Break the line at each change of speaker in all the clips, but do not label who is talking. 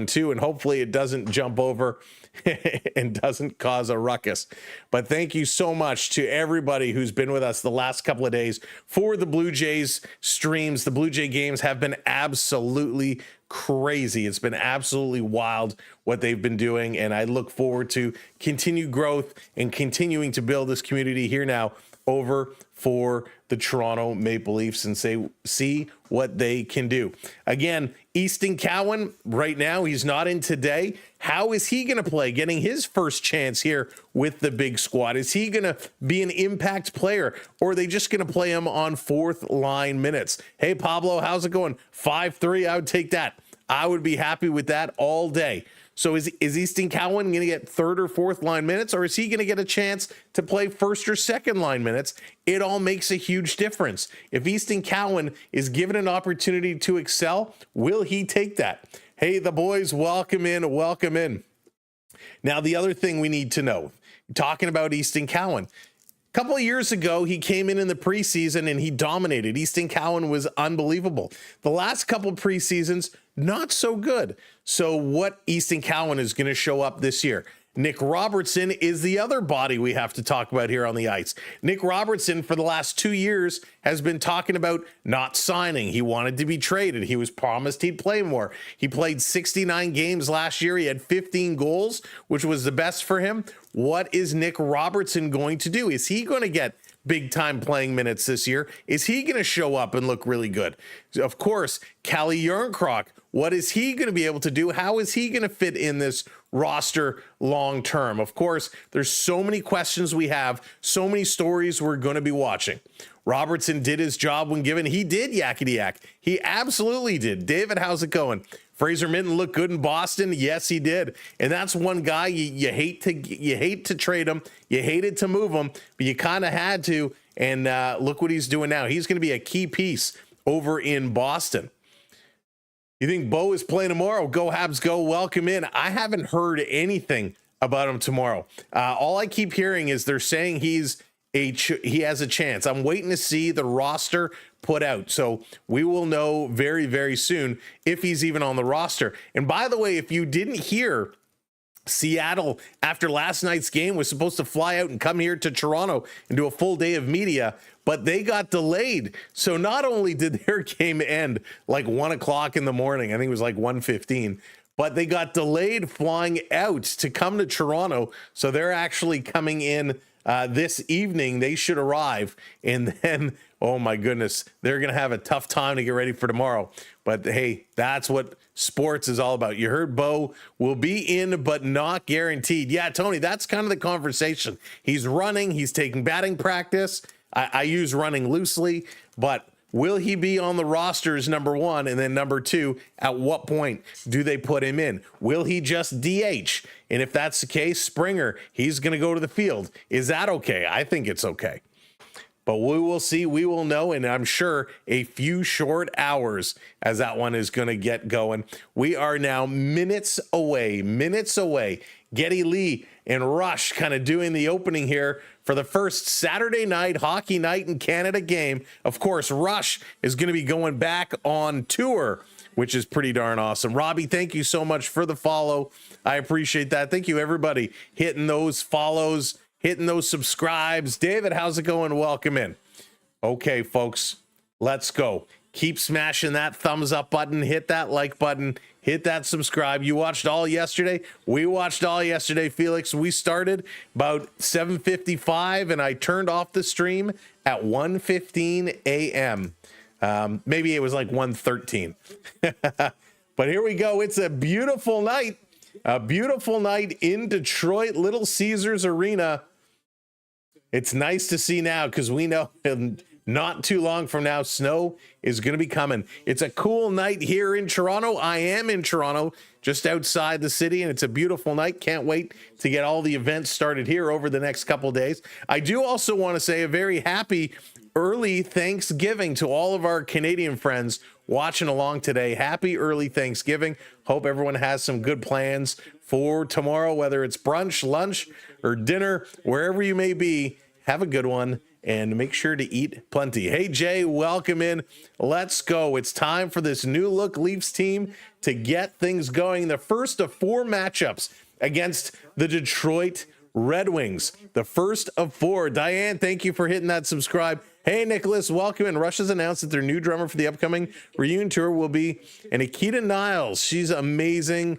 too, and hopefully it doesn't jump over and doesn't cause a ruckus. But thank you so much to everybody who's been with us the last couple of days for the Blue Jays streams. The Blue Jay games have been absolutely crazy. It's been absolutely wild what they've been doing, and I look forward to continued growth and continuing to build this community here now over for the Toronto Maple Leafs and see what they can do. Again, Easton Cowan, right now, he's not in today. How is he going to play, getting his first chance here with the big squad? Is he going to be an impact player, or are they just going to play him on fourth line minutes? Hey, Pablo, how's it going? 5-3, I would take that. I would be happy with that all day. So is Easton Cowan going to get third or fourth line minutes, or is he going to get a chance to play first or second line minutes? It all makes a huge difference. If Easton Cowan is given an opportunity to excel, will he take that? Hey, the boys, welcome in, welcome in. Now, the other thing we need to know, talking about Easton Cowan, a couple of years ago, he came in the preseason and he dominated. Easton Cowan was unbelievable. The last couple of preseasons, not so good. So what Easton Cowan is going to show up this year? Nick Robertson is the other body we have to talk about here on the ice. Nick Robertson, for the last 2 years, has been talking about not signing. He wanted to be traded. He was promised he'd play more. He played 69 games last year. He had 15 goals, which was the best for him. What is Nick Robertson going to do? Is he going to get big time playing minutes this year? Is he going to show up and look really good? Of course, Calle Järnkrok, what is he going to be able to do? How is he going to fit in this roster long term? Of course, there's so many questions we have, so many stories we're going to be watching. Robertson did his job when given. He did yakety yak. He absolutely did. David, how's it going? Fraser Minton looked good in Boston. Yes, he did. And that's one guy you hate to trade him. You hated to move him, but you kind of had to. And look what he's doing now. He's going to be a key piece over in Boston. You think Bo is playing tomorrow? Go Habs, go. Welcome in. I haven't heard anything about him tomorrow. All I keep hearing is they're saying he has a chance. I'm waiting to see the roster put out. So we will know very, very soon if he's even on the roster. And by the way, if you didn't hear, Seattle, after last night's game, was supposed to fly out and come here to Toronto and do a full day of media, but they got delayed. So not only did their game end like 1 o'clock in the morning, I think it was like 1:15, but they got delayed flying out to come to Toronto. So they're actually coming in this evening. They should arrive, and then, oh my goodness, they're going to have a tough time to get ready for tomorrow. But hey, that's what sports is all about. You heard Bo will be in, but not guaranteed. Yeah, Tony, that's kind of the conversation. He's running. He's taking batting practice. I use running loosely, but will he be on the roster is number one. And then number two, at what point do they put him in? Will he just DH? And if that's the case, Springer, he's going to go to the field. Is that okay? I think it's okay. But we will see. We will know. And I'm sure a few short hours as that one is going to get going. We are now minutes away. Geddy Lee and Rush kind of doing the opening here for the first Saturday night hockey night in Canada game. Of course, Rush is going to be going back on tour, which is pretty darn awesome. Robbie, thank you so much for the follow. I appreciate that. Thank you, everybody, hitting those follows, hitting those subscribes. David, how's it going? Welcome in. Okay, folks, let's go. Keep smashing that thumbs up button. Hit that like button. Hit that subscribe. You watched all yesterday. We watched all yesterday, Felix. We started about 7:55, and I turned off the stream at 1:15 a.m. Maybe it was like 1:13. But here we go. It's a beautiful night. A beautiful night in Detroit, Little Caesars Arena. It's nice to see now because we know not too long from now, snow is going to be coming. It's a cool night here in Toronto. I am in Toronto, just outside the city, and it's a beautiful night. Can't wait to get all the events started here over the next couple days. I do also want to say a very happy early Thanksgiving to all of our Canadian friends watching along today. Happy early Thanksgiving. Hope everyone has some good plans for tomorrow, whether it's brunch, lunch, or dinner, wherever you may be. Have a good one and make sure to eat plenty. Hey, Jay, welcome in. Let's go. It's time for this new look Leafs team to get things going. The first of 4 matchups against the Detroit Red Wings. The first of 4. Diane, thank you for hitting that subscribe. Hey, Nicholas, welcome in. Rush has announced that their new drummer for the upcoming reunion tour will be Nikita Niles. She's amazing.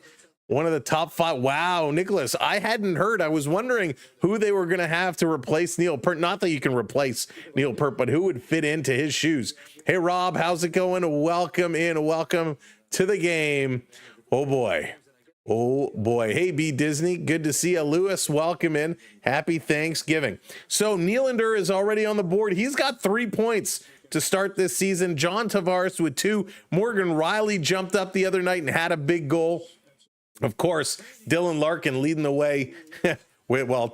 One of the top 5. Wow, Nicholas, I hadn't heard. I was wondering who they were going to have to replace Neil Peart. Not that you can replace Neil Peart, but who would fit into his shoes. Hey, Rob, how's it going? Welcome in. Welcome to the game. Oh, boy. Oh, boy. Hey, B. Disney, good to see you. Lewis, welcome in. Happy Thanksgiving. So Nylander is already on the board. He's got 3 points to start this season. John Tavares with 2. Morgan Riley jumped up the other night and had a big goal. Of course, Dylan Larkin leading the way,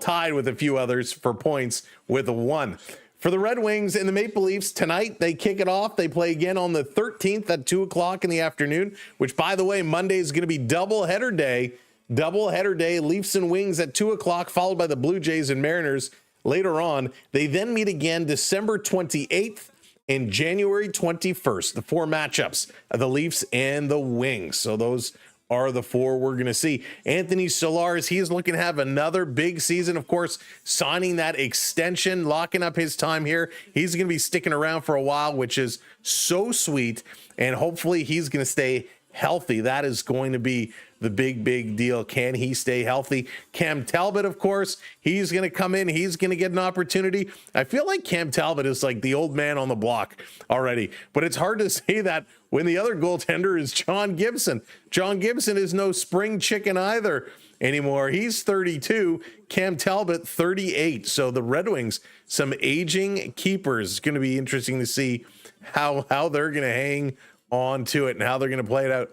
tied with a few others for points with a 1. For the Red Wings and the Maple Leafs, tonight they kick it off. They play again on the 13th at 2 o'clock in the afternoon, which, by the way, Monday is going to be doubleheader day. Doubleheader day, Leafs and Wings at 2 o'clock, followed by the Blue Jays and Mariners later on. They then meet again December 28th and January 21st, the 4 matchups of the Leafs and the Wings. So those are the 4 we're going to see. Anthony Solars, he is looking to have another big season. Of course, signing that extension, locking up his time here. He's going to be sticking around for a while, which is so sweet. And hopefully he's going to stay healthy. That is going to be the big deal. Can he stay healthy? Cam Talbot, of course, he's going to come in. He's going to get an opportunity. I feel like Cam Talbot is like the old man on the block already, but it's hard to say that when the other goaltender is John Gibson. John Gibson is no spring chicken either anymore. He's 32, Cam Talbot 38. So the Red Wings, some aging keepers. It's going to be interesting to see how they're going to hang on to it and how they're going to play it out.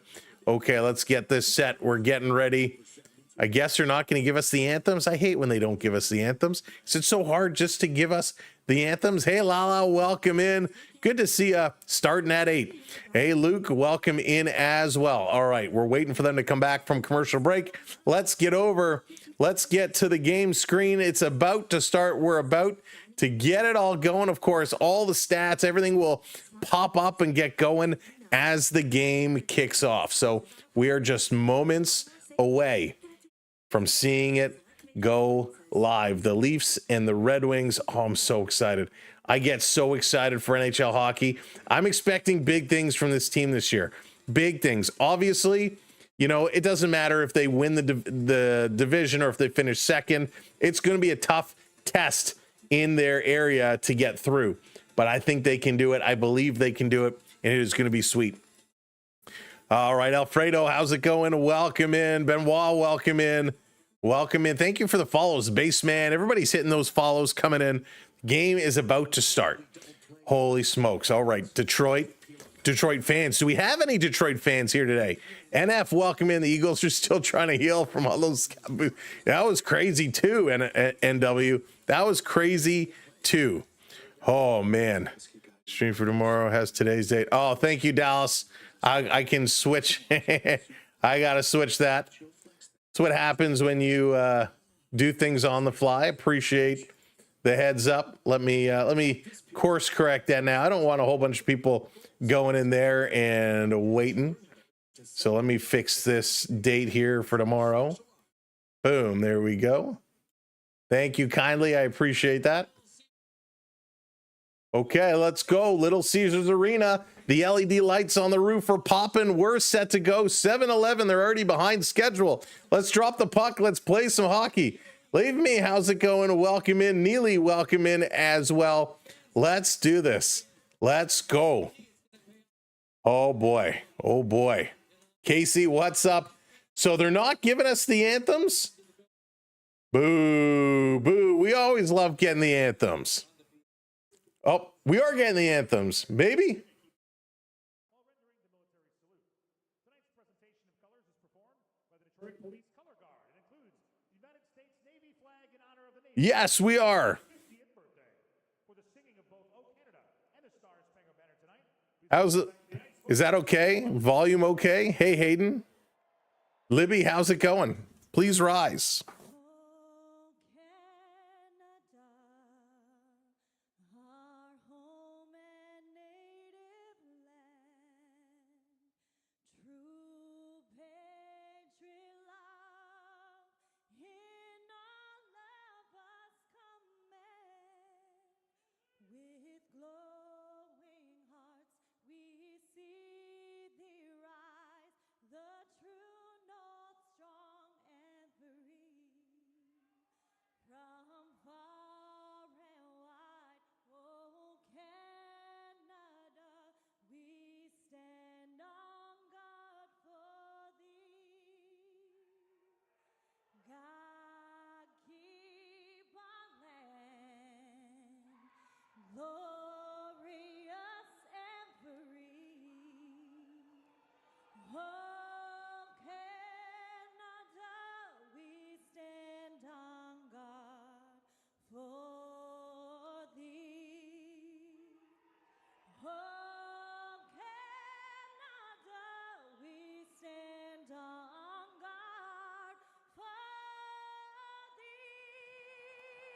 Okay, let's get this set. We're getting ready. I guess they're not going to give us the anthems. I hate when they don't give us the anthems. It's so hard just to give us the anthems. Hey, Lala, welcome in. Good to see you starting at 8. Hey, Luke, welcome in as well. All right, we're waiting for them to come back from commercial break. Let's get to the game screen. It's about to start. We're about to get it all going. Of course, all the stats, everything will pop up and get going as the game kicks off. So we are just moments away from seeing it go live. The Leafs and the Red Wings. Oh, I'm so excited. I get so excited for NHL hockey. I'm expecting big things from this team this year. Big things. Obviously, you know, it doesn't matter if they win the division or if they finish second. It's going to be a tough test in their area to get through. But I think they can do it. I believe they can do it. And it is going to be sweet. All right, Alfredo, how's it going? Welcome in. Benoit, welcome in. Welcome in. Thank you for the follows. Baseman, everybody's hitting those follows coming in. Game is about to start. Holy smokes. All right, Detroit fans. Do we have any Detroit fans here today? NF, welcome in. The Eagles are still trying to heal from all those. That was crazy too, NW. That was crazy too. Oh, man. Stream for tomorrow has today's date. Oh, thank you, Dallas. I can switch. I got to switch that. That's what happens when you do things on the fly. Appreciate the heads up. Let me course correct that now. I don't want a whole bunch of people going in there and waiting. So let me fix this date here for tomorrow. Boom. There we go. Thank you kindly. I appreciate that. Okay, let's go. Little Caesars Arena. The LED lights on the roof are popping. We're set to go. 7-11. They're already behind schedule. Let's drop the puck. Let's play some hockey. Leave me. How's it going? Welcome in. Neely, welcome in as well. Let's do this. Let's go. Oh, boy. Oh, boy. Casey, what's up? So they're not giving us the anthems? Boo, boo. We always love getting the anthems. Oh, we are getting the anthems. Maybe. Yes, we are. How's it? Is that okay? Volume okay? Hey, Hayden. Libby, how's it going? Please rise.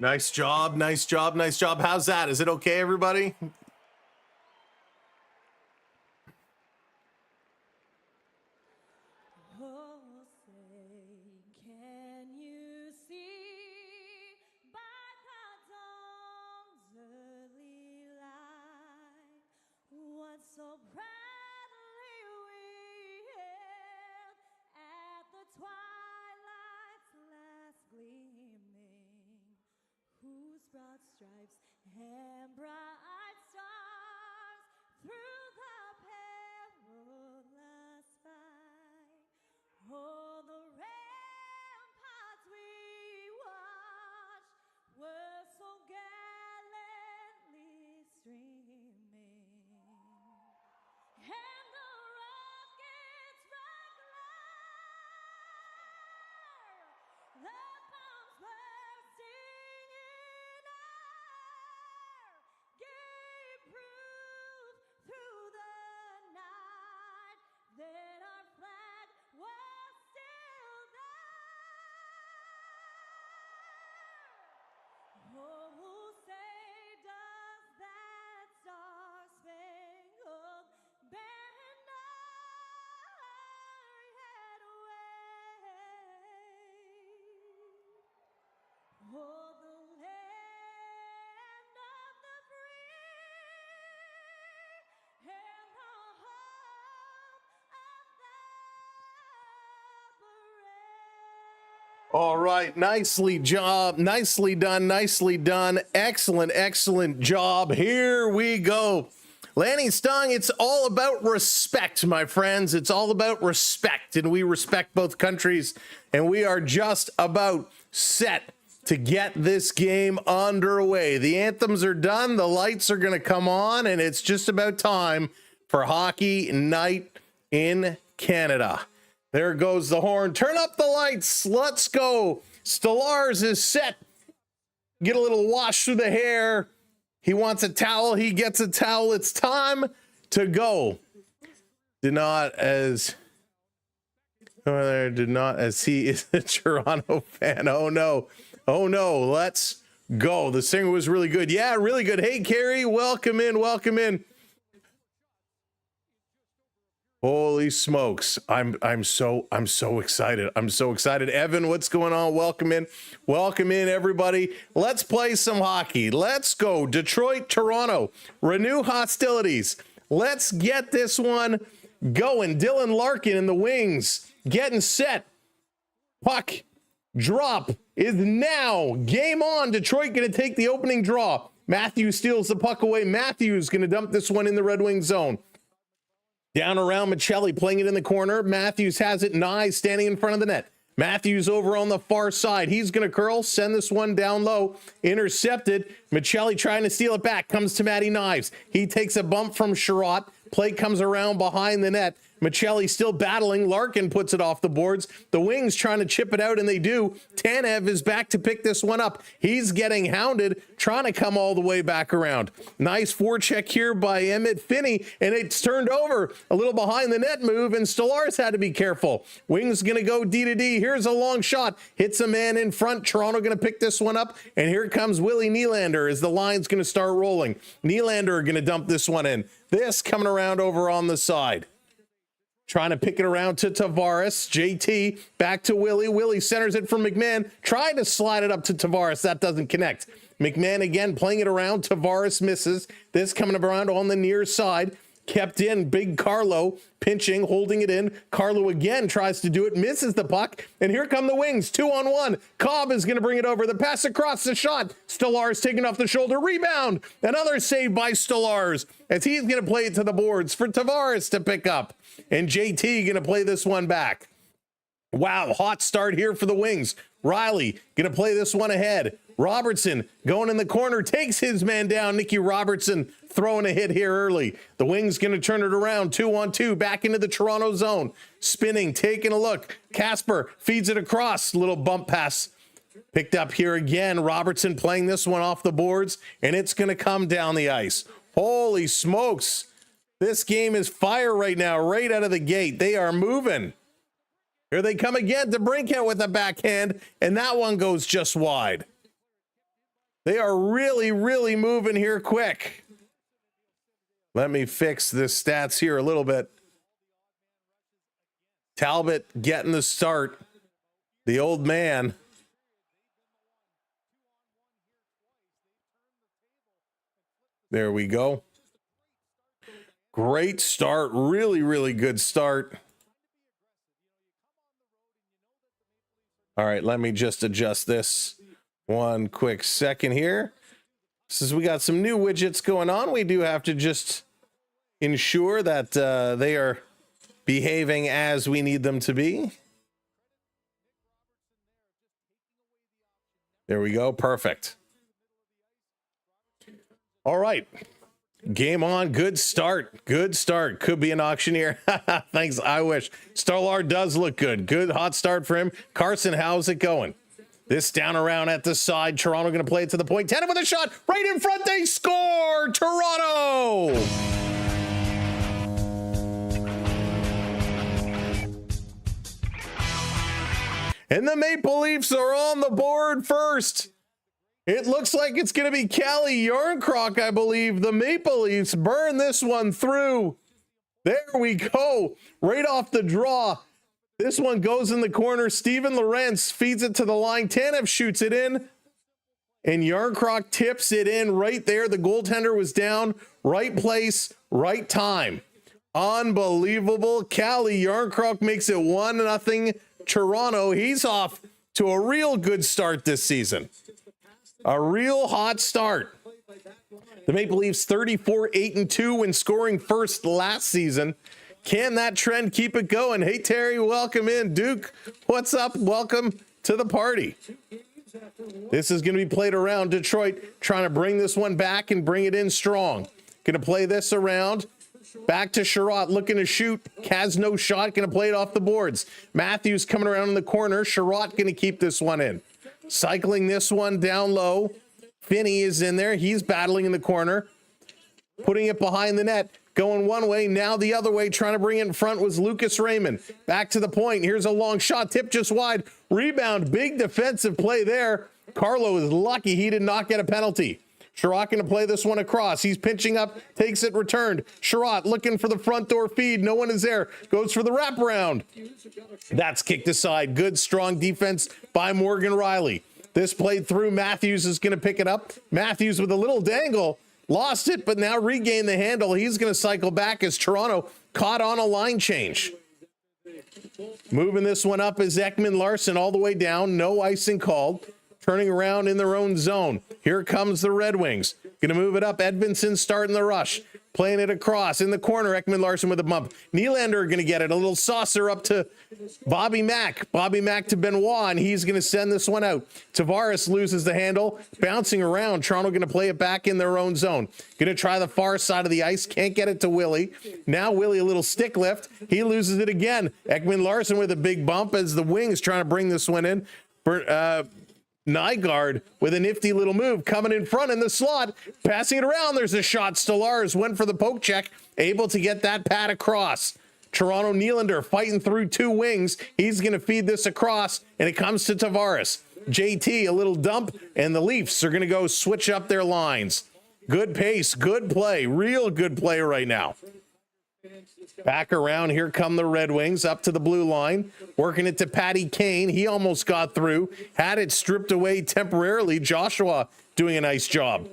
Nice job, nice job, nice job. How's that? Is it okay, everybody?
So proudly we hailed at the twilight's last gleaming, whose broad stripes and bright stars through the perilous fight, oh, the ramparts we watched were so gallantly streaming. And the rockets rang loud, the bombs bursting in air, gave proof through the night that our flag was still there. Oh, say does that star-spangled banner yet wave? Oh, the land of the free and the home of the brave.
All right, nicely job, nicely done, excellent, excellent job. Here we go. Lanny Stung, it's all about respect, my friends. It's all about respect, and we respect both countries, and we are just about set to get this game underway. The anthems are done, the lights are going to come on, and it's just about time for Hockey Night in Canada. There goes the horn. Turn up the lights. Let's go. Stellars is set. Get a little wash through the hair. He wants a towel. He gets a towel. It's time to go. Did not as he is a Toronto fan. Oh no. Oh no. Let's go. The singer was really good. Yeah, really good. Hey, Carrie, welcome in. Welcome in. Holy smokes. I'm so excited. I'm so excited. Evan, what's going on? Welcome in. Welcome in, everybody. Let's play some hockey. Let's go. Detroit, Toronto. Renew hostilities. Let's get this one going. Dylan Larkin in the wings. Getting set. Puck drop is now. Game on. Detroit going to take the opening draw. Matthews steals the puck away. Matthews going to dump this one in the Red Wing zone. Down around Michelli, playing it in the corner. Matthews has it. Nye standing in front of the net. Matthews over on the far side. He's going to curl, send this one down low. Intercepted. Michelli trying to steal it back. Comes to Matty Knives. He takes a bump from Sherratt. Play comes around behind the net. Michelli still battling. Larkin puts it off the boards. The Wings trying to chip it out, and they do. Tanev is back to pick this one up. He's getting hounded, trying to come all the way back around. Nice forecheck here by Emmett Finney, and it's turned over. A little behind the net move, and Stellars had to be careful. Wings going to go D to D. Here's a long shot. Hits a man in front. Toronto going to pick this one up, and here comes Willie Nylander as the line's going to start rolling. Nylander going to dump this one in. This coming around over on the side. Trying to pick it around to Tavares. JT back to Willie. Willie centers it for McMahon. Trying to slide it up to Tavares. That doesn't connect. McMahon again playing it around. Tavares misses. This coming around on the near side. Kept in. Big Carlo pinching, holding it in. Carlo again tries to do it. Misses the puck. And here come the Wings. 2-on-1. Cobb is going to bring it over. The pass across the shot. Stellars taken off the shoulder. Rebound. Another save by Stellars as he's going to play it to the boards for Tavares to pick up. And JT going to play this one back. Wow, hot start here for the Wings. Riley going to play this one ahead. Robertson going in the corner, takes his man down. Nicky Robertson throwing a hit here early. The Wings going to turn it around. 2-on-2 back into the Toronto zone. Spinning, taking a look. Casper feeds it across. Little bump pass picked up here again. Robertson playing this one off the boards, and it's going to come down the ice. Holy smokes. This game is fire right now, right out of the gate. They are moving. Here they come again to Brinkett with a backhand, and that one goes just wide. They are really, really moving here quick. Let me fix the stats here a little bit. Talbot getting the start. The old man. There we go. Great start. Really, really good start. All right, let me just adjust this one quick second here. Since we got some new widgets going on, we do have to just ensure that they are behaving as we need them to be. There we go. Perfect. All right. Game on. Good start. Good start. Could be an auctioneer. Thanks. I wish. Starlar does look good. Good hot start for him. Carson, how's it going? This down around at the side. Toronto going to play it to the point. Tanev with a shot. Right in front. They score. Toronto. And the Maple Leafs are on the board first. It looks like it's going to be Callie Yarncroc, I believe. The Maple Leafs burn this one through. There we go. Right off the draw. This one goes in the corner. Steven Lorentz feeds it to the line. Tanev shoots it in. And Yarncroc tips it in right there. The goaltender was down. Right place, right time. Unbelievable. Callie Yarncroc makes it 1-0 Toronto. He's off to a real good start this season. A real hot start. The Maple Leafs 34-8-2 when scoring first last season. Can that trend keep it going? Hey, Terry, welcome in. Duke, what's up? Welcome to the party. This is going to be played around. Detroit trying to bring this one back and bring it in strong. Going to play this around. Back to Sherratt, looking to shoot. Has no shot. Going to play it off the boards. Matthews coming around in the corner. Sherratt going to keep this one in. Cycling this one down low. Finney is in there. He's battling in the corner. Putting it behind the net. Going one way, now the other way. Trying to bring it in front was Lucas Raymond. Back to the point. Here's a long shot. Tip just wide. Rebound. Big defensive play there. Carlo is lucky he did not get a penalty. Sherratt going to play this one across. He's pinching up. Takes it returned. Sherratt looking for the front door feed. No one is there. Goes for the wraparound. That's kicked aside. Good, strong defense by Morgan Riley. This played through. Matthews is going to pick it up. Matthews with a little dangle. Lost it, but now regained the handle. He's going to cycle back as Toronto caught on a line change. Moving this one up is Ekman Larson all the way down. No icing called. Turning around in their own zone. Here comes the Red Wings. Going to move it up. Edvinsson starting the rush. Playing it across in the corner. Ekman Larson with a bump. Nylander going to get it. A little saucer up to Bobby Mack. Bobby Mack to Benoit, and he's going to send this one out. Tavares loses the handle. Bouncing around. Toronto going to play it back in their own zone. Going to try the far side of the ice. Can't get it to Willie. Now Willie a little stick lift. He loses it again. Ekman Larson with a big bump as the Wings trying to bring this one in. Nygaard with a nifty little move coming in front in the slot, passing it around. There's a shot. Stolarz went for the poke check, able to get that pad across. Toronto Nylander fighting through two wings. He's going to feed this across, and it comes to Tavares. JT, a little dump, and the Leafs are going to go switch up their lines. Good pace, good play, real good play right now. Back around, here come the Red Wings up to the blue line, working it to Patty Kane. He almost got through, had it stripped away temporarily. Joshua doing a nice job.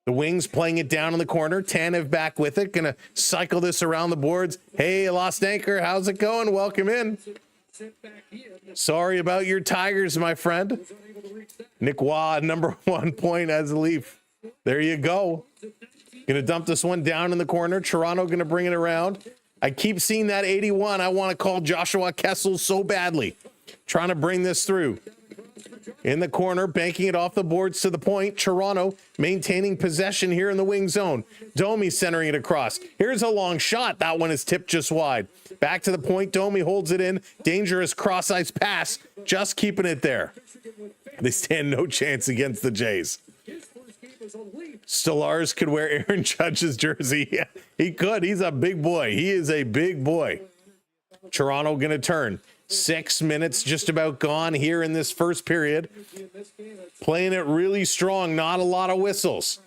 The Wings playing it down in the corner. Tanev back with it, gonna cycle this around the boards. Hey, Lost Anchor, how's it going? Welcome in. Sorry about your Tigers, my friend. Nick Waugh, number 1 point as a Leaf. There you go. Going to dump this one down in the corner. Toronto going to bring it around. I keep seeing that 81. I want to call Joshua Kessel so badly. Trying to bring this through. In the corner, banking it off the boards to the point. Toronto maintaining possession here in the wing zone. Domi centering it across. Here's a long shot. That one is tipped just wide. Back to the point. Domi holds it in. Dangerous cross-ice pass. Just keeping it there. They stand no chance against the Jays. Stolarz could wear Aaron Judge's jersey. Yeah, he could. He's a big boy. He is a big boy. Toronto going to turn. 6 minutes just about gone here in this first period. Playing it really strong, not a lot of whistles.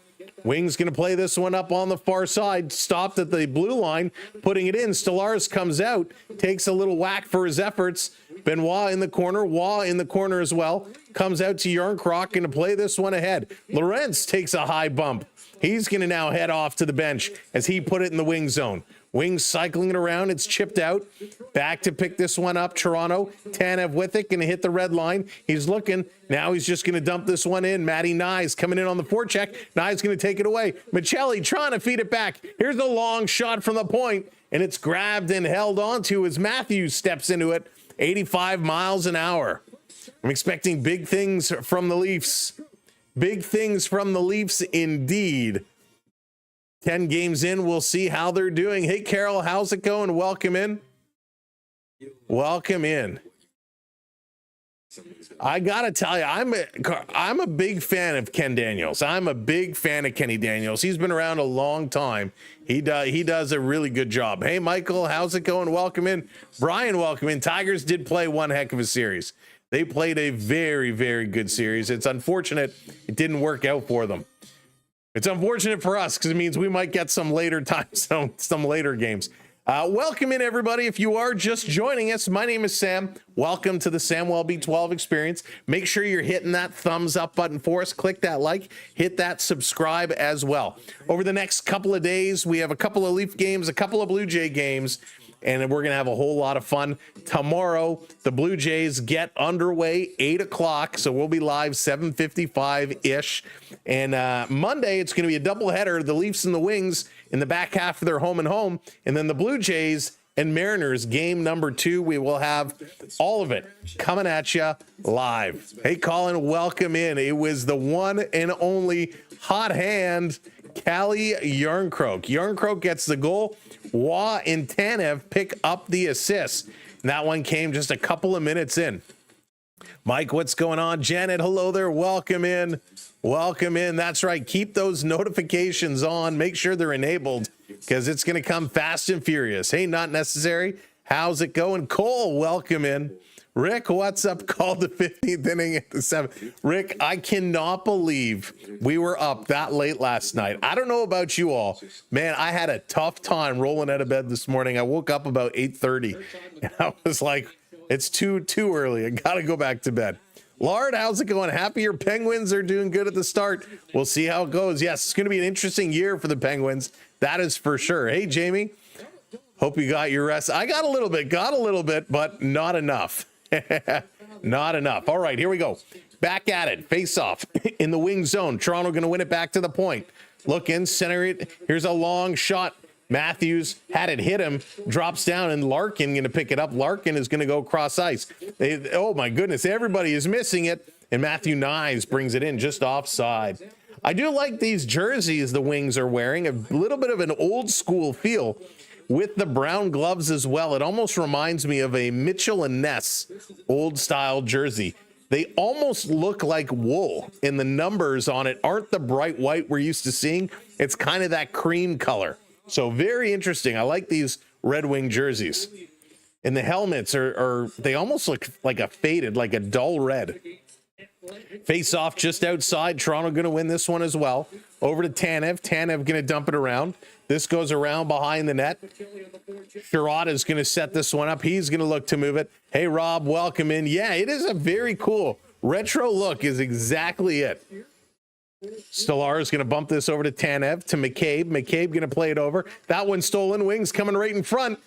Wings going to play this one up on the far side, stopped at the blue line, putting it in. Stellaris comes out, takes a little whack for his efforts. Benoit in the corner, Waugh in the corner as well. Comes out to Yarncroc, going to play this one ahead. Lorentz takes a high bump. He's going to now head off to the bench as he put it in the wing zone. Wings cycling it around. It's chipped out. Back to pick this one up. Toronto. Tanev with it. Going to hit the red line. He's looking. Now he's just going to dump this one in. Matty Nyes coming in on the forecheck. Nyes going to take it away. Michelli trying to feed it back. Here's a long shot from the point, and it's grabbed and held onto as Matthews steps into it. 85 miles an hour. I'm expecting big things from the Leafs. Big things from the Leafs indeed. 10 games in, we'll see how they're doing. Hey, Carol, how's it going? Welcome in. Welcome in. I got to tell you, I'm a big fan of Ken Daniels. I'm a big fan of Kenny Daniels. He's been around a long time. He does a really good job. Hey, Michael, how's it going? Welcome in. Brian, welcome in. Tigers did play one heck of a series. They played a very, very good series. It's unfortunate it didn't work out for them. It's unfortunate for us because it means we might get some later times, some later games. Welcome in, everybody. If you are just joining us, my name is Sam. Welcome to the Samwelb12 Experience. Make sure you're hitting that thumbs up button for us. Click that like, hit that subscribe as well. Over the next couple of days, we have a couple of Leaf games, a couple of Blue Jay games, and we're going to have a whole lot of fun. Tomorrow, the Blue Jays get underway, 8 o'clock, so we'll be live 7:55-ish. And Monday, it's going to be a doubleheader, the Leafs and the Wings in the back half of their home and home. And then the Blue Jays and Mariners, game number 2. We will have all of it coming at you live. Hey, Colin, welcome in. It was the one and only hot hand, Callie Yarncroc. Yarncroc gets the goal. Waugh and Tanev pick up the assist. And that one came just a couple of minutes in. Mike, what's going on? Janet, hello there. Welcome in. Welcome in. That's right. Keep those notifications on. Make sure they're enabled because it's going to come fast and furious. Hey, not necessary. How's it going? Cole, welcome in. Rick, what's up? Called the 15th inning at the 7th. Rick, I cannot believe we were up that late last night. I don't know about you all. Man, I had a tough time rolling out of bed this morning. I woke up about 8:30 and I was like, it's too early. I got to go back to bed. Lard, how's it going? Happy your Penguins are doing good at the start. We'll see how it goes. Yes, it's going to be an interesting year for the Penguins. That is for sure. Hey, Jamie, hope you got your rest. I got a little bit, but not enough. Not enough. All right, here we go. Back at it. Face off in the wing zone. Toronto going to win it back to the point. Look in, center it. Here's a long shot. Matthews had it hit him, drops down, and Larkin going to pick it up. Larkin is going to go cross ice. Oh, my goodness. Everybody is missing it. And Matthew Nyes brings it in just offside. I do like these jerseys the Wings are wearing. A little bit of an old school feel with the brown gloves as well. It almost reminds me of a Mitchell and Ness old style jersey. They almost look like wool, and the numbers on it aren't the bright white we're used to seeing. It's kind of that cream color. So very interesting. I like these Red Wing jerseys. And the helmets they almost look like a faded, like a dull red. Face off just outside. Toronto going to win this one as well. Over to Tanev. Tanev going to dump it around. This goes around behind the net. Sherrod is going to set this one up. He's going to look to move it. Hey, Rob, welcome in. Yeah, it is a very cool retro look is exactly it. Stellar is going to bump this over to Tanev, to McCabe. McCabe going to play it over. That one's stolen. Wings coming right in front.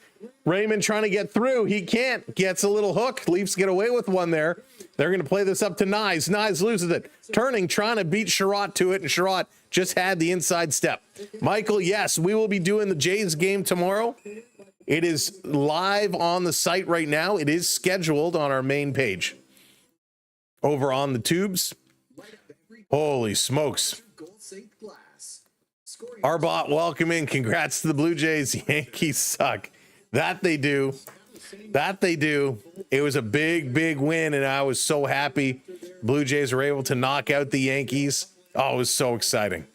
Raymond trying to get through. He can't. Gets a little hook. Leafs get away with one there. They're going to play this up to Nyes. Nyes loses it. Turning, trying to beat Sherrod to it, and Sherrod just had the inside step. Michael, yes, we will be doing the Jays game tomorrow. It is live on the site right now. It is scheduled on our main page. Over on the tubes. Holy smokes. Arbot, welcome in. Congrats to the Blue Jays. Yankees suck. That they do. That they do. It was a big, big win, and I was so happy Blue Jays were able to knock out the Yankees. Oh, it was so exciting.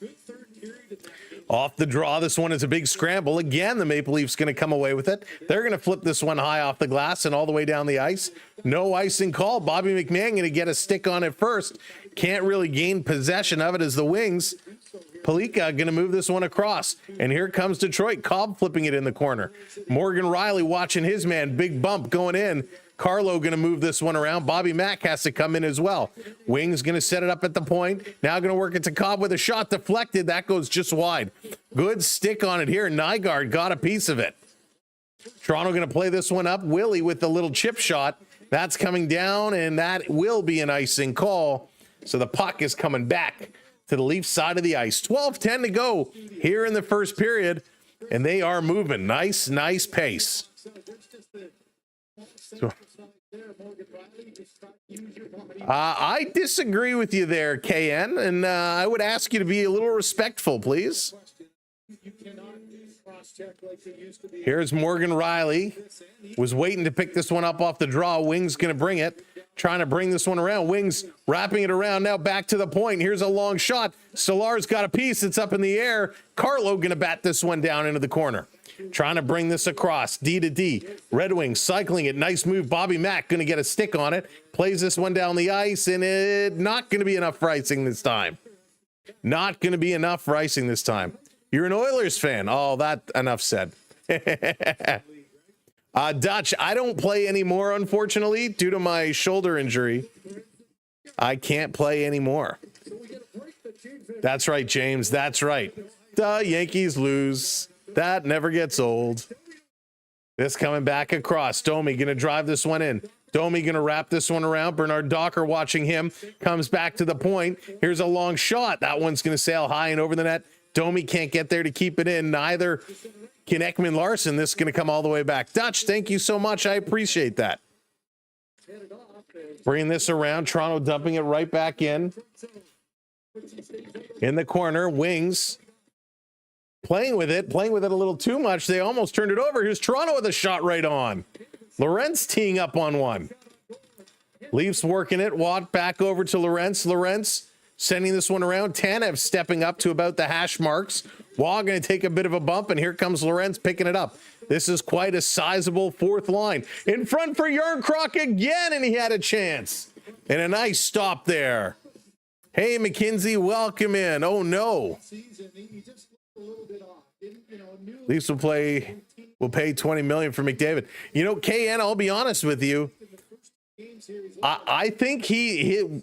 Off the draw, this one is a big scramble. Again, the Maple Leafs going to come away with it. They're going to flip this one high off the glass and all the way down the ice. No icing call. Bobby McMahon going to get a stick on it first. Can't really gain possession of it as the Wings. Palika going to move this one across. And here comes Detroit. Cobb flipping it in the corner. Morgan Riley watching his man. Big bump going in. Carlo going to move this one around. Bobby Mack has to come in as well. Wings going to set it up at the point. Now going to work it to Cobb with a shot deflected. That goes just wide. Good stick on it here. Nygaard got a piece of it. Toronto going to play this one up. Willie with the little chip shot. That's coming down, and that will be an icing call. So the puck is coming back to the Leafs side of the ice. 12:10 to go here in the first period, and they are moving. Nice pace. So, I disagree with you there, KN, and I would ask you to be a little respectful, please. Here's Morgan Riley. Was waiting to pick this one up off the draw. Wings going to bring it. Trying to bring this one around. Wings wrapping it around. Now back to the point. Here's a long shot. Stolar's got a piece. It's up in the air. Carlo going to bat this one down into the corner. Trying to bring this across. D to D. Red Wings cycling it. Nice move. Bobby Mack going to get a stick on it. Plays this one down the ice, and it not going to be enough for icing this time. Not going to be enough for icing this time. You're an Oilers fan. Oh, that enough said. Dutch, I don't play anymore, unfortunately, due to my shoulder injury. I can't play anymore. That's right, James. That's right. The Yankees lose. That never gets old. This coming back across. Domi going to drive this one in. Domi going to wrap this one around. Bernard Docker watching him. Comes back to the point. Here's a long shot. That one's going to sail high and over the net. Domi can't get there to keep it in. Neither can Ekman Larson. This is going to come all the way back. Dutch, thank you so much. I appreciate that. Bringing this around. Toronto dumping it right back in. In the corner. Wings. Playing with it a little too much. They almost turned it over. Here's Toronto with a shot right on. Lorentz teeing up on one. Leafs working it. Watt back over to Lorentz. Lorentz sending this one around. Tanev stepping up to about the hash marks. Waugh going to take a bit of a bump, and here comes Lorentz picking it up. This is quite a sizable fourth line. In front for Yarncroc again, and he had a chance. And a nice stop there. Hey, McKenzie, welcome in. Oh, no. Leafs will pay $20 million for McDavid. You know, KN, I'll be honest with you. I think he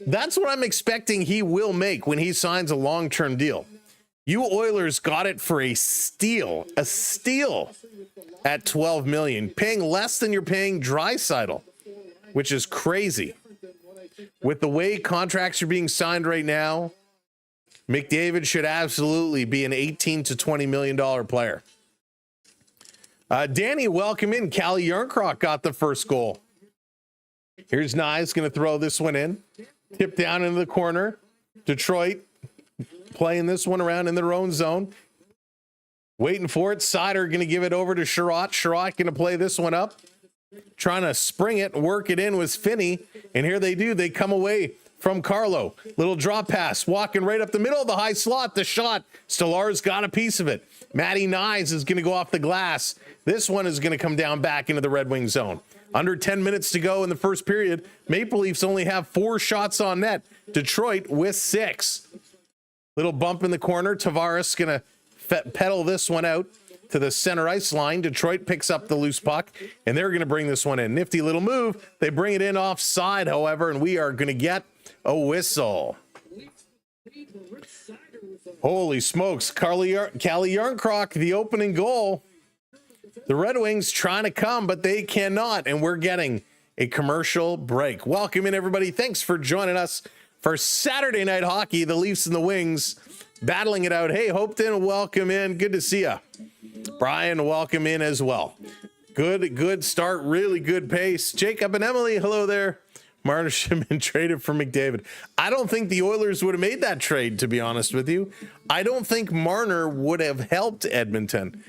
that's what I'm expecting he will make when he signs a long-term deal. You Oilers got it for a steal at $12 million, paying less than you're paying Draisaitl, which is crazy. With the way contracts are being signed right now, McDavid should absolutely be an $18 to $20 million player. Danny, welcome in. Calle Yarncroc got the first goal. Here's Nye, going to throw this one in. Tip down into the corner. Detroit playing this one around in their own zone. Waiting for it. Sider going to give it over to Sherratt. Sherratt going to play this one up. Trying to spring it, work it in with Finney. And here they do. They come away from Carlo. Little drop pass. Walking right up the middle of the high slot. The shot. Stolar's got a piece of it. Matty Nyes is going to go off the glass. This one is going to come down back into the Red Wing zone. Under 10 minutes to go in the first period. Maple Leafs only have 4 shots on net. Detroit with 6. Little bump in the corner. Tavares going to pedal this one out to the center ice line. Detroit picks up the loose puck, and they're going to bring this one in. Nifty little move. They bring it in offside, however, and we are going to get a whistle. Holy smokes. Calle Yarncroc, the opening goal. The Red Wings trying to come, but they cannot, and we're getting a commercial break. Welcome in, everybody. Thanks for joining us for Saturday Night Hockey. The Leafs and the Wings battling it out. Hey, Hopeton, welcome in. Good to see you. Brian, welcome in as well. Good start. Really good pace. Jacob and Emily, hello there. Marner should have been traded for McDavid. I don't think the Oilers would have made that trade, to be honest with you. I don't think Marner would have helped Edmonton.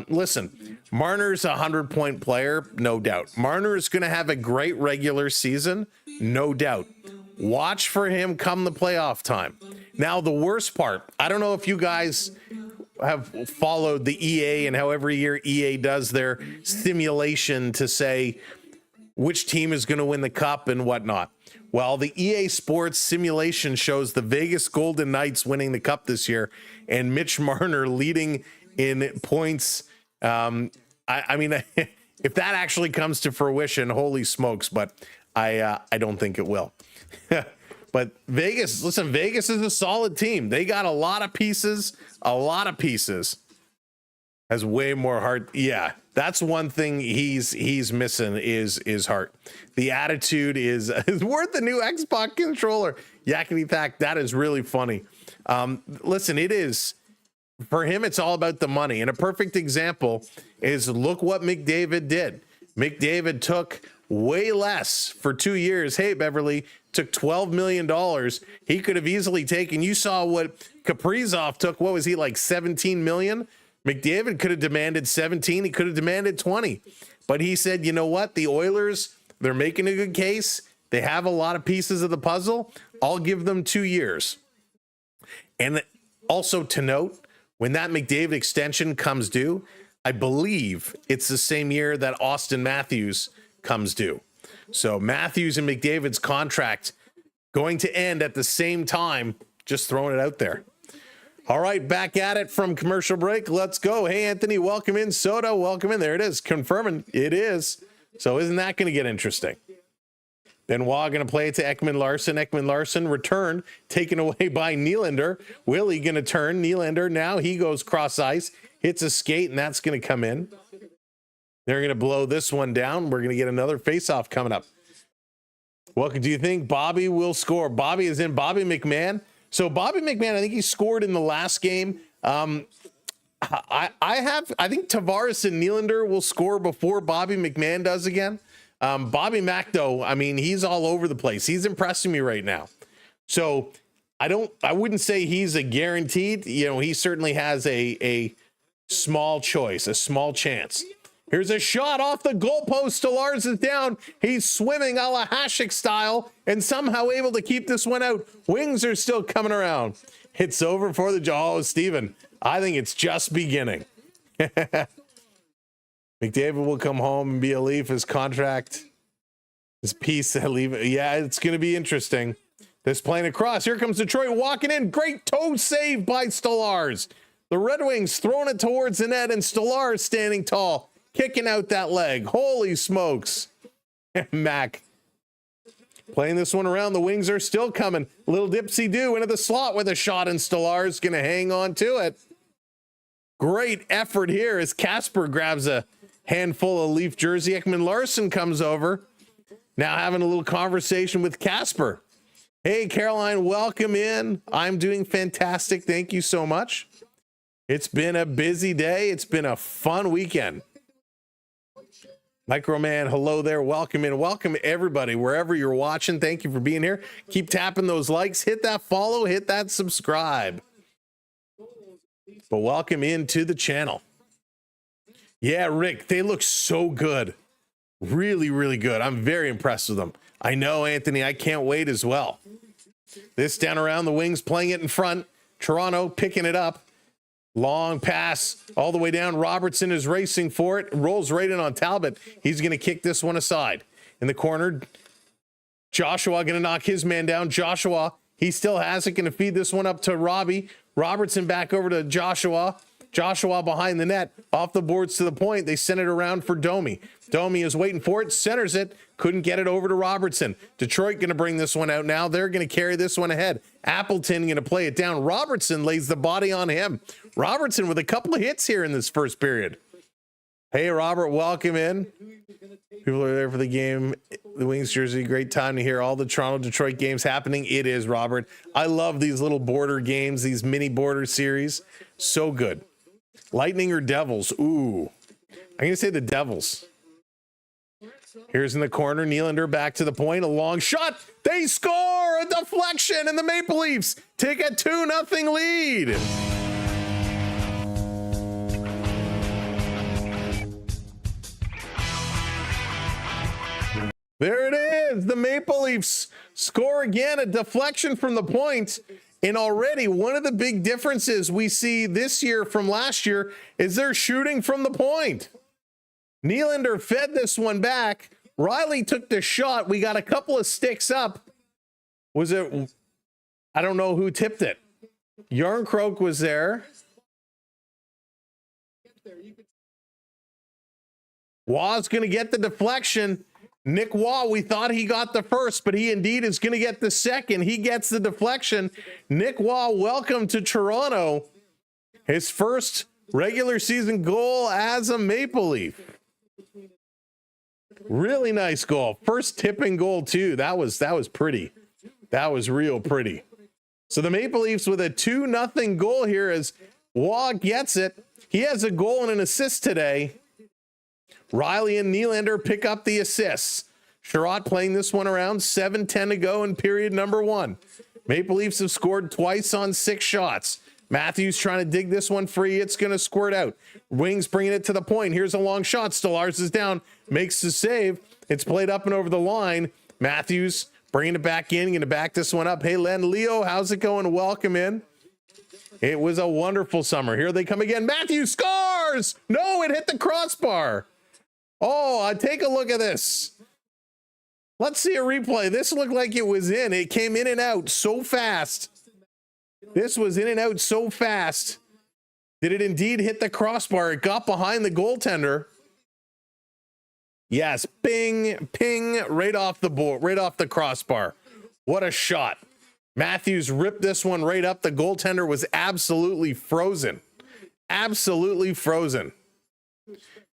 Listen, Marner's a 100-point player, no doubt. Marner is going to have a great regular season, no doubt. Watch for him come the playoff time. Now, the worst part, I don't know if you guys have followed the EA and how every year EA does their simulation to say which team is going to win the cup and whatnot. Well, the EA Sports simulation shows the Vegas Golden Knights winning the cup this year and Mitch Marner leading in points. I mean, if that actually comes to fruition, holy smokes, but I don't think it will. But Vegas, listen, Vegas is a solid team. They got a lot of pieces, Has way more heart. Yeah, that's one thing he's missing is heart. The attitude is worth the new Xbox controller. Yakety Thack, that is really funny. Listen, it is. For him, it's all about the money. And a perfect example is look what McDavid did. McDavid took way less for 2 years. Hey, Beverly, took $12 million. He could have easily taken, you saw what Kaprizov took. What was he, like 17 million? McDavid could have demanded 17. He could have demanded 20. But he said, you know what? The Oilers, they're making a good case. They have a lot of pieces of the puzzle. I'll give them 2 years. And also to note, when that McDavid extension comes due, I believe it's the same year that Austin Matthews comes due. So Matthews and McDavid's contract going to end at the same time, just throwing it out there. All right, back at it from commercial break. Let's go. Hey, Anthony, welcome in. Soda, welcome in. There it is, confirming it is. So isn't that going to get interesting? Benoit going to play it to Ekman Larson. Ekman Larson return, taken away by Nylander. Willie going to turn. Nylander, now he goes cross ice, hits a skate, and that's going to come in. They're going to blow this one down. We're going to get another faceoff coming up. What do you think Bobby will score? Bobby is in. Bobby McMahon. So Bobby McMahon, I think he scored in the last game. I think Tavares and Nylander will score before Bobby McMahon does again. Bobby Mack, though, I mean, he's all over the place. He's impressing me right now. So I wouldn't say he's a guaranteed. You know, he certainly has a small choice, a small chance. Here's a shot off the goalpost. Stolarz is down. He's swimming a la Hasek style and somehow able to keep this one out. Wings are still coming around. It's over for the jaw. Oh, Steven, I think it's just beginning. McDavid will come home and be a Leaf. His contract, his piece that leave. Yeah, it's going to be interesting. This playing across. Here comes Detroit walking in. Great toe save by Stolarz. The Red Wings throwing it towards the net and Stolarz standing tall, kicking out that leg. Holy smokes. Mac playing this one around. The Wings are still coming. Little dipsy-do into the slot with a shot, and Stolarz going to hang on to it. Great effort here as Casper grabs a handful of Leaf jersey. Ekman Larson comes over. Now having a little conversation with Casper. Hey, Caroline, welcome in. I'm doing fantastic. Thank you so much. It's been a busy day. It's been a fun weekend. Microman, hello there. Welcome in. Welcome everybody, wherever you're watching. Thank you for being here. Keep tapping those likes. Hit that follow. Hit that subscribe. But welcome into the channel. Yeah, Rick, they look so good. Really, really good. I'm very impressed with them. I know, Anthony, I can't wait as well. This down around the Wings, playing it in front. Toronto picking it up. Long pass all the way down. Robertson is racing for it. Rolls right in on Talbot. He's going to kick this one aside. In the corner, Joshua going to knock his man down. Joshua, he still has it. Going to feed this one up to Robbie. Robertson back over to Joshua. Joshua behind the net, off the boards to the point. They send it around for Domi. Domi is waiting for it, centers it, couldn't get it over to Robertson. Detroit going to bring this one out now. They're going to carry this one ahead. Appleton going to play it down. Robertson lays the body on him. Robertson with a couple of hits here in this first period. Hey, Robert, welcome in. People are there for the game. The Wings jersey, great time to hear all the Toronto-Detroit games happening. It is, Robert. I love these little border games, these mini border series. So good. Lightning or Devils? Ooh, I'm going to say the Devils. Here's in the corner, Nylander back to the point, a long shot. They score, a deflection, and the Maple Leafs take a 2-0 lead. There it is. The Maple Leafs score again, a deflection from the point, And already one of the big differences we see this year from last year is they're shooting from the point. Nylander fed this one back. Riley took the shot. We got a couple of sticks up. Was it? I don't know who tipped it. Yarncroke was there. Waugh's going to get the deflection. Nick Waugh, we thought he got the first, but he indeed is going to get the second. He gets the deflection. Nick Waugh, welcome to Toronto. His first regular season goal as a Maple Leaf. Really nice goal. First tipping goal too. That was pretty. That was real pretty. So the Maple Leafs with a 2-0 goal here as Waugh gets it. He has a goal and an assist today. Riley and Nylander pick up the assists. Sherratt playing this one around. 7:10 to go in period number 1. Maple Leafs have scored twice on 6 shots. Matthews trying to dig this one free. It's going to squirt out. Wings bringing it to the point. Here's a long shot. Stolarz is down. Makes the save. It's played up and over the line. Matthews bringing it back in. Going to back this one up. Hey, Len Leo, how's it going? Welcome in. It was a wonderful summer. Here they come again. Matthews scores! No, it hit the crossbar. Oh, take a look at this. Let's see a replay. This looked like it was in. It came in and out so fast. This was in and out so fast. Did it indeed hit the crossbar? It got behind the goaltender. Yes, ping, ping, right off the board, right off the crossbar. What a shot. Matthews ripped this one right up. The goaltender was absolutely frozen. Absolutely frozen.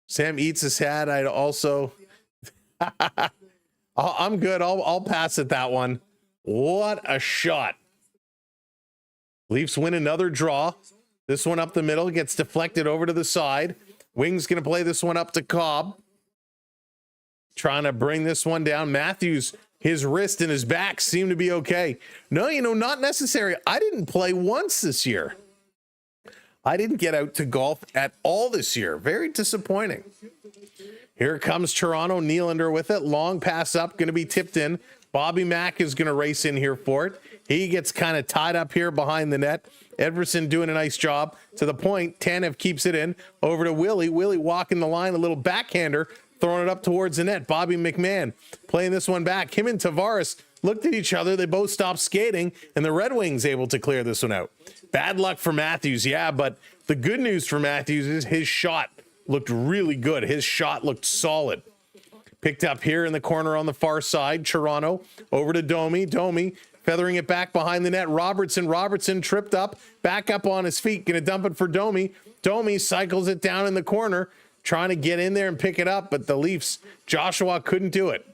Sam eats his hat. I'd also... I'm good. I'll pass it that one. What a shot. Leafs win another draw. This one up the middle gets deflected over to the side. Wings going to play this one up to Cobb. Trying to bring this one down. Matthews, his wrist and his back seem to be okay. No, not necessary. I didn't play once this year. I didn't get out to golf at all this year. Very disappointing. Here comes Toronto. Nylander with it. Long pass up. Going to be tipped in. Bobby Mack is going to race in here for it. He gets kind of tied up here behind the net. Edverson doing a nice job. To the point. Tanev keeps it in. Over to Willie. Willie walking the line. A little backhander. Throwing it up towards the net. Bobby McMahon playing this one back. Him and Tavares looked at each other. They both stopped skating. And the Red Wings able to clear this one out. Bad luck for Matthews. Yeah, but the good news for Matthews is his shot looked really good. His shot looked solid. Picked up here in the corner on the far side. Toronto over to Domi. Domi feathering it back behind the net. Robertson tripped up. Back up on his feet. Going to dump it for Domi. Domi cycles it down in the corner. Trying to get in there and pick it up. But the Leafs, Joshua couldn't do it.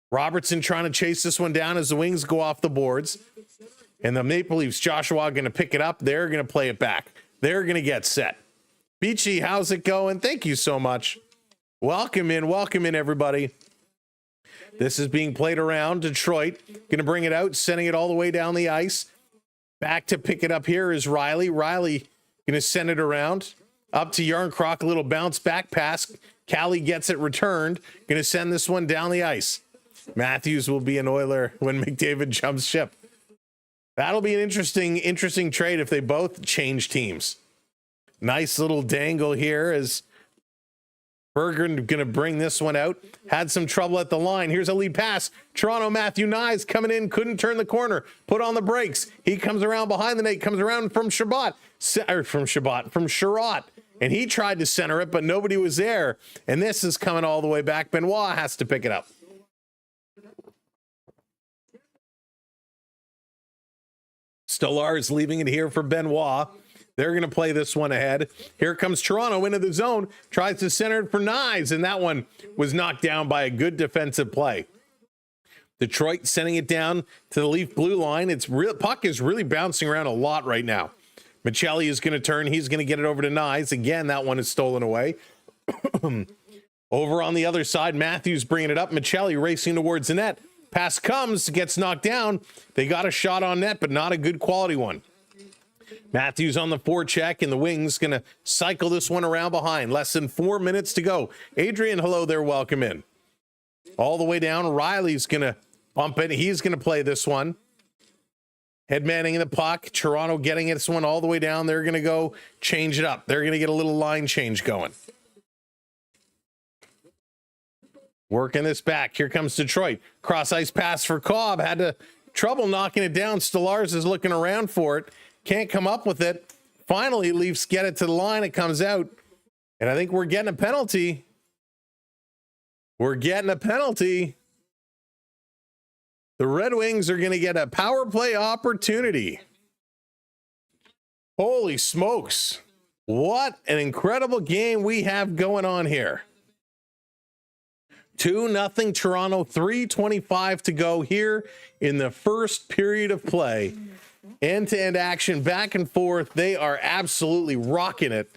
Robertson trying to chase this one down as the Wings go off the boards. And the Maple Leafs, Joshua going to pick it up. They're going to play it back. They're going to get set. Beachy, how's it going? Thank you so much. Welcome in, everybody. This is being played around. Detroit going to bring it out, sending it all the way down the ice. Back to pick it up here is Riley. Riley going to send it around. Up to Yarncroc, a little bounce back pass. Callie gets it returned. Going to send this one down the ice. Matthews will be an Oiler when McDavid jumps ship. That'll be an interesting trade if they both change teams. Nice little dangle here as Berger going to bring this one out. Had some trouble at the line. Here's a lead pass. Toronto, Matthew Nyes coming in, couldn't turn the corner. Put on the brakes. He comes around behind the net, comes around from Sherratt. And he tried to center it, but nobody was there. And this is coming all the way back. Benoit has to pick it up. Stolarz leaving it here for Benoit. They're going to play this one ahead. Here comes Toronto into the zone. Tries to center it for Nyes, and that one was knocked down by a good defensive play. Detroit sending it down to the Leaf blue line. Puck is really bouncing around a lot right now. Michelli is going to turn. He's going to get it over to Nyes. Again, that one is stolen away. Over on the other side, Matthews bringing it up. Michelli racing towards the net. Pass comes, gets knocked down. They got a shot on net, but not a good quality one. Matthews on the forecheck, and the Wings going to cycle this one around behind. Less than 4 minutes to go. Adrian, hello there. Welcome in. All the way down. Riley's going to bump it. He's going to play this one. Headmanning in the puck. Toronto getting this one all the way down. They're going to go change it up. They're going to get a little line change going. Working this back. Here comes Detroit. Cross ice pass for Cobb. Had to trouble knocking it down. Stolarz is looking around for it. Can't come up with it. Finally, Leafs get it to the line. It comes out. And I think we're getting a penalty. We're getting a penalty. The Red Wings are going to get a power play opportunity. Holy smokes. What an incredible game we have going on here. 2-0 Toronto, 3:25 to go here in the first period of play. End-to-end action, back and forth. They are absolutely rocking it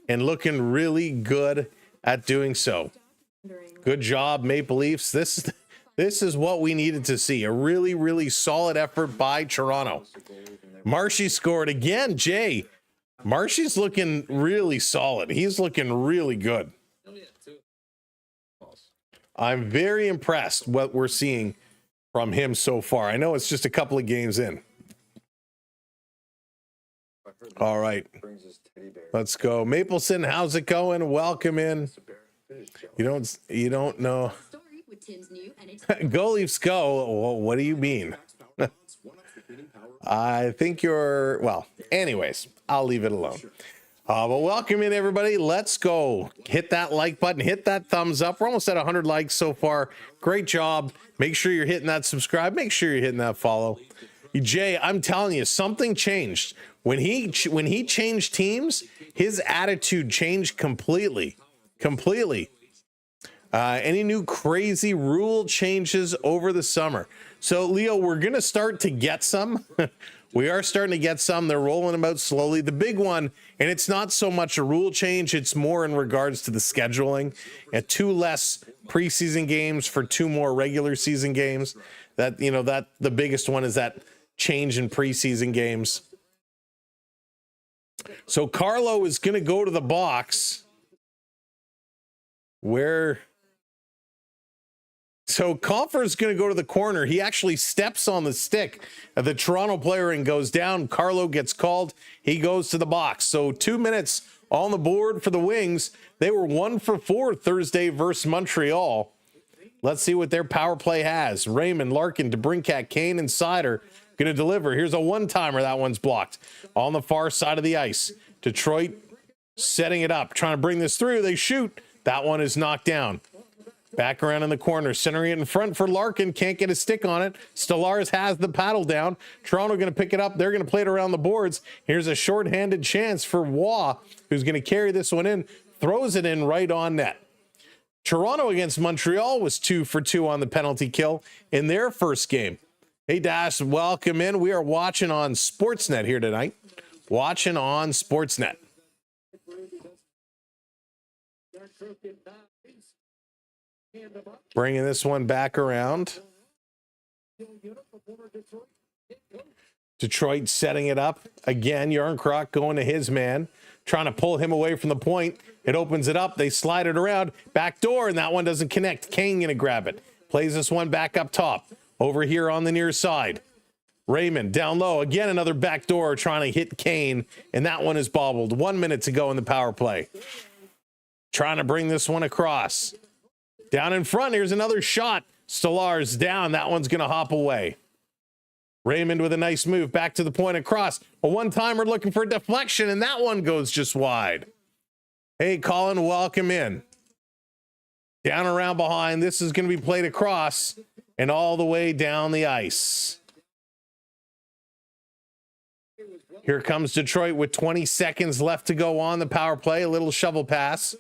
and looking really good at doing so. Good job, Maple Leafs. This is what we needed to see. A really, really solid effort by Toronto. Marshy scored again. Jay, Marshy's looking really solid. He's looking really good. I'm very impressed what we're seeing from him so far. I know it's just a couple of games in. All right, let's go. Mapleson, how's it going? Welcome in. You don't know. Go Leafs go. Well, what do you mean? I think you're, well, anyways, I'll leave it alone. Well, welcome in, everybody. Let's go. Hit that like button. Hit that thumbs up. We're almost at 100 likes so far. Great job. Make sure you're hitting that subscribe. Make sure you're hitting that follow. Jay, I'm telling you, something changed. When he changed teams, his attitude changed completely. Completely. Any new crazy rule changes over the summer? So, Leo, we're going to start to get some. We are starting to get some. They're rolling them out slowly. The big one, and it's not so much a rule change, it's more in regards to the scheduling. 2 less preseason games for 2 more regular season games. That the biggest one is that change in preseason games. So Carlo is going to go to the box. So Compher's going to go to the corner. He actually steps on the stick of the Toronto player and goes down. Carlo gets called. He goes to the box. So 2 minutes on the board for the Wings. They were 1 for 4 Thursday versus Montreal. Let's see what their power play has. Raymond, Larkin, DeBrincat, Kane, and Sider going to deliver. Here's a one-timer. That one's blocked on the far side of the ice. Detroit setting it up, trying to bring this through. They shoot. That one is knocked down. Back around in the corner, centering it in front for Larkin. Can't get a stick on it. Stolarz has the paddle down. Toronto going to pick it up. They're going to play it around the boards. Here's a shorthanded chance for Waugh, who's going to carry this one in. Throws it in right on net. Toronto against Montreal was 2 for 2 on the penalty kill in their first game. Hey, Dash, welcome in. We are watching on Sportsnet here tonight. Watching on Sportsnet. Bringing this one back around. Detroit setting it up. Again, Yarncroc going to his man. Trying to pull him away from the point. It opens it up. They slide it around. Back door, and that one doesn't connect. Kane going to grab it. Plays this one back up top. Over here on the near side. Raymond down low. Again, another back door trying to hit Kane, and that one is bobbled. 1 minute to go in the power play. Trying to bring this one across. Down in front, here's another shot. Stolarz down. That one's going to hop away. Raymond with a nice move back to the point across. A one-timer looking for a deflection, and that one goes just wide. Hey, Colin, welcome in. Down around behind. This is going to be played across and all the way down the ice. Here comes Detroit with 20 seconds left to go on the power play. A little shovel pass.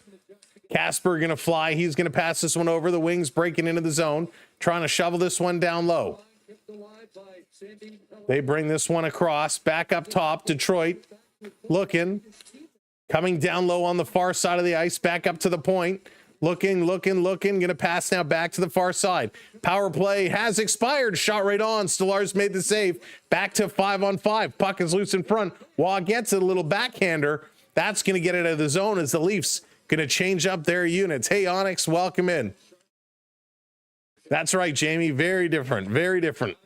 Casper going to fly. He's going to pass this one over. The Wings breaking into the zone, trying to shovel this one down low. They bring this one across. Back up top. Detroit looking. Coming down low on the far side of the ice. Back up to the point. Looking. Going to pass now back to the far side. Power play has expired. Shot right on. Stolarz made the save. Back to 5-on-5. Puck is loose in front. Waugh gets it. A little backhander. That's going to get it out of the zone as the Leafs going to change up their units. Hey, Onyx, welcome in. That's right, Jamie. Very different. Very different.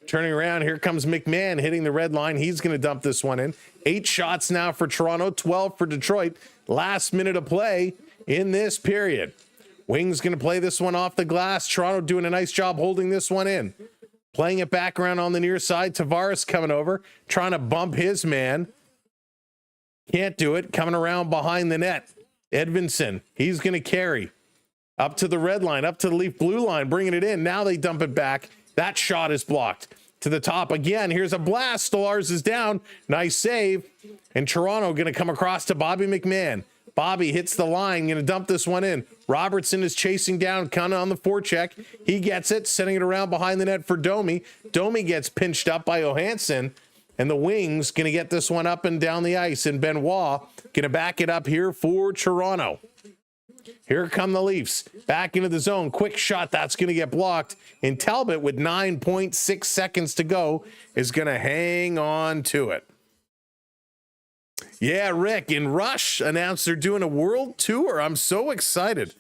Turning around, here comes McMahon hitting the red line. He's going to dump this one in. 8 shots now for Toronto, 12 for Detroit. Last minute of play in this period. Wings going to play this one off the glass. Toronto doing a nice job holding this one in. Playing it back around on the near side. Tavares coming over, trying to bump his man. Can't do it. Coming around behind the net. Edvinsson, he's going to carry. Up to the red line, up to the Leaf blue line, bringing it in. Now they dump it back. That shot is blocked. To the top again. Here's a blast. Stolarz is down. Nice save. And Toronto going to come across to Bobby McMahon. Bobby hits the line. Going to dump this one in. Robertson is chasing down, kind of on the forecheck. He gets it, sending it around behind the net for Domi. Domi gets pinched up by Johansson. And the Wings going to get this one up and down the ice. And Benoit going to back it up here for Toronto. Here come the Leafs. Back into the zone. Quick shot. That's going to get blocked. And Talbot, with 9.6 seconds to go, is going to hang on to it. Yeah, Rick, and Rush announced they're doing a world tour. I'm so excited.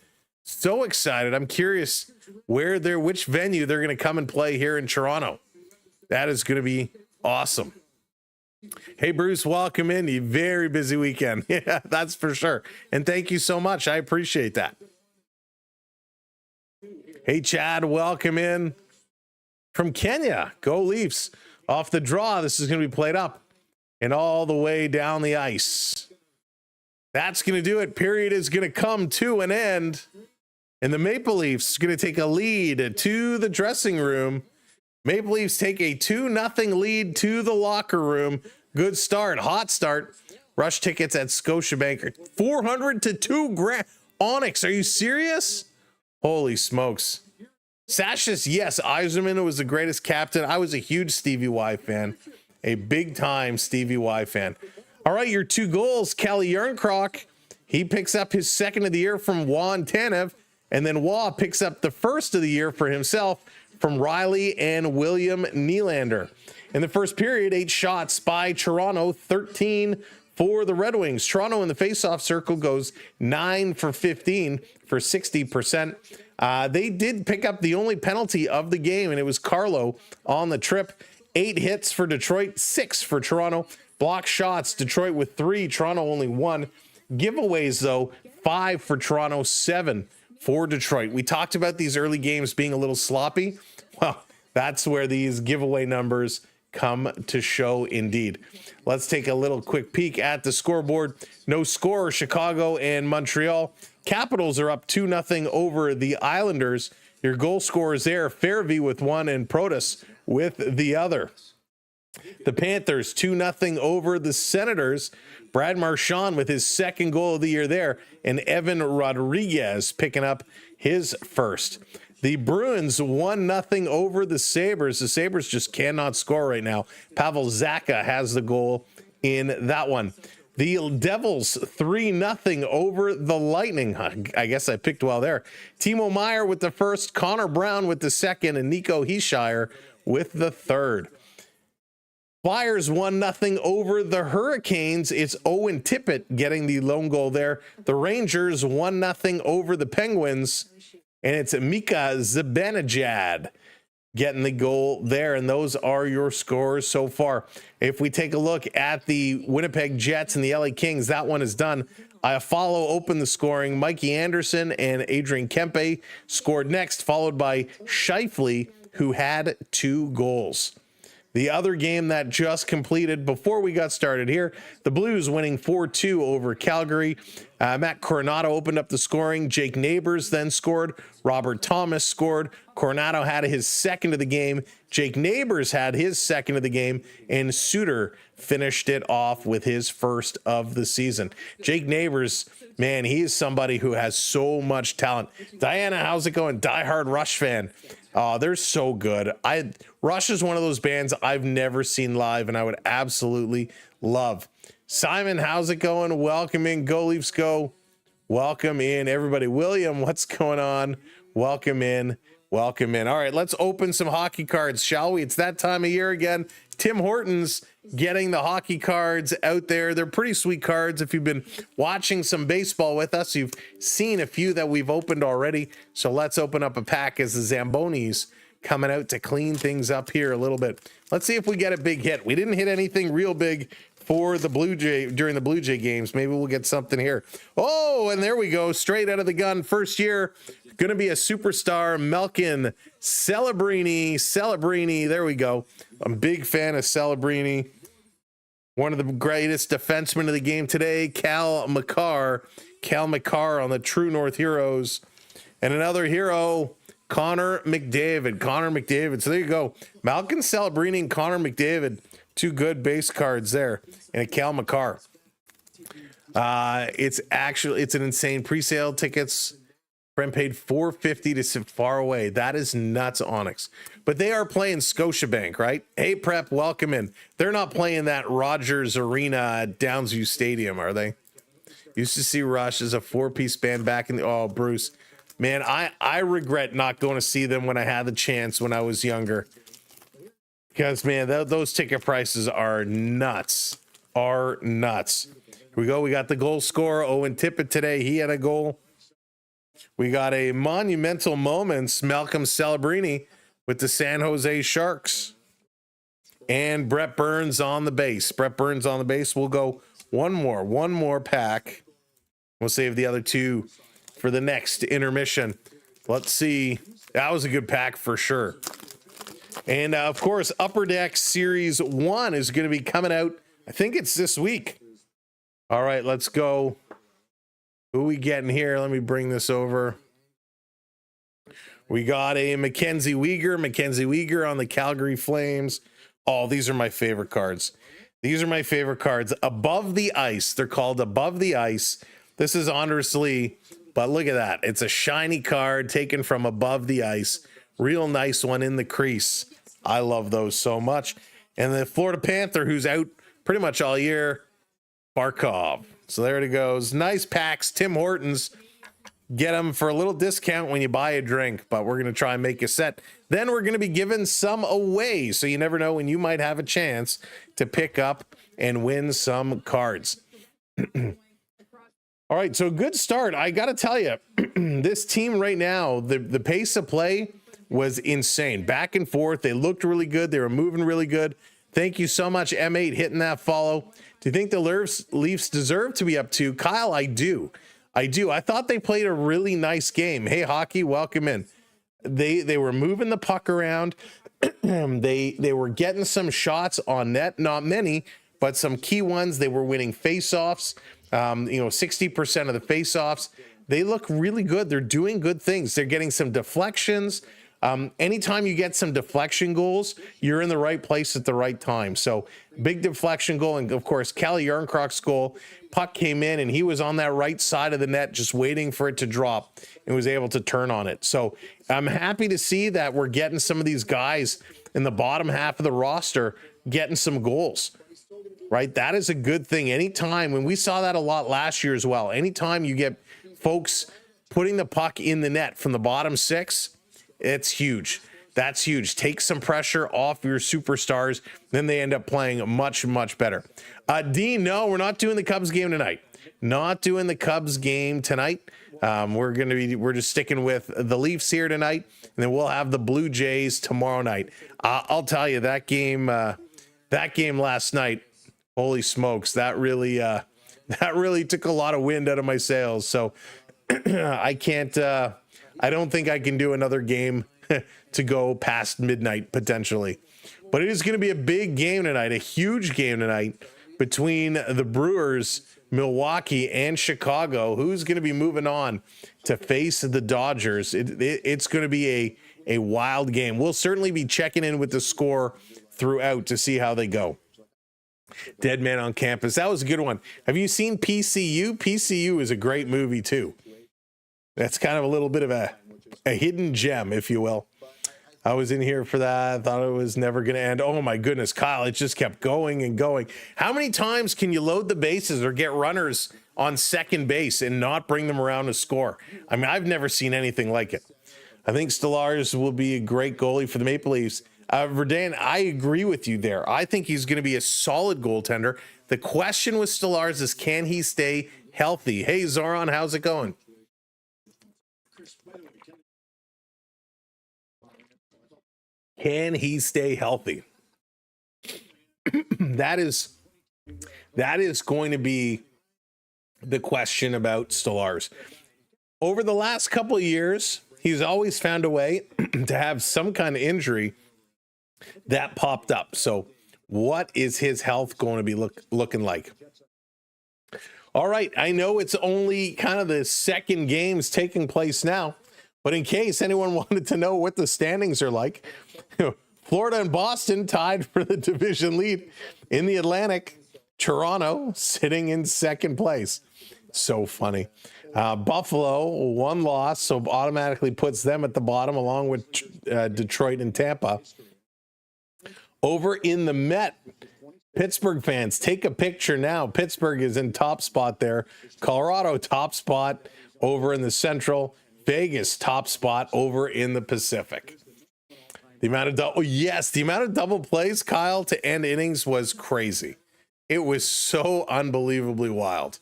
So excited. I'm curious which venue they're going to come and play here in Toronto. That is going to be awesome. Hey, Bruce, welcome in. You very busy weekend. Yeah, that's for sure. And thank you so much. I appreciate that. Hey, Chad, welcome in from Kenya. Go Leafs. Off the draw, this is going to be played up and all the way down the ice. That's going to do it. Period is going to come to an end. And the Maple Leafs are going to take a lead to the dressing room. Maple Leafs take a 2-0 lead to the locker room. Good start, hot start. Rush tickets at Scotiabank are $400 to $2,000. Onyx, are you serious? Holy smokes. Sashis, yes, Yzerman was the greatest captain. I was a huge Stevie Y fan, a big time Stevie Y fan. All right, your 2 goals, Kelly Yarncroc. He picks up his 2nd of the year from Juan Tanev, and then Waugh picks up the 1st of the year for himself from Riley and William Nylander. In the first period, 8 shots by Toronto, 13 for the Red Wings. Toronto in the faceoff circle goes 9 for 15 for 60%. They did pick up the only penalty of the game, and it was Carlo on the trip. 8 hits for Detroit, 6 for Toronto. Block shots, Detroit with 3, Toronto only 1. Giveaways, though, 5 for Toronto, 7 for Detroit. We talked about these early games being a little sloppy. Well, that's where these giveaway numbers come to show indeed. Let's take a little quick peek at the scoreboard. No score, Chicago and Montreal. Capitals are up 2-0 over the Islanders. Your goal scorers there, Fairvey with 1 and Protas with the other. The Panthers 2-0 over the Senators. Brad Marchand with his 2nd goal of the year there, and Evan Rodriguez picking up his 1st. The Bruins 1-0 over the Sabres. The Sabres just cannot score right now. Pavel Zacha has the goal in that one. The Devils 3-0 over the Lightning. I guess I picked well there. Timo Meier with the 1st, Connor Brown with the 2nd, and Nico Hischier with the 3rd. Flyers 1-0 over the Hurricanes. It's Owen Tippett getting the lone goal there. The Rangers 1-0 over the Penguins, and it's Mika Zibanejad getting the goal there. And those are your scores so far. If we take a look at the Winnipeg Jets and the LA Kings, that one is done. Follow opened the scoring. Mikey Anderson and Adrian Kempe scored next, followed by Scheifele, who had 2 goals. The other game that just completed before we got started here, the Blues winning 4-2 over Calgary. Matt Coronado opened up the scoring. Jake Neighbors then scored. Robert Thomas scored. Coronado had his 2nd of the game. Jake Neighbors had his 2nd of the game. And Suter finished it off with his 1st of the season. Jake Neighbors, man, he is somebody who has so much talent. Diana, how's it going? Diehard Rush fan. Oh, they're so good. Rush is one of those bands I've never seen live, and I would absolutely love. Simon, how's it going? Welcome in. Go Leafs Go. Welcome in, everybody. William, what's going on? Welcome in. Welcome in. All right, let's open some hockey cards, shall we? It's that time of year again. Tim Hortons getting the hockey cards out there. They're pretty sweet cards. If you've been watching some baseball with us, you've seen a few that we've opened already. So let's open up a pack as the Zambonis coming out to clean things up here a little bit. Let's see if we get a big hit. We didn't hit anything real big for the Blue Jay during the Blue Jay games. Maybe we'll get something here. Oh, and there we go. Straight out of the gun. First year, going to be a superstar. Malkin Celebrini. There we go. I'm a big fan of Celebrini. One of the greatest defensemen of the game today, Cal McCarr on the True North Heroes. And another hero, Connor McDavid. So there you go. Malkin Celebrini and Connor McDavid. Two good base cards there. And a Cal McCarr. It's an insane pre-sale tickets. Brent paid $450 to sit far away. That is nuts, Onyx. But they are playing Scotiabank, right? Hey, Prep, welcome in. They're not playing that Rogers Arena at Downsview Stadium, are they? Used to see Rush as a four-piece band back in the... Oh, Bruce. Man, I regret not going to see them when I had the chance when I was younger. Because, man, those ticket prices are nuts. Here we go. We got the goal scorer, Owen Tippett today. He had a goal. We got a monumental moments, Malcolm Celebrini with the San Jose Sharks. And Brett Burns on the base. We'll go one more pack. We'll save the other two for the next intermission. Let's see. That was a good pack for sure. And of course, Upper Deck Series 1 is going to be coming out. I think it's this week. All right, let's go. Who we getting here? Let me bring this over. We got a Mackenzie Weegar on the Calgary Flames. Oh, these are my favorite cards. Above the Ice. They're called Above the Ice. This is Anders Lee, but look at that. It's a shiny card taken from Above the Ice. Real nice one in the crease. I love those so much. And the Florida Panther, who's out pretty much all year, Barkov. So there it goes. Nice packs. Tim Hortons. Get them for a little discount when you buy a drink, but we're going to try and make a set. Then we're going to be giving some away, so you never know when you might have a chance to pick up and win some cards. All right, so good start. I got to tell you, this team right now, the pace of play was insane. Back and forth. They looked really good. They were moving really good. Thank you so much, M8, hitting that follow. Do you think the Leafs deserve to be up 2? Kyle, I do. I thought they played a really nice game. Hey, Hockey, welcome in. They were moving the puck around. they were getting some shots on net, not many, but some key ones. They were winning faceoffs. 60% of the faceoffs. They look really good. They're doing good things. They're getting some deflections. Anytime you get some deflection goals, you're in the right place at the right time. So big deflection goal. And of course, Calle Jarnkrok's goal, puck came in and he was on that right side of the net, just waiting for it to drop and was able to turn on it. So I'm happy to see that we're getting some of these guys in the bottom half of the roster, getting some goals, right? That is a good thing. Anytime, when we saw that a lot last year as well, anytime you get folks putting the puck in the net from the bottom 6, it's huge. That's huge. Take some pressure off your superstars. Then they end up playing much, much better. Dean, no, we're not doing the Cubs game tonight. We're just sticking with the Leafs here tonight, and then we'll have the Blue Jays tomorrow night. I'll tell you, that game last night, holy smokes, that really took a lot of wind out of my sails. So I don't think I can do another game to go past midnight potentially, but it is going to be a big game tonight, a huge game tonight between the Brewers, Milwaukee, and Chicago. Who's going to be moving on to face the Dodgers? It's going to be a wild game. We'll certainly be checking in with the score throughout to see how they go. Dead Man on Campus. That was a good one. Have you seen PCU? PCU is a great movie too. That's kind of a little bit of a hidden gem, if you will. I was in here for that. I thought it was never going to end. Oh my goodness, Kyle, it just kept going and going. How many times can you load the bases or get runners on second base and not bring them around to score? I mean, I've never seen anything like it. I think Stolarz will be a great goalie for the Maple Leafs. Verdun, I agree with you there. I think he's going to be a solid goaltender. The question with Stolarz is, can he stay healthy? Hey, Zoran, how's it going? Can he stay healthy? that is going to be the question about Stolarz. Over the last couple of years, he's always found a way to have some kind of injury that popped up. So what is his health going to be looking like? All right, I know it's only kind of the second games taking place now, but in case anyone wanted to know what the standings are like, Florida and Boston tied for the division lead. In the Atlantic, Toronto sitting in second place. So funny. Buffalo, one loss, so automatically puts them at the bottom along with Detroit and Tampa. Over in the Met, Pittsburgh fans, take a picture now. Pittsburgh is in top spot there. Colorado, top spot over in the Central. Vegas, top spot over in the Pacific. The amount of the amount of double plays, Kyle, to end innings was crazy. It was so unbelievably wild.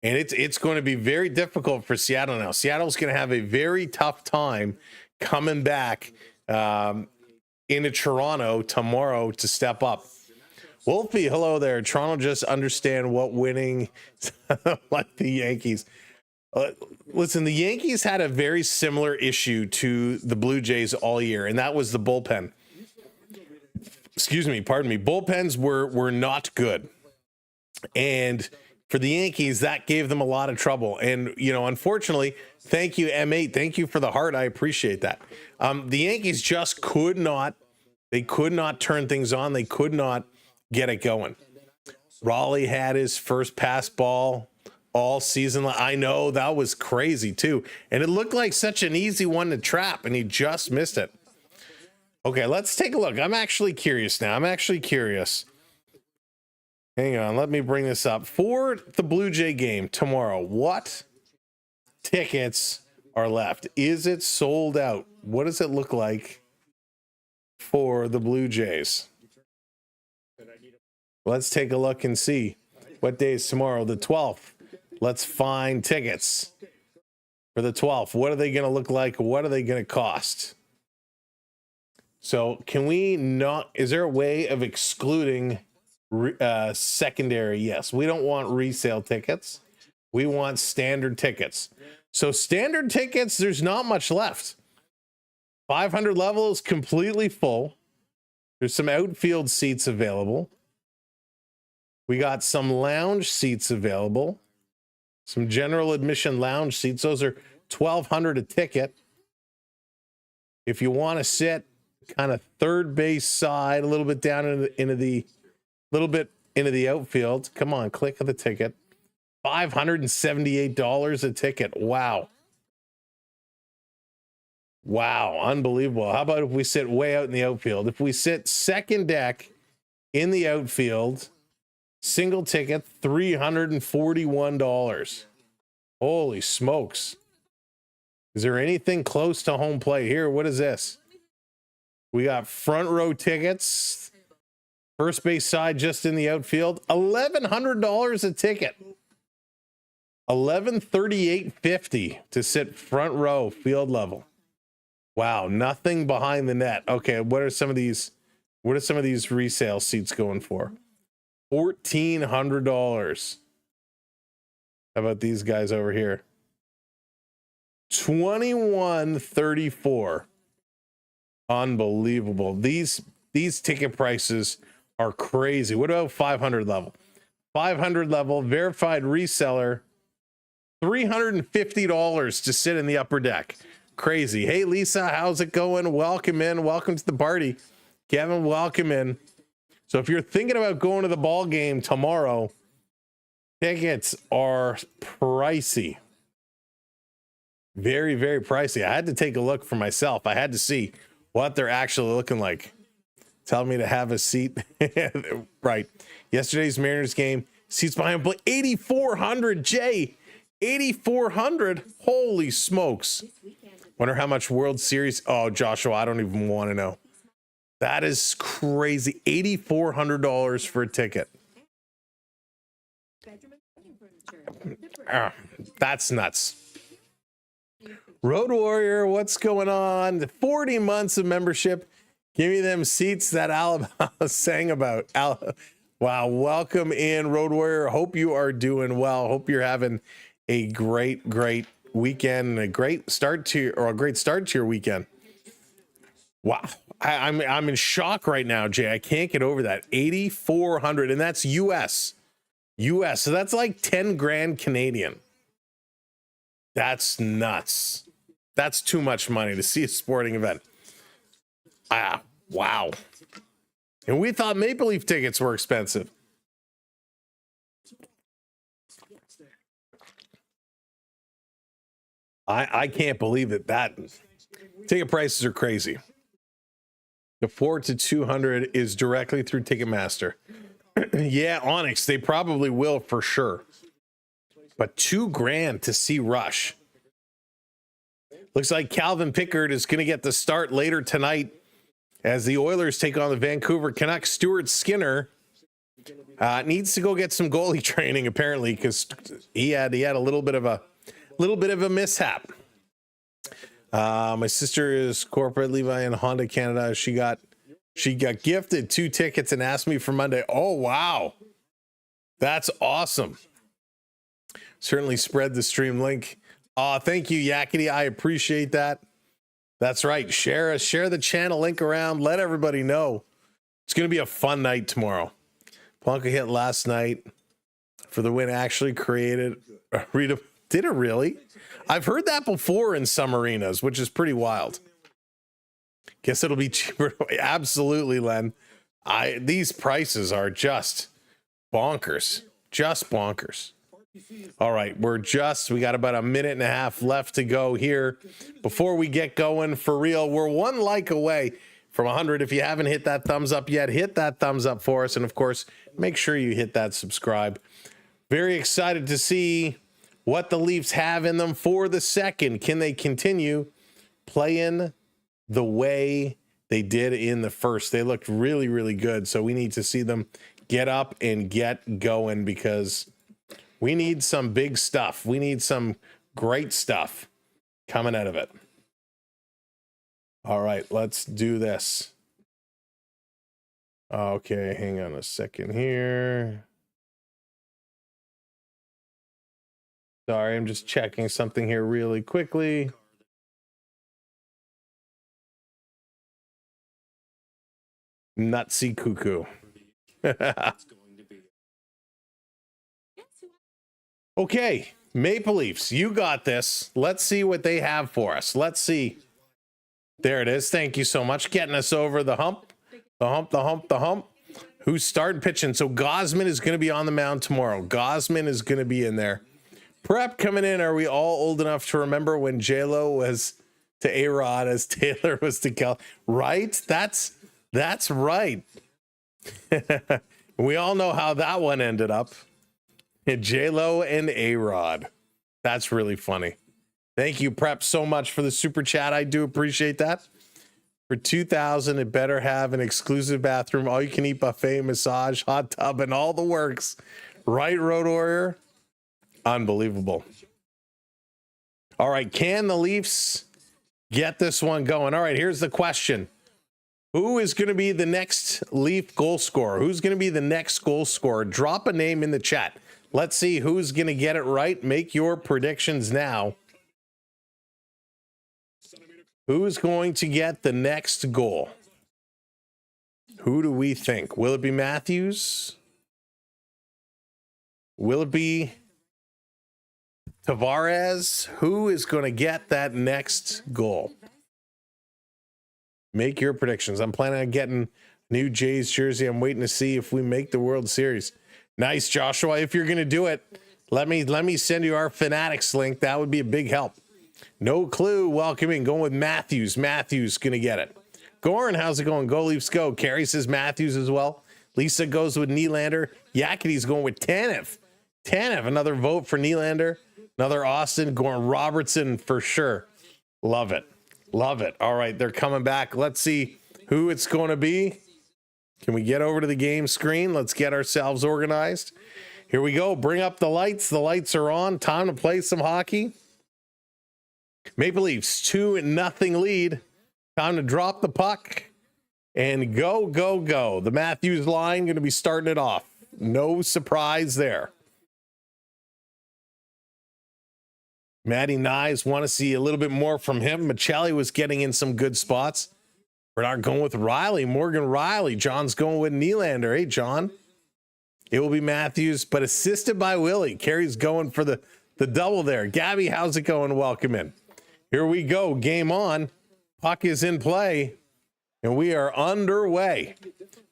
And it's going to be very difficult for Seattle now. Seattle's going to have a very tough time coming back into Toronto tomorrow to step up. Wolfie, hello there. Toronto just understand what winning like the Yankees. Listen, the Yankees had a very similar issue to the Blue Jays all year, and that was the bullpen. Pardon me. Bullpens were not good. And for the Yankees, that gave them a lot of trouble. And, unfortunately, thank you, M8. Thank you for the heart. I appreciate that. The Yankees just could not turn things on. They could not get it going. Raleigh had his first pass ball all season. I know, that was crazy too. And it looked like such an easy one to trap, and he just missed it. Okay, let's take a look. I'm actually curious now. Hang on, let me bring this up. For the Blue Jay game tomorrow, what tickets are left? Is it sold out? What does it look like for the Blue Jays? Let's take a look and see. What day is tomorrow? The 12th. Let's find tickets for the 12th. What are they going to look like? What are they going to cost? So can we not, is there a way of excluding secondary? Yes, we don't want resale tickets. We want standard tickets. So standard tickets, there's not much left. 500 level is completely full. There's some outfield seats available. We got some lounge seats available. Some general admission lounge seats. Those are $1,200 a ticket. If you want to sit kind of third base side, a little bit down into the outfield, come on, click the ticket. $578 a ticket. Wow, unbelievable. How about if we sit way out in the outfield? If we sit second deck in the outfield, single ticket, $341. Holy smokes. Is there anything close to home plate here? What is this? We got front row tickets. First base side just in the outfield. $1,100 a ticket. $1,138.50 to sit front row field level. Wow, nothing behind the net. Okay, what are some of these resale seats going for? $1,400. How about these guys over here? $2,134. Unbelievable. These ticket prices are crazy. What about 500 level? 500 level verified reseller, $350 to sit in the upper deck. Crazy. Hey Lisa, how's it going? Welcome in. Welcome to the party. Kevin, welcome in. So if you're thinking about going to the ball game tomorrow, tickets are pricey. Very, very pricey. I had to take a look for myself. I had to see what they're actually looking like. Tell me to have a seat. Right. Yesterday's Mariners game, seats behind play, 8,400, Jay. 8,400. Holy smokes. Wonder how much World Series. Oh, Joshua, I don't even want to know. That is crazy. $8,400 for a ticket. That's nuts. Road Warrior, what's going on? 40 months of membership. Give me them seats that Alabama sang about. Wow, welcome in, Road Warrior. Hope you are doing well. Hope you're having a great weekend, and a great start to your weekend. Wow, I'm in shock right now, Jay. I can't get over that. 8,400, and that's US. So that's like 10 grand Canadian. That's nuts. That's too much money to see a sporting event. Wow. And we thought Maple Leaf tickets were expensive. I can't believe it. That ticket prices are crazy. The 4 to 200 is directly through Ticketmaster. Yeah, Onyx, they probably will for sure. But $2 grand to see Rush. Looks like Calvin Pickard is going to get the start later tonight as the Oilers take on the Vancouver Canucks. Stuart Skinner needs to go get some goalie training apparently, because he had a little bit of a mishap. My sister is corporate Levi in Honda Canada. She got gifted 2 tickets and asked me for Monday. Oh wow, that's awesome. Certainly spread the stream link. Thank you, Yakety. I appreciate that. That's right. Share the channel link around. Let everybody know. It's going to be a fun night tomorrow. Plonka hit last night for the win. Actually created. Did it really? I've heard that before in some arenas, which is pretty wild. Guess it'll be cheaper. Absolutely, Len. These prices are just bonkers. Just bonkers. All right, we got about a minute and a half left to go here before we get going for real. We're 1 like away from 100. If you haven't hit that thumbs up yet, hit that thumbs up for us. And of course, make sure you hit that subscribe. Very excited to see what the Leafs have in them for the second. Can they continue playing the way they did in the first? They looked really, really good. So we need to see them get up and get going, because we need some big stuff. We need some great stuff coming out of it. All right, let's do this. Okay, hang on a second here. Sorry, I'm just checking something here really quickly. Nutsy cuckoo. Okay, Maple Leafs, you got this. Let's see what they have for us. Let's see. There it is. Thank you so much. Getting us over the hump. The hump. Who's starting pitching? So Gosman is going to be on the mound tomorrow. Gosman is going to be in there. Prep coming in. Are we all old enough to remember when J-Lo was to A-Rod as Taylor was to Cal? Right? That's right. We all know how that one ended up. J-Lo and A-Rod. That's really funny. Thank you, Prep, so much for the super chat. I do appreciate that. For 2,000, it better have an exclusive bathroom, all you can eat buffet, massage, hot tub, and all the works. Right, Road Warrior? Unbelievable. All right, can the Leafs get this one going? All right, here's the question. Who is going to be the next Leaf goal scorer? Who's going to be the next goal scorer? Drop a name in the chat. Let's see who's going to get it right. Make your predictions now. Who's going to get the next goal? Who do we think? Will it be Matthews? Will it be Tavares? Who is going to get that next goal? Make your predictions. I'm planning on getting new Jays jersey. I'm waiting to see if we make the World Series. Nice, Joshua. If you're going to do it, let me send you our Fanatics link. That would be a big help. No clue. Welcoming. Going with Matthews. Matthews going to get it. Goran, how's it going? Go Leafs go. Carrie says Matthews as well. Lisa goes with Nylander. Yakity's going with Tanev. Another vote for Nylander. Another Austin. Going Robertson for sure. Love it. All right, they're coming back. Let's see who it's going to be. Can we get over to the game screen? Let's get ourselves organized. Here we go. Bring up the lights. The lights are on. Time to play some hockey. Maple Leafs 2-0 lead. Time to drop the puck and go, go, go. The Matthews line going to be starting it off. No surprise there. Matty Nyes, want to see a little bit more from him. Michelli was getting in some good spots. Bernard going with Riley. Morgan Riley. John's going with Nylander. Hey, John. It will be Matthews, but assisted by Willie. Carey's going for the double there. Gabby, how's it going? Welcome in. Here we go. Game on. Puck is in play, and we are underway.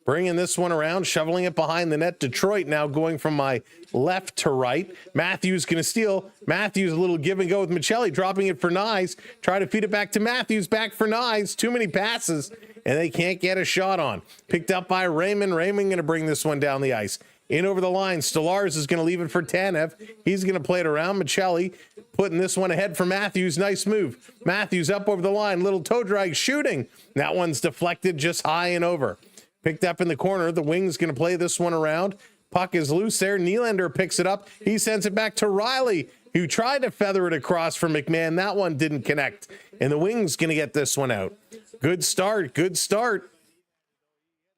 Bringing this one around, shoveling it behind the net. Detroit now going from my left to right. Matthews going to steal. Matthews a little give and go with Michelli, dropping it for Nyes. Try to feed it back to Matthews, back for Nyes. Too many passes, and they can't get a shot on. Picked up by Raymond. Raymond going to bring this one down the ice. In over the line, Stolarz is going to leave it for Tanev. He's going to play it around. Michelli putting this one ahead for Matthews. Nice move. Matthews up over the line. Little toe drag shooting. That one's deflected just high and over. Picked up in the corner. The wing's going to play this one around. Puck is loose there. Nylander picks it up. He sends it back to Riley, who tried to feather it across for McMahon. That one didn't connect. And the wing's going to get this one out. Good start. Good start.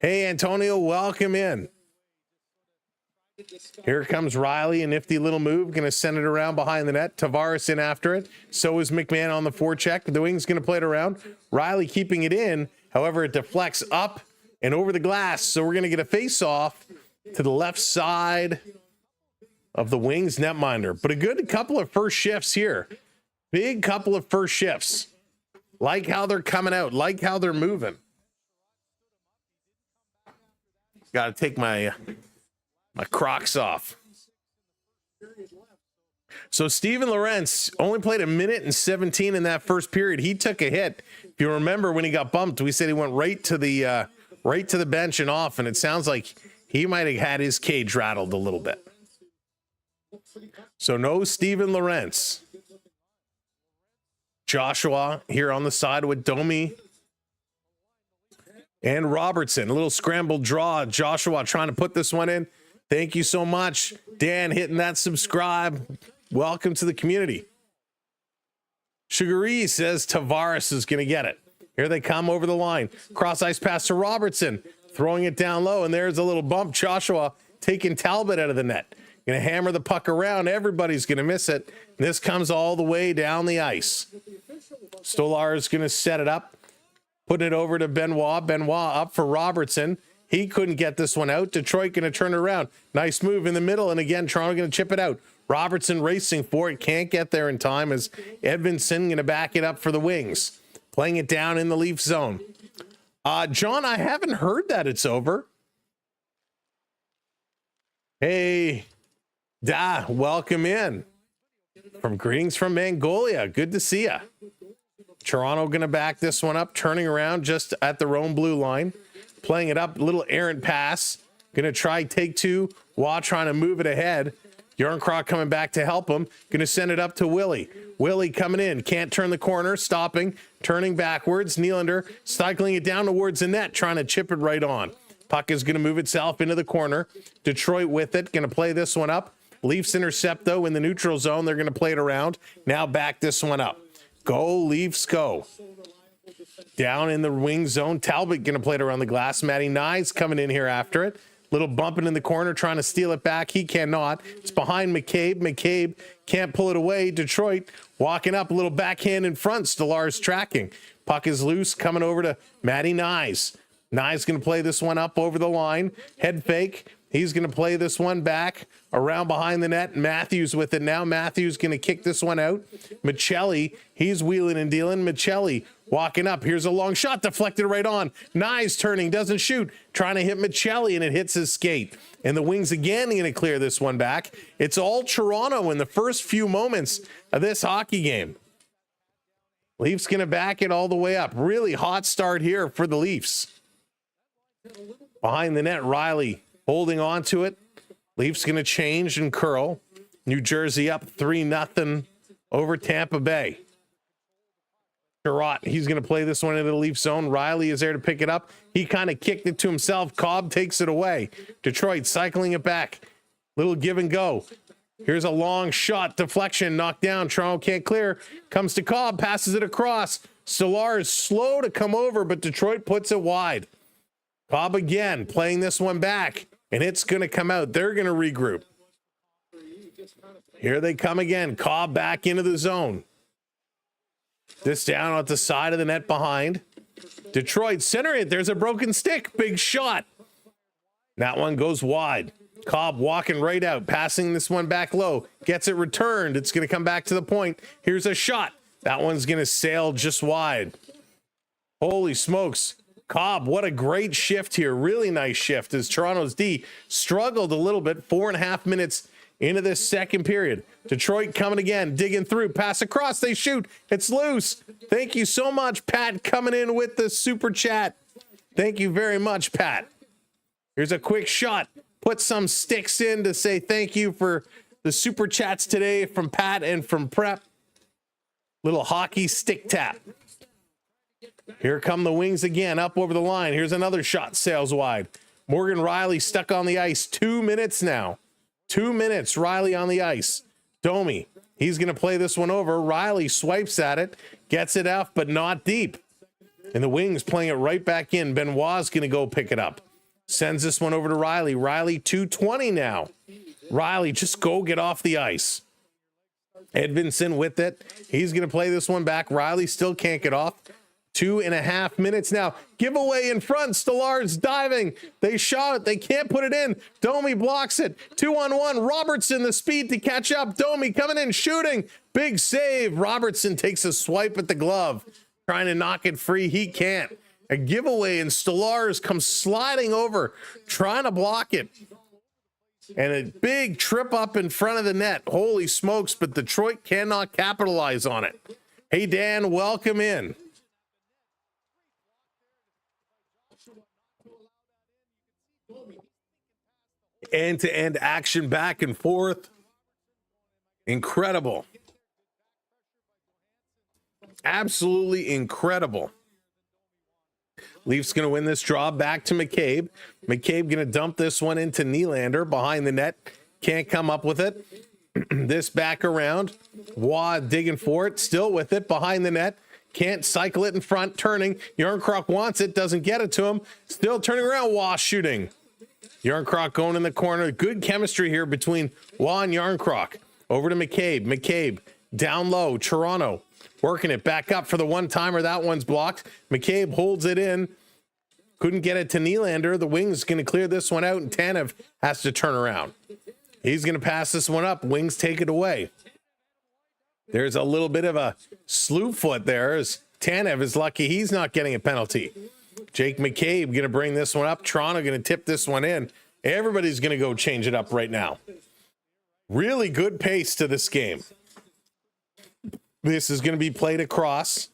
Hey, Antonio, welcome in. Here comes Riley, a nifty little move, going to send it around behind the net. Tavares in after it. So is McMahon on the forecheck. The wing's going to play it around. Riley keeping it in. However, it deflects up and over the glass. So we're going to get a face-off to the left side of the Wings netminder. But a good couple of first shifts here. Big couple of first shifts. Like how they're coming out. Like how they're moving. Got to take my Crocs off. So Steven Lorentz only played 1:17 in that first period. He took a hit. If you remember when he got bumped, we said he went right to the bench and off, and it sounds like he might have had his cage rattled a little bit. So no Steven Lorentz. Joshua here on the side with Domi and Robertson. A little scrambled draw. Joshua trying to put this one in. Thank you so much, Dan, hitting that subscribe. Welcome to the community. Sugaree says Tavares is going to get it. Here they come over the line. Cross ice pass to Robertson, throwing it down low, and there's a little bump. Joshua taking Talbot out of the net. Going to hammer the puck around. Everybody's going to miss it. And this comes all the way down the ice. Stolarz is going to set it up, putting it over to Benoit. Benoit up for Robertson. He couldn't get this one out. Detroit going to turn it around. Nice move in the middle. And again, Toronto going to chip it out. Robertson racing for it. Can't get there in time as Edvinsson going to back it up for the Wings. Playing it down in the Leaf zone. John, I haven't heard that it's over. Hey, welcome in. Greetings from Mongolia. Good to see ya. Toronto going to back this one up. Turning around just at their own blue line. Playing it up, little errant pass. Going to try take two while trying to move it ahead. Yarncroc coming back to help him. Going to send it up to Willie. Willie coming in. Can't turn the corner. Stopping. Turning backwards. Nylander cycling it down towards the net. Trying to chip it right on. Puck is going to move itself into the corner. Detroit with it. Going to play this one up. Leafs intercept, though, in the neutral zone. They're going to play it around. Now back this one up. Go, Leafs, go. Down in the wing zone. Talbot going to play it around the glass. Matty Nyes coming in here after it. Little bumping in the corner, trying to steal it back. He cannot. It's behind McCabe. McCabe can't pull it away. Detroit walking up, a little backhand in front. Stolarz tracking. Puck is loose, coming over to Matty Nyes. Nyes going to play this one up over the line. Head fake. He's going to play this one back around behind the net. Matthews with it now. Matthews going to kick this one out. Michelli, he's wheeling and dealing. Michelli walking up. Here's a long shot deflected right on. Nyes turning, doesn't shoot. Trying to hit Michelli, and it hits his skate. And the Wings again going to clear this one back. It's all Toronto in the first few moments of this hockey game. Leafs going to back it all the way up. Really hot start here for the Leafs. Behind the net, Riley holding on to it. Leafs going to change and curl. New Jersey up 3-0 over Tampa Bay. Sherratt, he's going to play this one into the Leaf zone. Riley is there to pick it up. He kind of kicked it to himself. Cobb takes it away. Detroit cycling it back. Little give and go. Here's a long shot, deflection, knocked down. Toronto can't clear. Comes to Cobb, passes it across. Stolar is slow to come over, but Detroit puts it wide. Cobb again, playing this one back, and it's going to come out. They're going to regroup. Here they come again. Cobb back into the zone. This down at the side of the net behind. Detroit center it. There's a broken stick. Big shot. That one goes wide. Cobb walking right out, passing this one back low. Gets it returned. It's going to come back to the point. Here's a shot. That one's going to sail just wide. Holy smokes. Cobb, what a great shift here. Really nice shift as Toronto's D struggled a little bit. 4.5 minutes into this second period. Detroit coming again, digging through, pass across, they shoot. It's loose. Thank you so much, Pat, coming in with the super chat. Thank you very much, Pat. Here's a quick shot. Put some sticks in to say thank you for the super chats today from Pat and from Prep. Little hockey stick tap. Here come the Wings again, up over the line. Here's another shot, sails wide. Morgan Rielly stuck on the ice. 2 minutes now. 2 minutes, Rielly on the ice. Domi, he's going to play this one over. Rielly swipes at it, gets it out, but not deep. And the Wings playing it right back in. Benoit's going to go pick it up. Sends this one over to Rielly. Rielly 2:20 now. Rielly, just go get off the ice. Edvinson with it. He's going to play this one back. Rielly still can't get off. 2.5 minutes now. Giveaway in front. Stolar's diving. They shot it. They can't put it in. Domi blocks it. 2-on-1. Robertson, the speed to catch up. Domi coming in, shooting. Big save. Robertson takes a swipe at the glove. Trying to knock it free. He can't. A giveaway, and Stolar's comes sliding over, trying to block it. And a big trip up in front of the net. Holy smokes, but Detroit cannot capitalize on it. Hey, Dan, welcome in. End-to-end action back and forth. Incredible. Absolutely incredible. Leafs going to win this draw back to McCabe. McCabe going to dump this one into Nylander behind the net. Can't come up with it. This back around. Waugh digging for it. Still with it behind the net. Can't cycle it in front. Turning. Yarncroc wants it. Doesn't get it to him. Still turning around. Waugh shooting. Yarncroc going in the corner. Good chemistry here between Waugh and Yarncroc. Over to McCabe. McCabe down low. Toronto working it back up for the one-timer. That one's blocked. McCabe holds it in. Couldn't get it to Nylander. The Wings going to clear this one out, and Tanev has to turn around. He's going to pass this one up. Wings take it away. There's a little bit of a slew foot there as Tanev is lucky he's not getting a penalty. Jake McCabe going to bring this one up. Toronto going to tip this one in. Everybody's going to go change it up right now. Really good pace to this game. This is going to be played across.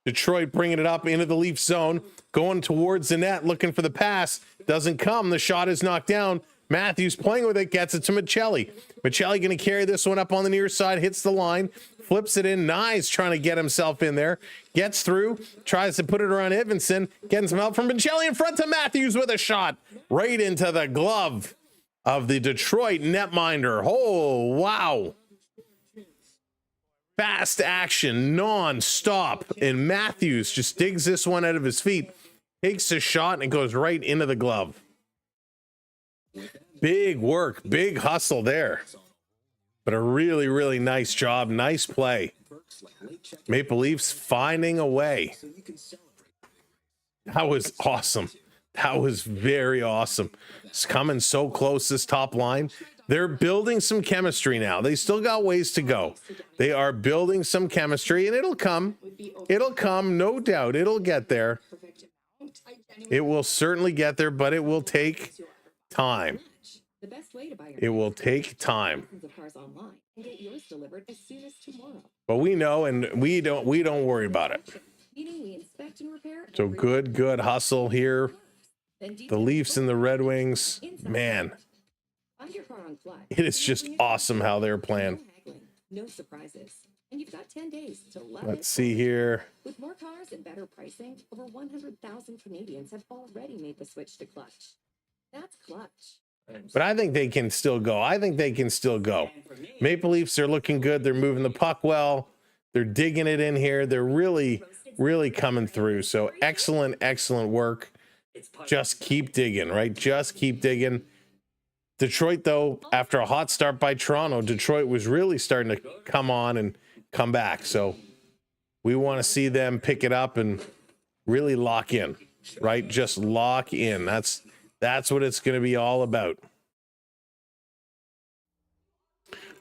Detroit bringing it up into the Leaf zone, going towards the net, looking for the pass. Doesn't come. The shot is knocked down. Matthews playing with it, gets it to Michelli. Michelli going to carry this one up on the near side, hits the line, flips it in. Nice trying to get himself in there. Gets through, tries to put it around Edvinson, getting some help from Michelli in front to Matthews with a shot right into the glove of the Detroit netminder. Oh, wow. Fast action, non-stop, and Matthews just digs this one out of his feet, takes a shot, and it goes right into the glove. Big work, big hustle there, but a really, really nice job, nice play. Maple Leafs finding a way. That was awesome. That was very awesome. It's coming so close, this top line. They're building some chemistry now. They still got ways to go. They are building some chemistry, and it'll come. It'll come, no doubt. It'll get there. It will certainly get there, but it will take time. It will take time. But we know, and we don't worry about it. So good hustle here. The Leafs and the Red Wings, man. It is just awesome how they're playing.
No surprises. And you've got 10 days to love
Let's see here.
With more cars and better pricing, over 100,000 Canadians have already made the switch to Clutch. That's Clutch.
But I think they can still go. Maple Leafs are looking good. They're moving the puck well. They're digging it in here. They're really, really coming through. So excellent, excellent work. Just keep digging, right? Just keep digging. Detroit, though, after a hot start by Toronto, Detroit was really starting to come on and come back. So we want to see them pick it up and really lock in, right? Just lock in. That's what it's going to be all about.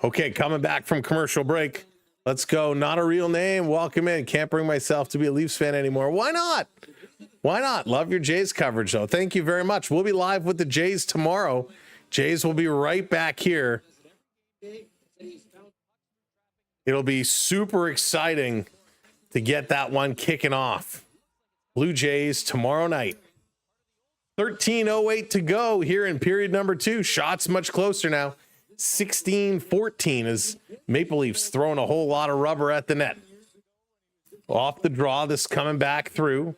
Okay, coming back from commercial break. Let's go. Not a real name. Welcome in. Can't bring myself to be a Leafs fan anymore. Why not? Why not? Love your Jays coverage, though. Thank you very much. We'll be live with the Jays tomorrow. Jays will be right back here. It'll be super exciting to get that one kicking off. Blue Jays tomorrow night. 13:08 to go here in period number 2. Shots much closer now. 16-14 as Maple Leafs throwing a whole lot of rubber at the net. Off the draw, this coming back through.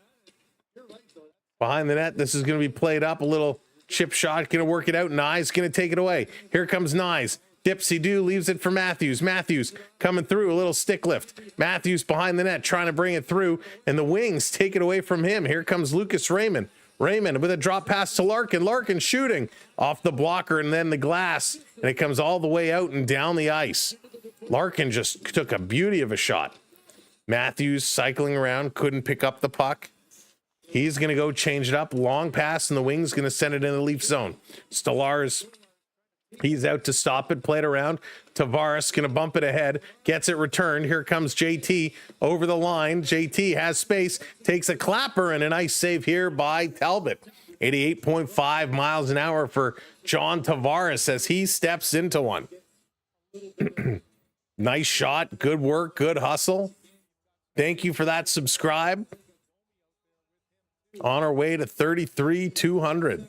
Behind the net, this is going to be played up. A little chip shot, going to work it out. Nye's going to take it away. Here comes Nye's. Dipsy-do leaves it for Matthews. Matthews coming through, a little stick lift. Matthews behind the net, trying to bring it through, and the Wings take it away from him. Here comes Lucas Raymond. Raymond with a drop pass to Larkin. Larkin shooting off the blocker and then the glass, and it comes all the way out and down the ice. Larkin just took a beauty of a shot. Matthews cycling around, couldn't pick up the puck. He's going to go change it up. Long pass, and the Wings going to send it in the Leaf zone. Stolarz, he's out to stop it, play it around. Tavares going to bump it ahead, gets it returned. Here comes JT over the line. JT has space, takes a clapper, and a nice save here by Talbot. 88.5 miles an hour for John Tavares as he steps into one. Nice shot, good work, good hustle. Thank you for that subscribe. On our way to 33,200.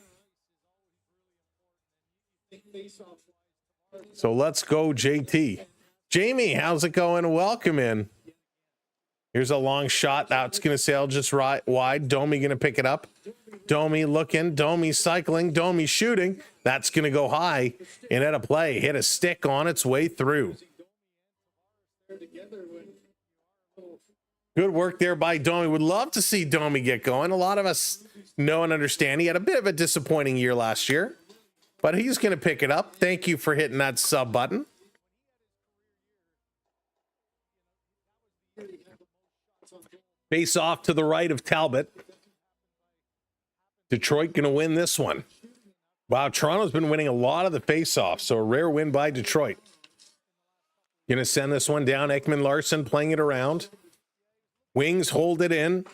So let's go, JT. Jamie, how's it going? Welcome in. Here's a long shot. That's going to sail just right wide. Domi going to pick it up. Domi looking. Domi cycling. Domi shooting. That's going to go high and at a play. Hit a stick on its way through. Good work there by Domi. Would love to see Domi get going. A lot of us know and understand he had a bit of a disappointing year last year, but he's going to pick it up. Thank you for hitting that sub button. Face off to the right of Talbot. Detroit going to win this one. Wow, Toronto's been winning a lot of the face-offs, so a rare win by Detroit. Going to send this one down. Ekman-Larsson playing it around. Wings hold it in.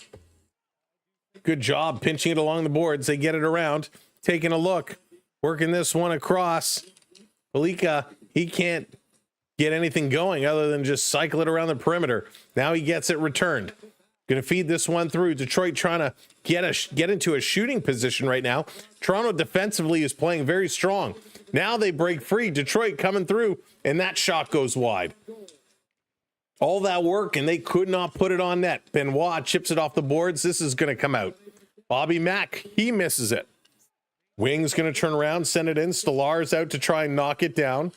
Good job pinching it along the boards. They get it around. Taking a look. Working this one across. Palika, he can't get anything going other than just cycle it around the perimeter. Now he gets it returned. Going to feed this one through. Detroit trying to get into a shooting position right now. Toronto defensively is playing very strong. Now they break free. Detroit coming through, and that shot goes wide. All that work, and they could not put it on net. Benoit chips it off the boards. This is going to come out. Bobby Mack, he misses it. Wings going to turn around, send it in. Stolarz out to try and knock it down.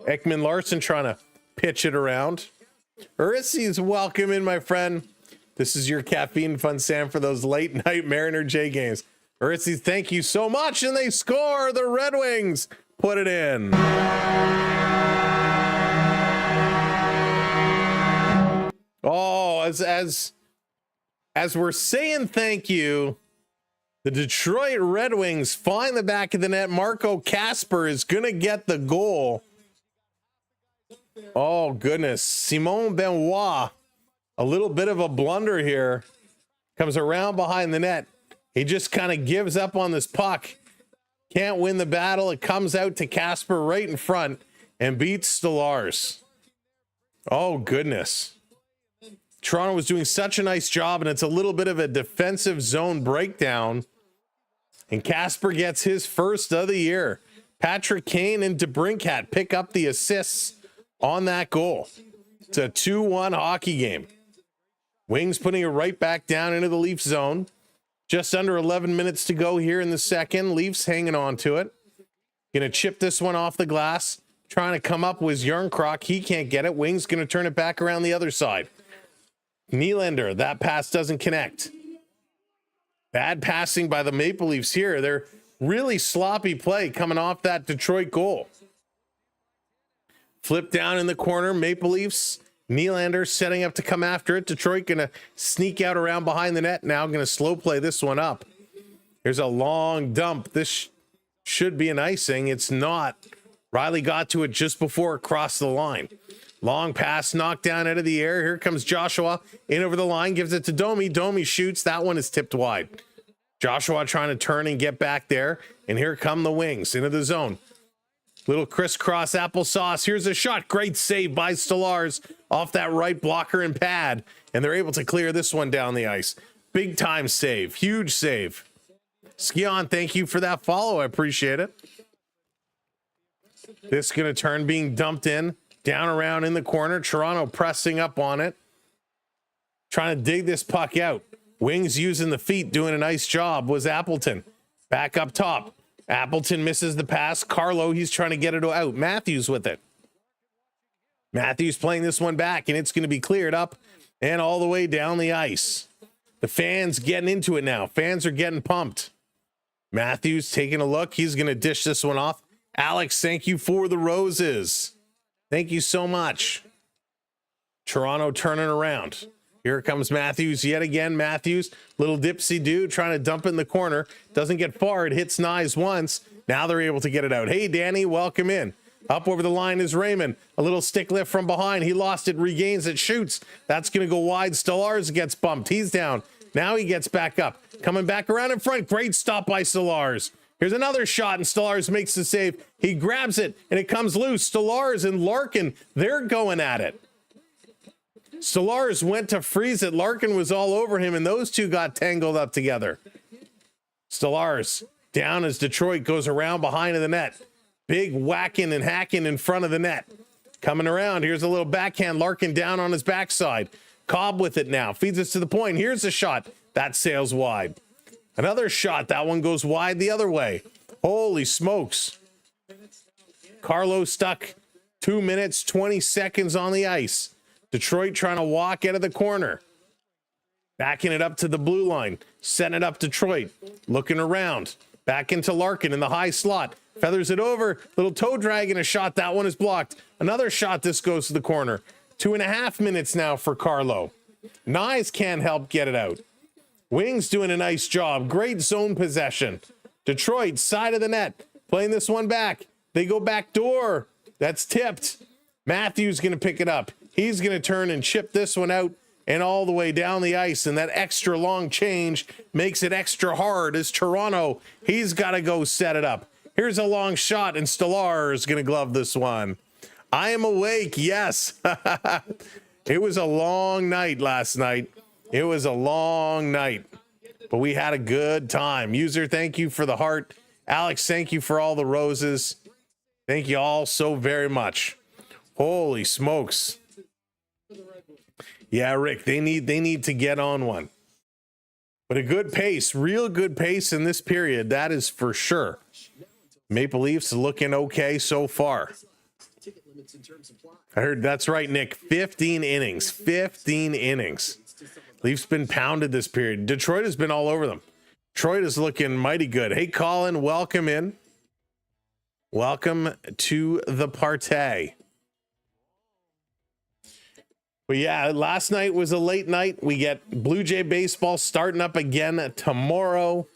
Ekman-Larsson trying to pitch it around. Urissi's welcome in, my friend. This is your caffeine fun, Sam, for those late night Mariner J games. Urissi's, thank you so much, and they score. The Red Wings put it in. Oh, as we're saying thank you, the Detroit Red Wings find the back of the net. Marco Kasper is going to get the goal. Oh, goodness. Simon Benoit, a little bit of a blunder here. Comes around behind the net. He just kind of gives up on this puck. Can't win the battle. It comes out to Kasper right in front and beats Stolarz. Oh, goodness. Toronto was doing such a nice job, and it's a little bit of a defensive zone breakdown. And Kasper gets his first of the year. Patrick Kane and DeBrincat pick up the assists on that goal. It's a 2-1 hockey game. Wings putting it right back down into the Leaf zone. Just under 11 minutes to go here in the second. Leafs hanging on to it. Gonna chip this one off the glass. Trying to come up with Yarncroc. He can't get it. Wings gonna turn it back around the other side. Nylander, that pass doesn't connect. Bad passing by the Maple Leafs here. They're really sloppy play coming off that Detroit goal. Flip down in the corner, Maple Leafs. Nylander setting up to come after it. Detroit gonna sneak out around behind the net. Now gonna slow play this one up. There's a long dump. This should be an icing. It's not. Riley got to it just before it crossed the line. Long pass knocked down out of the air. Here comes Joshua in over the line, gives it to Domi. Domi shoots. That one is tipped wide. Joshua trying to turn and get back there. And here come the Wings into the zone. Little crisscross applesauce. Here's a shot. Great save by Stolarz off that right blocker and pad. And they're able to clear this one down the ice. Big time save. Huge save. Skion, thank you for that follow. I appreciate it. This going to turn being dumped in. Down around in the corner. Toronto pressing up on it. Trying to dig this puck out. Wings using the feet, doing a nice job, was Appleton. Back up top. Appleton misses the pass. Carlo, he's trying to get it out. Matthews with it. Matthews playing this one back, and it's going to be cleared up and all the way down the ice. The fans getting into it now. Fans are getting pumped. Matthews taking a look. He's going to dish this one off. Alex, thank you for the roses. Thank you so much. Toronto turning around. Here comes Matthews yet again. Matthews, little dipsy do, trying to dump it in the corner. Doesn't get far. It hits Nyes once. Now they're able to get it out. Hey, Danny, welcome in. Up over the line is Raymond. A little stick lift from behind. He lost it, regains it, shoots. That's going to go wide. Stolarz gets bumped. He's down. Now he gets back up. Coming back around in front. Great stop by Stolarz. Here's another shot, and Stolarz makes the save. He grabs it, and it comes loose. Stolarz and Larkin, they're going at it. Stolarz went to freeze it. Larkin was all over him, and those two got tangled up together. Stolarz down as Detroit goes around behind the net. Big whacking and hacking in front of the net. Coming around, here's a little backhand. Larkin down on his backside. Cobb with it now. Feeds us to the point. Here's a shot. That sails wide. Another shot. That one goes wide the other way. Holy smokes. Carlo stuck 2 minutes, 20 seconds on the ice. Detroit trying to walk out of the corner. Backing it up to the blue line. Setting it up Detroit. Looking around. Back into Larkin in the high slot. Feathers it over. Little toe drag and a shot. That one is blocked. Another shot. This goes to the corner. 2.5 minutes now for Carlo. Nyes can't help get it out. Wings doing a nice job. Great zone possession. Detroit, side of the net. Playing this one back. They go back door. That's tipped. Matthews going to pick it up. He's going to turn and chip this one out and all the way down the ice. And that extra long change makes it extra hard as Toronto. He's got to go set it up. Here's a long shot, and Stolarz is going to glove this one. I am awake. Yes. It was a long night last night. It was a long night, but we had a good time. User, thank you for the heart. Alex, thank you for all the roses. Thank you all so very much. Holy smokes. Yeah, Rick, they need to get on one. But a good pace, real good pace in this period, that is for sure. Maple Leafs looking okay so far. I heard that's right, Nick. 15 innings. 15 innings. Leafs been pounded this period. Detroit has been all over them. Detroit is looking mighty good. Hey, Colin, welcome in. Welcome to the party. But yeah, last night was a late night. We get Blue Jay baseball starting up again tomorrow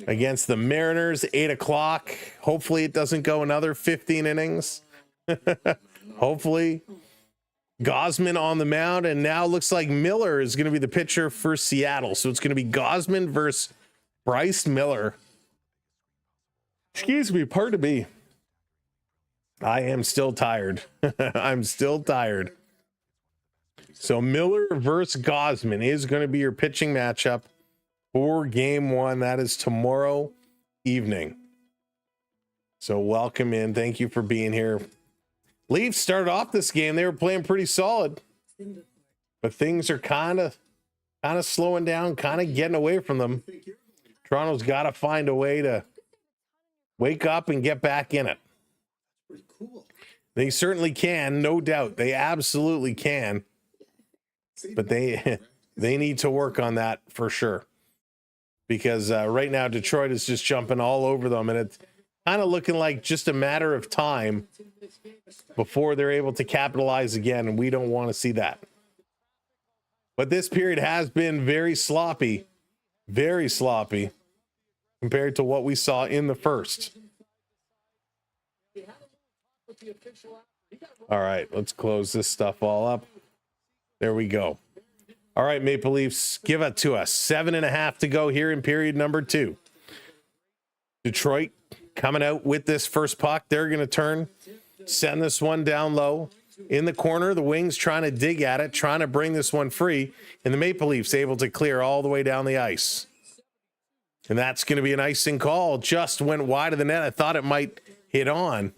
against the Mariners, 8 o'clock. Hopefully it doesn't go another 15 innings. Hopefully. Gausman on the mound, and now looks like Miller is going to be the pitcher for Seattle. So it's going to be Gausman versus Bryce Miller. Excuse me, pardon me. I am still tired. I'm still tired. So Miller versus Gausman is going to be your pitching matchup for game one. That is tomorrow evening. So welcome in. Thank you for being here. Leafs started off this game. They were playing pretty solid, but things are kind of slowing down, kind of getting away from them. Toronto's got to find a way to Wake up and get back in it.
Pretty cool.
They certainly can, no doubt. They absolutely can. But they need to work on that for sure. Because right now Detroit is just jumping all over them, and it's kind of looking like just a matter of time before they're able to capitalize again, and we don't want to see that. But this period has been very sloppy compared to what we saw in the first. All right, let's close this stuff all up. There we go. All right, Maple Leafs, give it to us. 7.5 to go here in period number 2. Detroit coming out with this first puck. They're going to turn, send this one down low. In the corner, the Wings trying to dig at it, trying to bring this one free, and the Maple Leafs able to clear all the way down the ice. And that's going to be an icing call. Just went wide of the net. I thought it might hit on.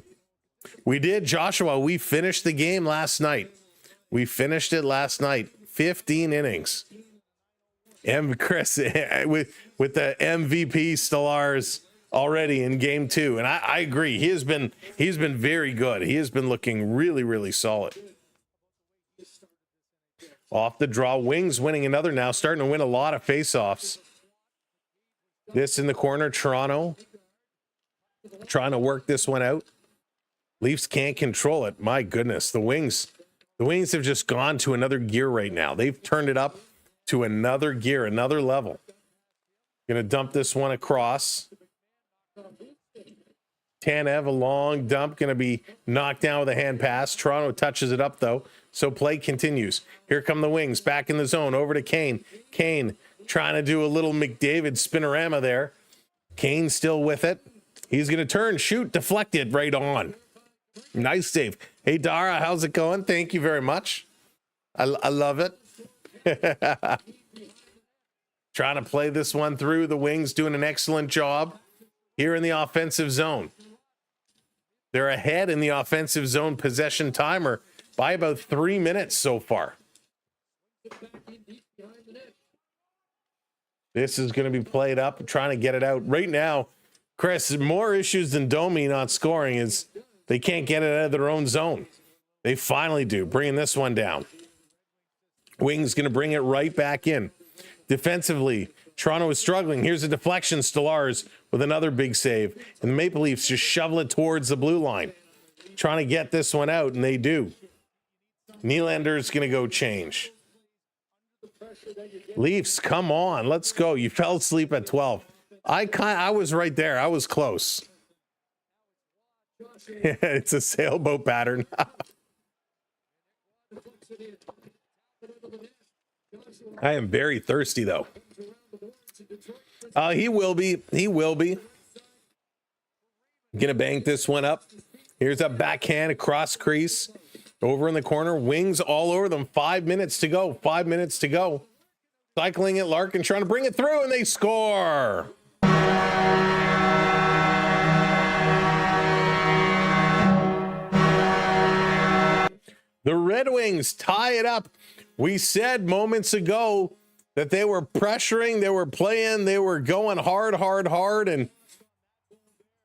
We did, Joshua. We finished the game last night. We finished it last night. 15 innings. Chris with the MVP Stellars already in game 2. And I agree. He's been very good. He has been looking really, really solid. Off the draw, Wings winning another now, starting to win a lot of faceoffs. This in the corner, Toronto trying to work this one out. Leafs can't control it. My goodness, the Wings have just gone to another gear right now. They've turned it up to another gear, another level. Gonna dump this one across. Tanev, a long dump, gonna be knocked down with a hand pass. Toronto touches it up though, so play continues. Here come the Wings, back in the zone, over to Kane. Kane trying to do a little McDavid spinorama there. Kane still with it. He's gonna turn, shoot, deflected, right on. Nice save. Hey, Dara, how's it going? Thank you very much. I love it. Trying to play this one through. The Wings doing an excellent job here in the offensive zone. They're ahead in the offensive zone possession timer by about 3 minutes so far. This is going to be played up, trying to get it out. Right now, Chris, more issues than Domi not scoring is they can't get it out of their own zone. They finally do, bringing this one down. Wings going to bring it right back in. Defensively, Toronto is struggling. Here's a deflection. Stellars with another big save. And the Maple Leafs just shovel it towards the blue line. Trying to get this one out, and they do. Nylander's going to go change. Leafs, come on. Let's go. You fell asleep at 12. I was right there. I was close. It's a sailboat pattern. I am very thirsty, though. He will be. He will be. Gonna bank this one up. Here's a backhand across crease. Over in the corner. Wings all over them. 5 minutes to go. 5 minutes to go. Cycling it. Larkin trying to bring it through, and they score. The Red Wings tie it up. We said moments ago that they were pressuring, they were playing, they were going hard, and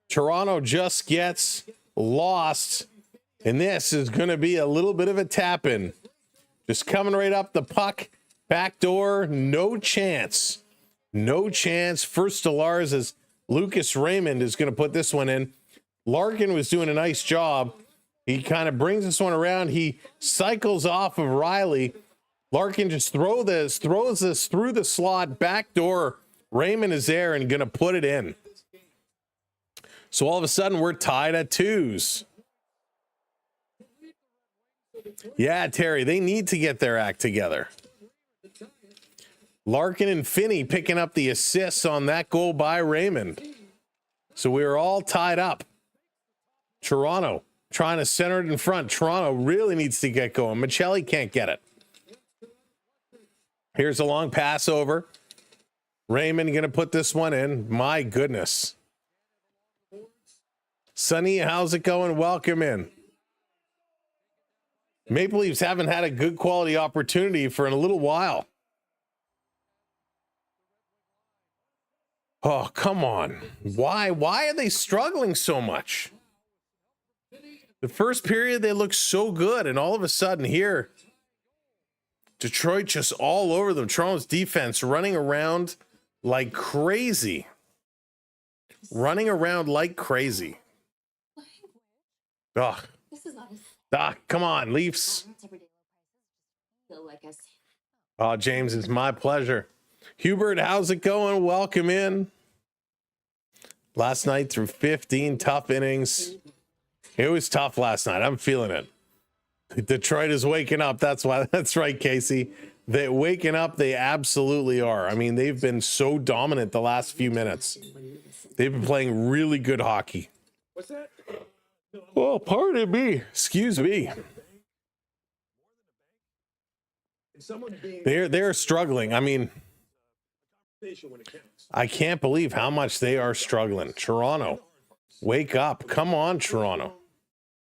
Toronto just gets lost. And this is going to be a little bit of a tap-in. Just coming right up the puck. Back door, no chance. No chance for Stellars as Lucas Raymond is going to put this one in. Larkin was doing a nice job. He kind of brings this one around. He cycles off of Riley. Larkin just throws this through the slot. Back door. Raymond is there and going to put it in. So all of a sudden, we're tied at 2s. Yeah, Terry, they need to get their act together. Larkin and Finney picking up the assists on that goal by Raymond. So we are all tied up. Toronto trying to center it in front. Toronto really needs to get going. Michelli can't get it. Here's a long pass over. Raymond going to put this one in. My goodness. Sonny, how's it going? Welcome in. Maple Leafs haven't had a good quality opportunity for in a little while. Oh, come on. Why are they struggling so much? The first period, they looked so good, and all of a sudden here, Detroit just all over them. Toronto's defense running around like crazy. Running around like crazy. Ugh. Come on, Leafs. Oh, James, it's my pleasure. Hubert, how's it going? Welcome in. Last night through 15 tough innings. It was tough last night. I'm feeling it. Detroit is waking up. That's why. That's right, Casey. They're waking up. They absolutely are. I mean, they've been so dominant the last few minutes. They've been playing really good hockey.
What's that?
Oh, pardon me. Excuse me. They're struggling. I mean, I can't believe how much they are struggling. Toronto, wake up. Come on, Toronto.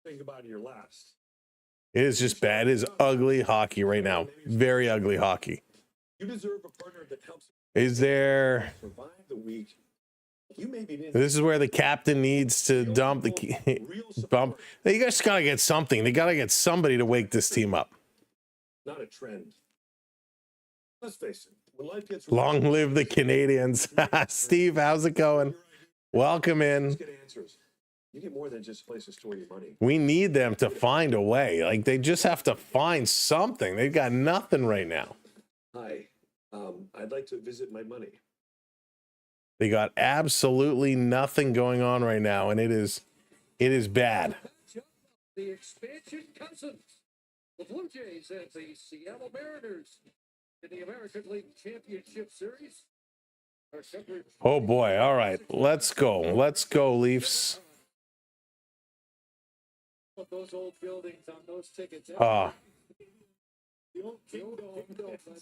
Think about your last.
It is just bad. It is ugly hockey right now. Very ugly hockey.
You deserve a partner that helps
Is there...
survive the week. You may be
This is where the captain needs to dump the bump. They just got to get something. They got to get somebody to wake this team up.
not a trend. Let's face it. When life gets
Long live the Canadians. Steve, how's it going? Welcome in.
get answers. You get more than just a place to store your money.
We need them to find a way. Like, they just have to find something. They've got nothing right now.
Hi, I'd like to visit my money.
They got absolutely nothing going on right now, and it is bad.
The expansion cousins, the Blue Jays and the Seattle Mariners in the American League Championship Series. Our coverage
Oh boy. All right. Let's go. Let's go, Leafs.
of those old buildings on those tickets.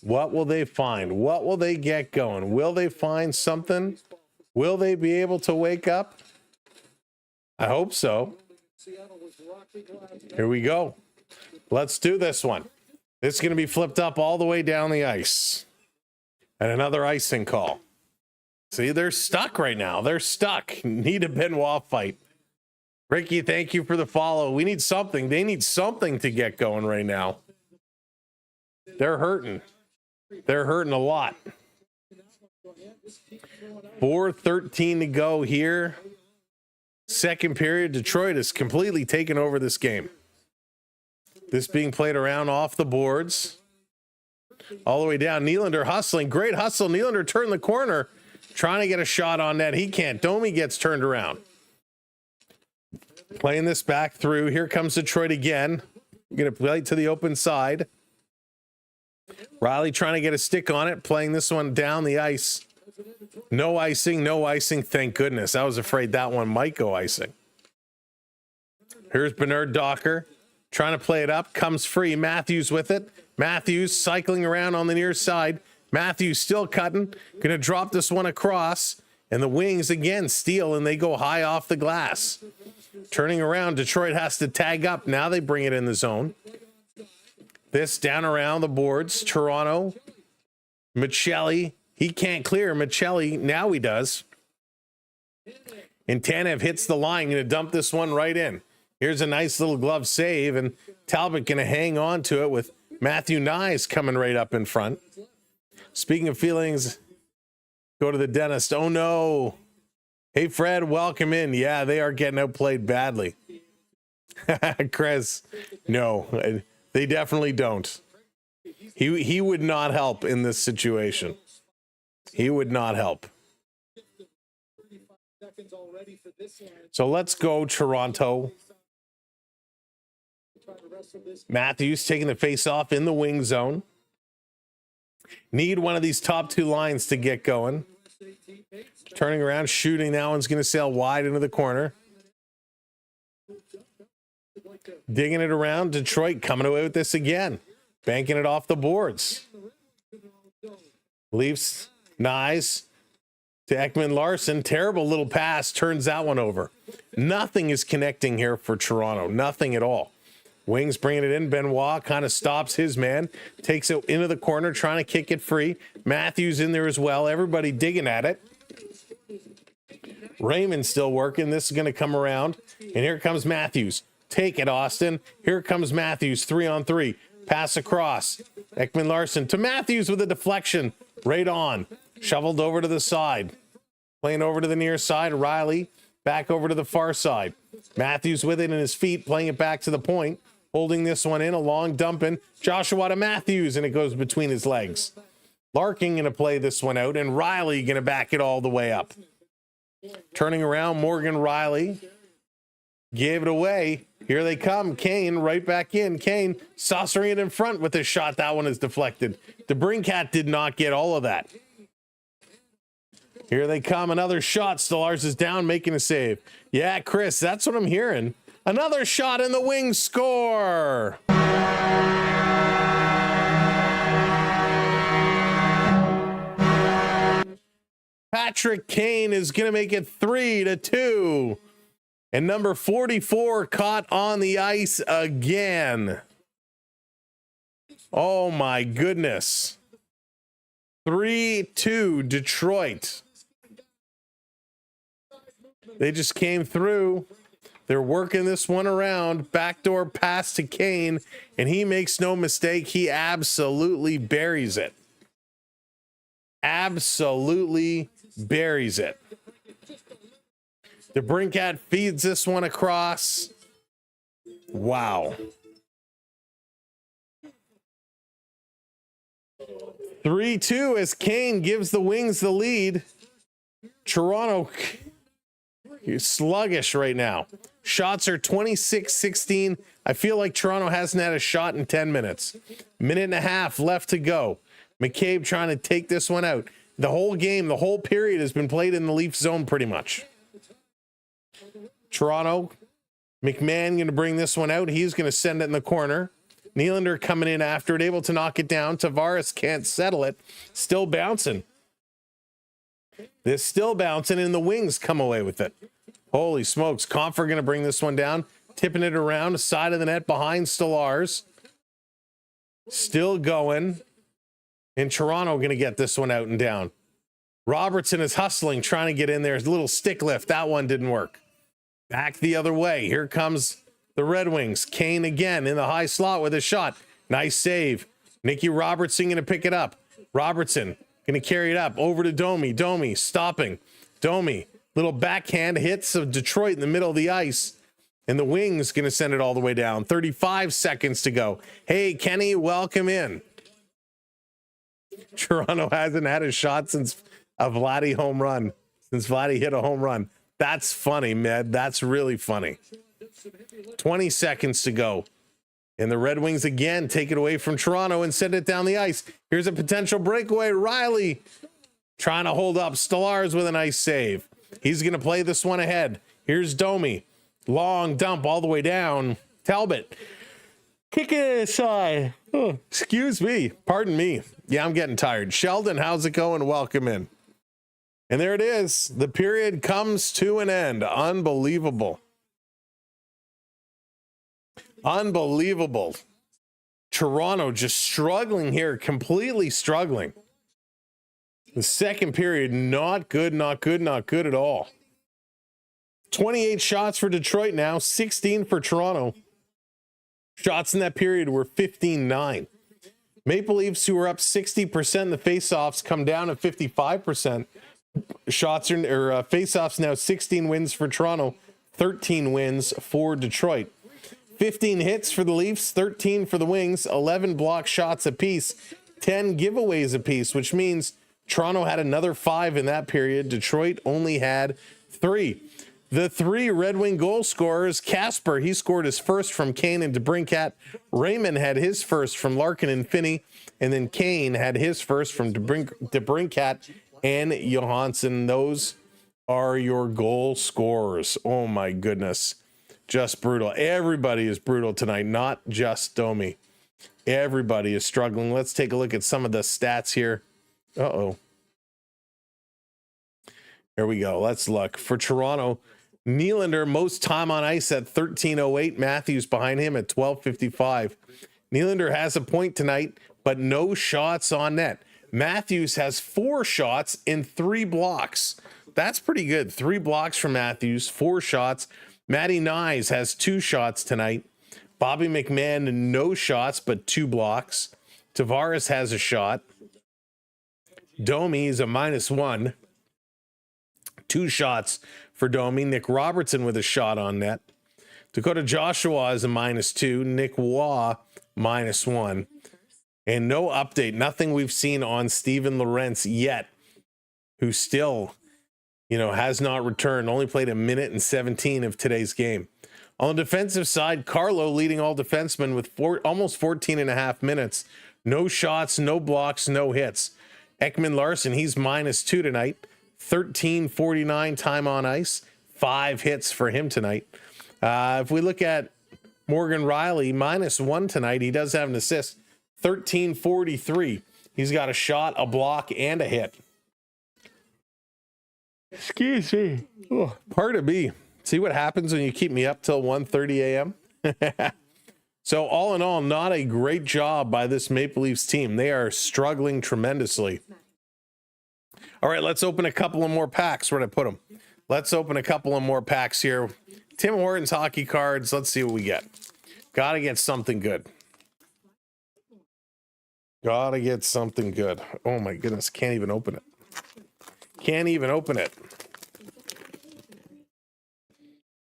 What will they find? What will they get going? Will they find something? Will they be able to wake up? I hope so.
Seattle was rocking last
Here we go. Let's do this one. This is going to be flipped up all the way down the ice. And another icing call. See, they're stuck right now. They're stuck. Need a Benoit fight. Ricky, thank you for the follow. We need something. They need something to get going right now. They're hurting. They're hurting a lot. 4:13 to go here. Second period. Detroit is completely taken over this game. This being played around off the boards. All the way down. Nylander hustling. Great hustle. Nylander turned the corner. Trying to get a shot on net. He can't. Domi gets turned around. Playing this back through. Here comes Detroit again. Going to play to the open side. Riley trying to get a stick on it. Playing this one down the ice. No icing. No icing. Thank goodness. I was afraid that one might go icing. Here's Bernard Docker. Trying to play it up. Comes free. Matthews with it. Matthews cycling around on the near side. Matthews still cutting. Going to drop this one across. And the Wings again steal, and they go high off the glass. Turning around, Detroit has to tag up. Now they bring it in the zone. This down around the boards. Toronto. Michelli. He can't clear. Michelli, now he does. And Tanev hits the line. Going to dump this one right in. Here's a nice little glove save, and Talbot going to hang on to it with Matthew Nyes coming right up in front. Speaking of feelings, go to the dentist. Oh, no. Hey, Fred, welcome in. Yeah, they are getting outplayed badly. Chris, no, they definitely don't. He would not help in this situation. He would not help. So let's go, Toronto. Matthews taking the face off in the wing zone. Need one of these top two lines to get going. Turning around, shooting. That one's going to sail wide into the corner. Digging it around. Detroit coming away with this again. Banking it off the boards. Leafs, Nyes to Ekman Larson. Terrible little pass. Turns that one over. Nothing is connecting here for Toronto. Nothing at all. Wings bringing it in. Benoit kind of stops his man. Takes it into the corner, trying to kick it free. Matthews in there as well. Everybody digging at it. Raymond still working. This is going to come around. And here comes Matthews. Take it, Austin. Here comes Matthews, 3-on-3. Pass across. Ekman Larson to Matthews with a deflection. Right on. Shoveled over to the side. Playing over to the near side. Riley back over to the far side. Matthews with it in his feet, playing it back to the point. Holding this one in, a long dump in. Joshua to Matthews, and it goes between his legs. Larkin going to play this one out, and Riley going to back it all the way up. Turning around, Morgan Riley gave it away. Here they come. Kane right back in. Kane saucering it in front with his shot. That one is deflected. DeBrincat did not get all of that. Here they come. Another shot. Stolarz is down, making a save. Yeah, Chris, that's what I'm hearing. Another shot in the wing, score. Patrick Kane is going to make it 3-2. And number 44 caught on the ice again. Oh my goodness. 3-2 Detroit. They just came through. They're working this one around. Backdoor pass to Kane, and he makes no mistake. He absolutely buries it. Absolutely buries it. DeBrincat feeds this one across. Wow. 3-2 as Kane gives the Wings the lead. Toronto is sluggish right now. Shots are 26-16. I feel like Toronto hasn't had a shot in 10 minutes. Minute and a half left to go. McCabe trying to take this one out. The whole game, the whole period has been played in the Leaf zone pretty much. Toronto, McMahon going to bring this one out. He's going to send it in the corner. Nylander coming in after it, able to knock it down. Tavares can't settle it. Still bouncing. This still bouncing, and the Wings come away with it. Holy smokes. Compher going to bring this one down. Tipping it around, side of the net behind Stolarz. Still going. And Toronto going to get this one out and down. Robertson is hustling, trying to get in there. A little stick lift. That one didn't work. Back the other way. Here comes the Red Wings. Kane again in the high slot with a shot. Nice save. Nicky Robertson going to pick it up. Robertson going to carry it up over to Domi. Domi stopping. Domi, little backhand hits of Detroit in the middle of the ice. And the Wings going to send it all the way down. 35 seconds to go. Hey, Kenny, welcome in. Toronto hasn't had a shot since a Vladdy home run. Since Vladdy hit a home run. That's funny, Med. That's really funny. 20 seconds to go. And the Red Wings again take it away from Toronto and send it down the ice. Here's a potential breakaway. Riley trying to hold up Stolarz with a nice save. He's going to play this one ahead. Here's Domi. Long dump all the way down. Talbot. Kick it aside. Oh, excuse me. Pardon me. Yeah, I'm getting tired. Sheldon, how's it going? Welcome in. And there it is. The period comes to an end. Unbelievable. Unbelievable. Toronto just struggling here, completely struggling. The second period, not good, not good, not good at all. 28 shots for Detroit now, 16 for Toronto. Shots in that period were 15-9. Maple Leafs, who were up 60% in the faceoffs, come down to 55%. Shots or faceoffs now 16 wins for Toronto, 13 wins for Detroit. 15 hits for the Leafs, 13 for the Wings, 11 block shots apiece, 10 giveaways apiece, which means Toronto had another 5 in that period. Detroit only had 3. The 3 Red Wing goal scorers, Casper, he scored his first from Kane and DeBrincat. Raymond had his first from Larkin and Finney. And then Kane had his first from DeBrincat and Johansson. Those are your goal scorers. Oh my goodness. Just brutal. Everybody is brutal tonight, not just Domi. Everybody is struggling. Let's take a look at some of the stats here. Uh-oh. Here we go. Let's look. For Toronto, Nylander, most time on ice at 13:08. Matthews behind him at 12:55. Nylander has a point tonight, but no shots on net. Matthews has 4 shots and 3 blocks. that's pretty good. 3 blocks from Matthews, 4 shots. Matty Nyes has 2 shots tonight. Bobby McMahon, no shots, but 2 blocks. Tavares has a shot. Domi is a -1. 2 shots for Domi. Nick Robertson with a shot on net. Dakota Joshua is a -2. Nick Waugh, -1. And no update. Nothing we've seen on Steven Lorentz yet, who still, has not returned. Only played 1:17 of today's game. On the defensive side, Carlo leading all defensemen with almost 14 and a half minutes. No shots, no blocks, no hits. Ekman Larson, he's -2 tonight. 13:49 time on ice. 5 hits for him tonight. If we look at Morgan Riley, -1 tonight. He does have an assist. 13:43. He's got a shot, a block, and a hit. Excuse me. Oh, pardon me. See what happens when you keep me up till 1:30 a.m.? So all in all, not a great job by this Maple Leafs team. They are struggling tremendously. All right, let's open a couple of more packs. Where'd I put them? Let's open a couple of more packs here. Tim Hortons hockey cards. Let's see what we get. Gotta get something good. Gotta get something good. Oh my goodness, can't even open it. Can't even open it.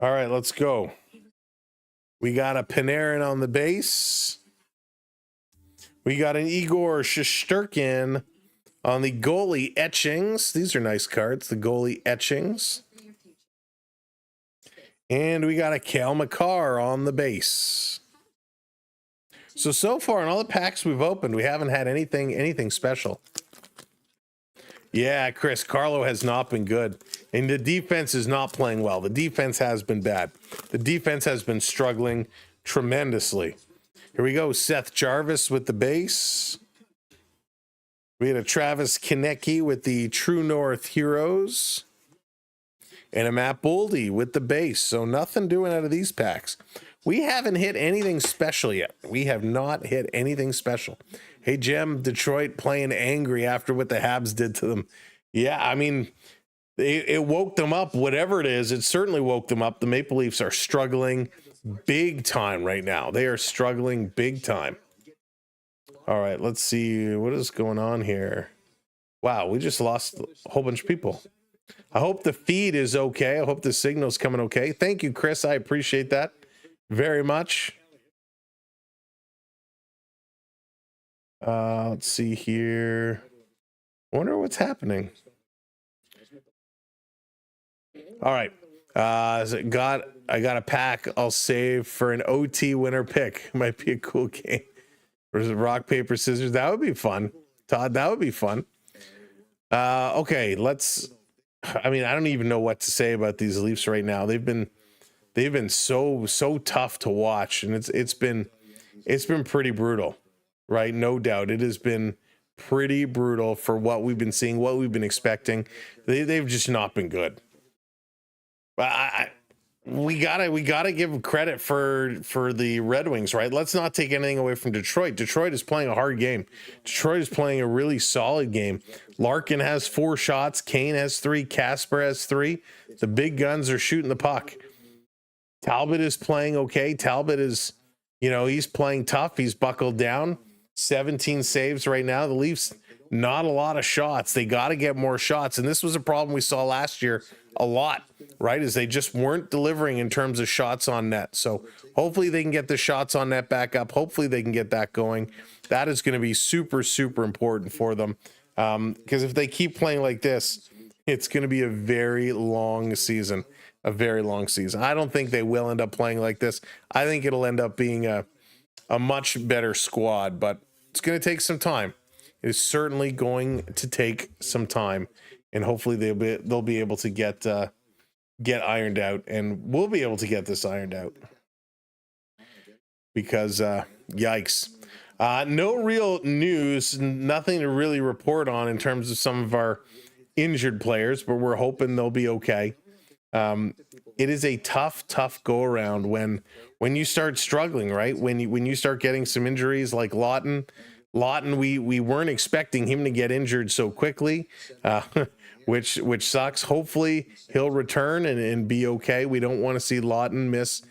All right, let's go. We got a Panarin on the base. We got an Igor Shesterkin on the goalie etchings. These are nice cards, the goalie etchings. And we got a Cale Makar on the base. So far in all the packs we've opened, we haven't had anything special. Yeah, Chris, Carlo has not been good. And the defense is not playing well. The defense has been bad. The defense has been struggling tremendously. Here we go. Seth Jarvis with the base. We had a Travis Konecny with the True North Heroes. And a Matt Boldy with the base. So nothing doing out of these packs. We haven't hit anything special yet. We have not hit anything special. Hey, Jim, Detroit playing angry after what the Habs did to them. Yeah, I mean, it woke them up. Whatever it is, it certainly woke them up. The Maple Leafs are struggling big time right now. They are struggling big time. All right, let's see. What is going on here? Wow, we just lost a whole bunch of people. I hope the feed is okay. I hope the signal's coming okay. Thank you, Chris. I appreciate that very much. Let's see here. Wonder what's happening. All right. I got a pack I'll save for an OT winner pick. Might be a cool game. Or is it rock, paper, scissors? That would be fun. Todd, that would be fun. Okay, I don't even know what to say about these Leafs right now. They've been so tough to watch, and it's been pretty brutal, right? No doubt. It has been pretty brutal for what we've been seeing, what we've been expecting. They've just not been good. But we gotta give credit for the Red Wings, right? Let's not take anything away from Detroit. Detroit is playing a hard game. Detroit is playing a really solid game. Larkin has 4 shots. Kane has 3. Casper has 3. The big guns are shooting the puck. Talbot is playing okay. Talbot is, he's playing tough. He's buckled down. 17 saves right now. The Leafs, not a lot of shots. They got to get more shots. And this was a problem we saw last year a lot, right? Is they just weren't delivering in terms of shots on net. So hopefully they can get the shots on net back up. Hopefully they can get that going. That is going to be super, super important for them. Because if they keep playing like this, it's going to be a very long season. A very long season. I don't think they will end up playing like this. I think it'll end up being a much better squad, but it's going to take some time. It is certainly going to take some time, and hopefully they'll be able to get ironed out, and we'll be able to get this ironed out. Because yikes. No real news, nothing to really report on in terms of some of our injured players, but we're hoping they'll be okay. It is a tough go around when you start struggling, right? When you start getting some injuries like Lawton, Lawton, we weren't expecting him to get injured so quickly, which sucks. Hopefully he'll return and be okay. We don't want to see Lawton miss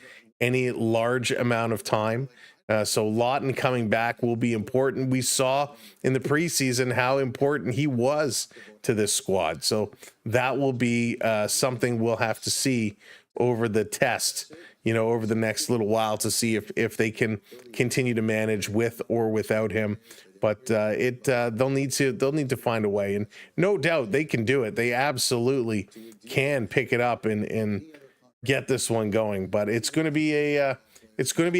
any large amount of time. So Lawton coming back will be important. We saw in the preseason how important he was to this squad. So that will be something we'll have to see over the test, over the next little while to see if they can continue to manage with or without him. But they'll need to find a way, and no doubt they can do it. They absolutely can pick it up and get this one going. But it's going to be a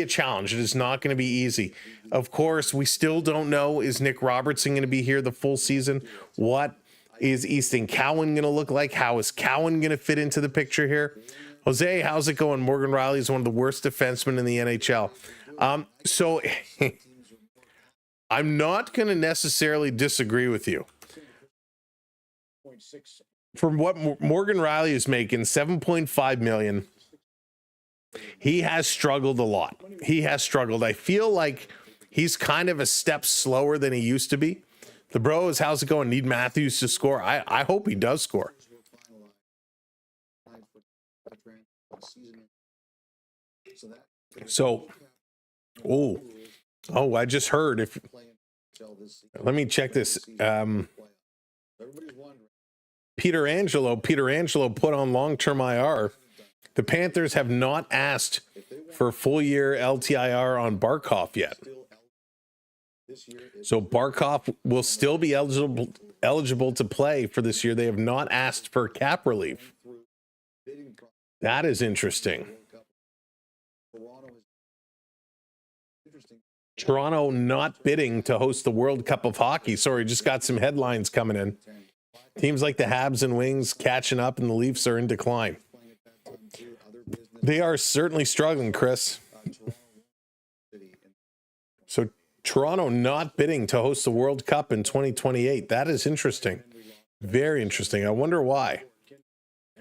challenge. It is not going to be easy. Of course, we still don't know, is Nick Robertson going to be here the full season? What is Easton Cowan going to look like? How is Cowan going to fit into the picture here? Jose, how's it going? Morgan Riley is one of the worst defensemen in the NHL. So I'm not going to necessarily disagree with you. From what Morgan Riley is making, $7.5 million. He has struggled a lot. He has struggled. I feel like he's kind of a step slower than he used to be. The Bros, how's it going? Need Matthews to score? I hope he does score. So, I just heard let me check this. Peter Angelo put on long-term IR. The Panthers have not asked for full year LTIR on Barkov yet. So Barkov will still be eligible to play for this year. They have not asked for cap relief. That is interesting. Toronto not bidding to host the World Cup of Hockey. Sorry, just got some headlines coming in. Teams like the Habs and Wings catching up, and the Leafs are in decline. They are certainly struggling, Chris. So Toronto not bidding to host the World Cup in 2028. That is interesting. Very interesting. I wonder why.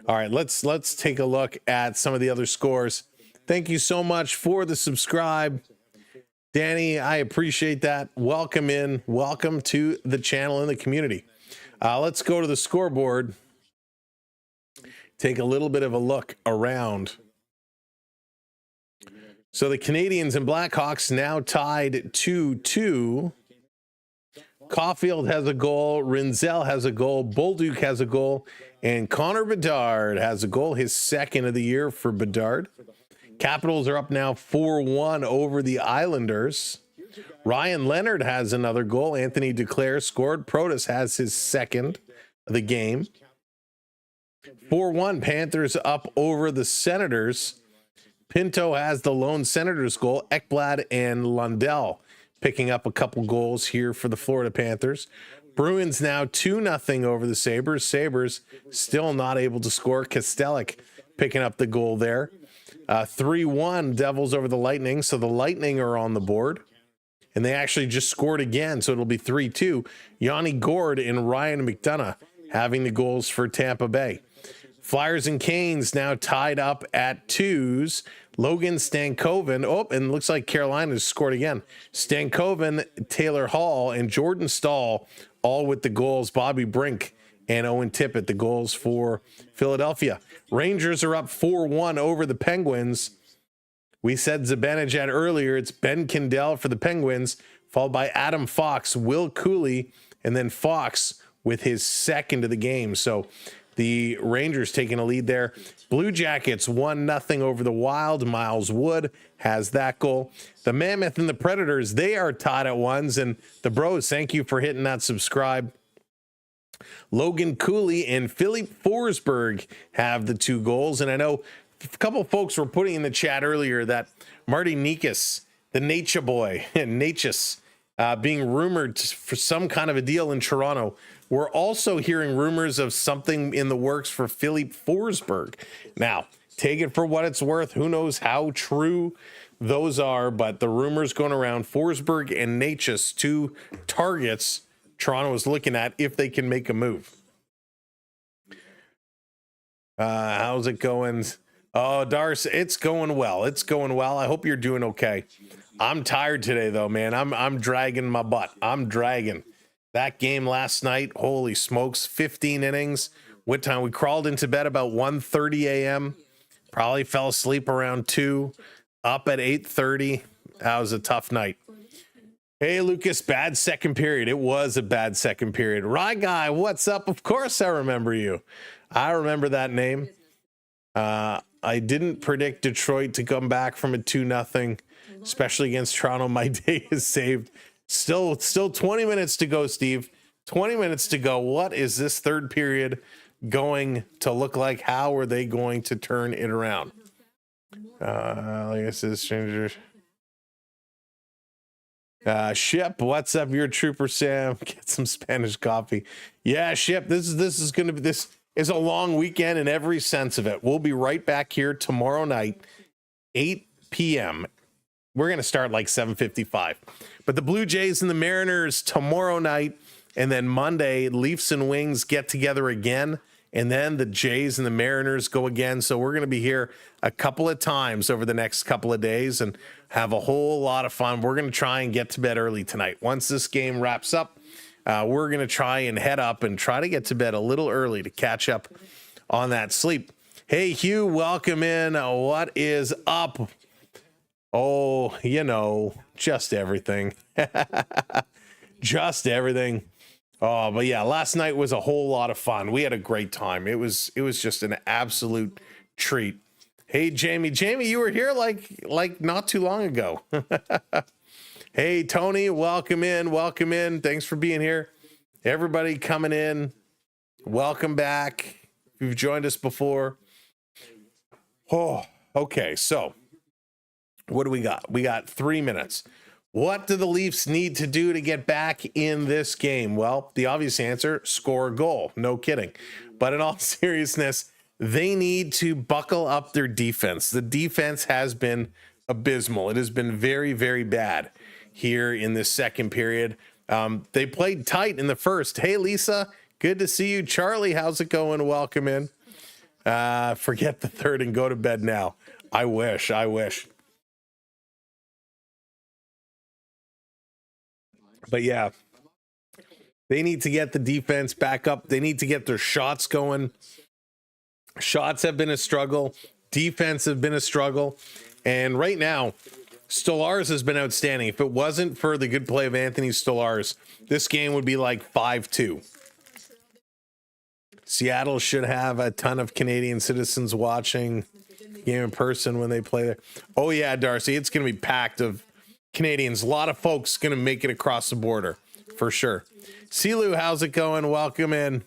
All right, let's take a look at some of the other scores. Thank you so much for the subscribe. Danny, I appreciate that. Welcome in. Welcome to the channel and the community. Let's go to the scoreboard. Take a little bit of a look around. So the Canadians and Blackhawks now tied 2-2. Caulfield has a goal. Rinzel has a goal. Bolduc has a goal. And Connor Bedard has a goal, his second of the year for Bedard. Capitals are up now 4-1 over the Islanders. Ryan Leonard has another goal. Anthony Duclair scored. Protas has his second of the game. 4-1 Panthers up over the Senators. Pinto has the lone Senators goal. Ekblad and Lundell picking up a couple goals here for the Florida Panthers. Bruins now 2-0 over the Sabres. Sabres still not able to score. Kostelic picking up the goal there. 3-1 Devils over the Lightning. So the Lightning are on the board. And they actually just scored again. So it'll be 3-2. Yanni Gourde and Ryan McDonough having the goals for Tampa Bay. Flyers and Canes now tied up at 2s. Logan Stankoven. Oh, and looks like Carolina has scored again. Stankoven, Taylor Hall, and Jordan Stahl all with the goals. Bobby Brink and Owen Tippett, the goals for Philadelphia. Rangers are up 4-1 over the Penguins. We said Zibanejad earlier. It's Ben Kindell for the Penguins, followed by Adam Fox, Will Cooley, and then Fox with his second of the game. So the Rangers taking a lead there. Blue Jackets 1-0 over the Wild. Miles Wood has that goal. The Mammoth and the Predators, they are tied at ones. And the Bros, thank you for hitting that subscribe. Logan Cooley and Philip Forsberg have the 2 goals. And I know a couple of folks were putting in the chat earlier that Marty Nikas, the Nature Boy, and Natchez, being rumored for some kind of a deal in Toronto. We're also hearing rumors of something in the works for Philip Forsberg. Now, take it for what it's worth. Who knows how true those are, but the rumors going around, Forsberg and Natchez, 2 targets Toronto is looking at if they can make a move. How's it going? Oh, Darce, it's going well. It's going well. I hope you're doing okay. I'm tired today though, man. I'm dragging my butt. I'm dragging. That game last night, holy smokes, 15 innings. What time? We crawled into bed about 1:30 a.m. Probably fell asleep around 2, up at 8:30. That was a tough night. Hey, Lucas, bad second period. It was a bad second period. Rye Guy, what's up? Of course I remember you. I remember that name. I didn't predict Detroit to come back from a 2-0, especially against Toronto. My day is saved. Still 20 minutes to go, Steve. 20 minutes to go. What is this third period going to look like? How are they going to turn it around? Like I said, strangers. Ship, what's up? You're a trooper, Sam. Get some Spanish coffee. Yeah, Ship. This is a long weekend in every sense of it. We'll be right back here tomorrow night, 8 p.m. We're going to start like 7:55. But the Blue Jays and the Mariners tomorrow night, and then Monday, Leafs and Wings get together again, and then the Jays and the Mariners go again. So we're going to be here a couple of times over the next couple of days and have a whole lot of fun. We're going to try and get to bed early tonight. Once this game wraps up, we're going to try and head up and try to get to bed a little early to catch up on that sleep. Hey, Hugh, welcome in. What is up? Oh, just everything. Just everything. Oh, but yeah, last night was a whole lot of fun. We had a great time. It was just an absolute treat. Hey, Jamie, you were here like not too long ago. Hey, Tony, welcome in. Thanks for being here. Everybody coming in, welcome back. If you've joined us before. Oh, okay. So what do we got? We got 3 minutes. What do the Leafs need to do to get back in this game? Well, the obvious answer, score a goal. No kidding. But in all seriousness, they need to buckle up their defense. The defense has been abysmal. It has been very, very bad here in this second period. They played tight in the first. Hey, Lisa, good to see you. Charlie, how's it going? Welcome in. Forget the third and go to bed now. I wish. But yeah, they need to get the defense back up. They need to get their shots going. Shots have been a struggle. Defense have been a struggle. And right now, Stolarz has been outstanding. If it wasn't for the good play of Anthony Stolarz, this game would be like 5-2. Seattle should have a ton of Canadian citizens watching the game in person when they play there. Oh yeah, Darcy, it's going to be packed of Canadians. A lot of folks going to make it across the border for sure. Silu, how's it going? Welcome in.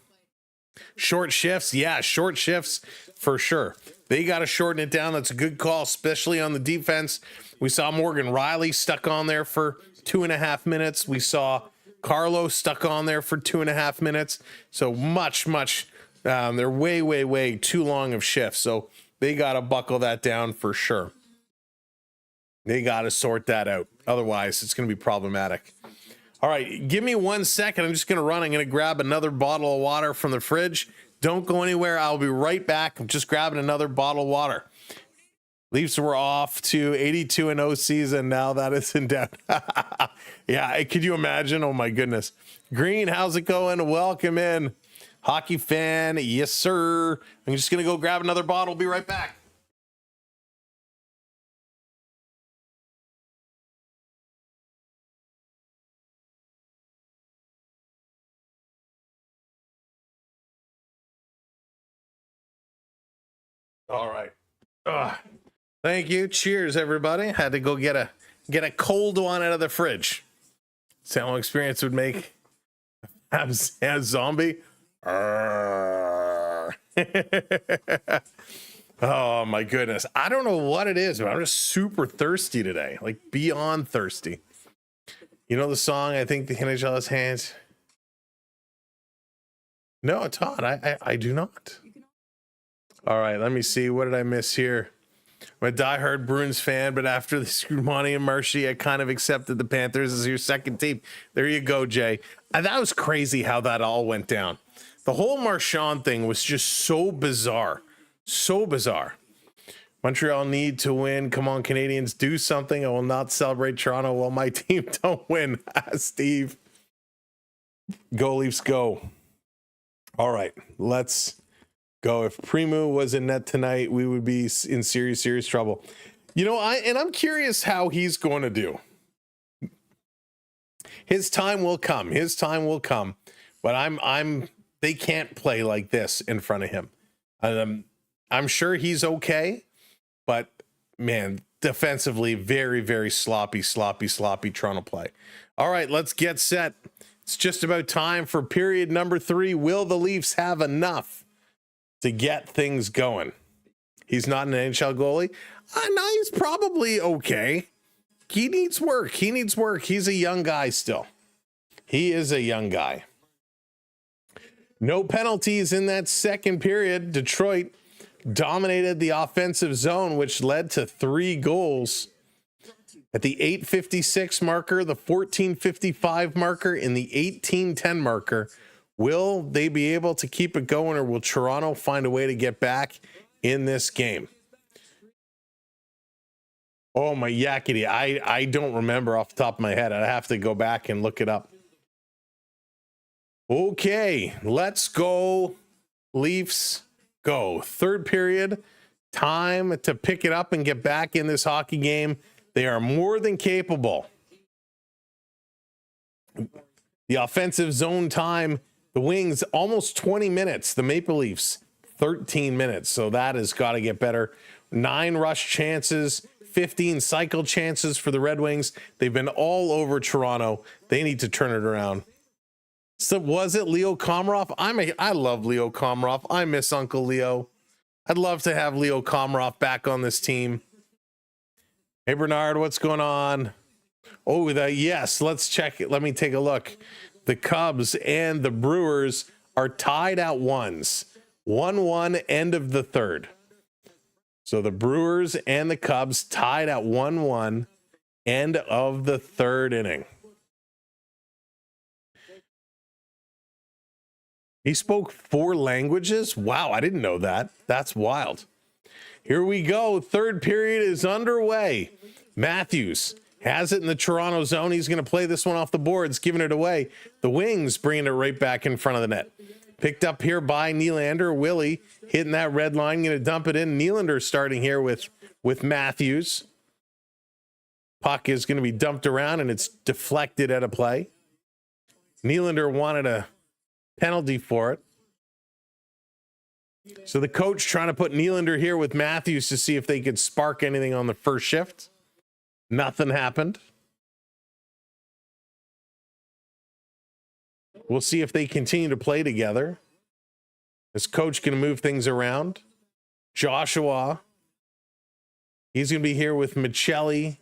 Short shifts. Yeah, short shifts for sure. They got to shorten it down. That's a good call, especially on the defense. We saw Morgan Riley stuck on there for 2.5 minutes. We saw Carlos stuck on there for 2.5 minutes. So much, they're way too long of shifts. So they got to buckle that down for sure. They got to sort that out. Otherwise, it's going to be problematic. All right, give me 1 second. I'm just going to run. I'm going to grab another bottle of water from the fridge. Don't go anywhere. I'll be right back. I'm just grabbing another bottle of water. Leafs were off to 82-0 season. Now that is in doubt. Yeah, could you imagine? Oh, my goodness. Green, how's it going? Welcome in. Hockey fan. Yes, sir. I'm just going to go grab another bottle. Be right back. All right. Thank you. Cheers, everybody. Had to go get a cold one out of the fridge. Samwelb Experience would make a zombie. Oh my goodness. I don't know what it is, but I'm just super thirsty today. Like beyond thirsty. You know the song, I think the NHL has hands. No, Todd, I do not. All right, let me see. What did I miss here? I'm a diehard Bruins fan, but after the screwed Monty and Marshy, I kind of accepted the Panthers as your second team. There you go, Jay. That was crazy how that all went down. The whole Marchand thing was just so bizarre. So bizarre. Montreal need to win. Come on, Canadians, do something. I will not celebrate Toronto while my team don't win. Steve. Go Leafs, go. All right, let's go. If Primu was in net tonight, we would be in serious trouble. You know, I'm curious how he's going to do. His time will come. His time will come. But they can't play like this in front of him. I'm sure he's okay, but man, defensively, very sloppy Toronto play. All right, let's get set. It's just about time for period number 3. Will the Leafs have enough to get things going? He's not an NHL goalie. No, he's probably okay. He needs work. He's a young guy still. He is a young guy. No penalties in that second period. Detroit dominated the offensive zone, which led to 3 goals. At the 8:56 marker, the 14:55 marker, and the 18:10 marker, will they be able to keep it going, or will Toronto find a way to get back in this game? Oh, my yakety. I don't remember off the top of my head. I'd have to go back and look it up. Okay, let's go. Leafs, go. Third period, time to pick it up and get back in this hockey game. They are more than capable. The offensive zone time, the Wings, almost 20 minutes. The Maple Leafs, 13 minutes. So that has got to get better. 9 rush chances, 15 cycle chances for the Red Wings. They've been all over Toronto. They need to turn it around. So was it Leo Komarov? I love Leo Komarov. I miss Uncle Leo. I'd love to have Leo Komarov back on this team. Hey, Bernard, what's going on? Oh, yes, let's check it. Let me take a look. The Cubs and the Brewers are tied at 1-1, end of the third. So the Brewers and the Cubs tied at 1-1, end of the third inning. He spoke 4 languages? Wow, I didn't know that. That's wild. Here we go. Third period is underway. Matthews has it in the Toronto zone. He's going to play this one off the boards, giving it away. The Wings bringing it right back in front of the net. Picked up here by Nylander. Willie hitting that red line, going to dump it in. Nylander starting here with Matthews. Puck is going to be dumped around, and it's deflected at a play. Nylander wanted a penalty for it. So the coach trying to put Nylander here with Matthews to see if they could spark anything on the first shift. Nothing happened. We'll see if they continue to play together. This coach going to move things around. Joshua, he's going to be here with Michelli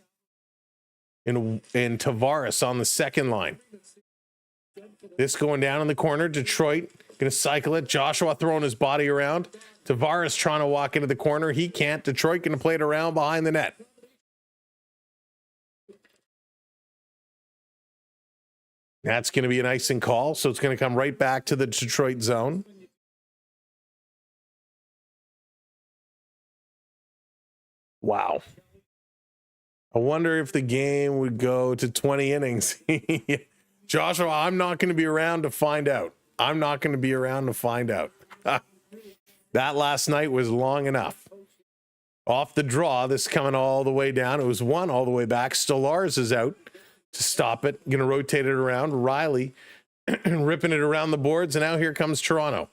and Tavares on the second line. This going down in the corner. Detroit going to cycle it. Joshua throwing his body around. Tavares trying to walk into the corner. He can't. Detroit going to play it around behind the net. That's going to be an icing call. So it's going to come right back to the Detroit zone. Wow. I wonder if the game would go to 20 innings. Joshua, I'm not going to be around to find out. That last night was long enough. Off the draw, this coming all the way down. It was 1 all the way back. Stolarz is out to stop it. Going to rotate it around. Riley ripping it around the boards. And now here comes Toronto.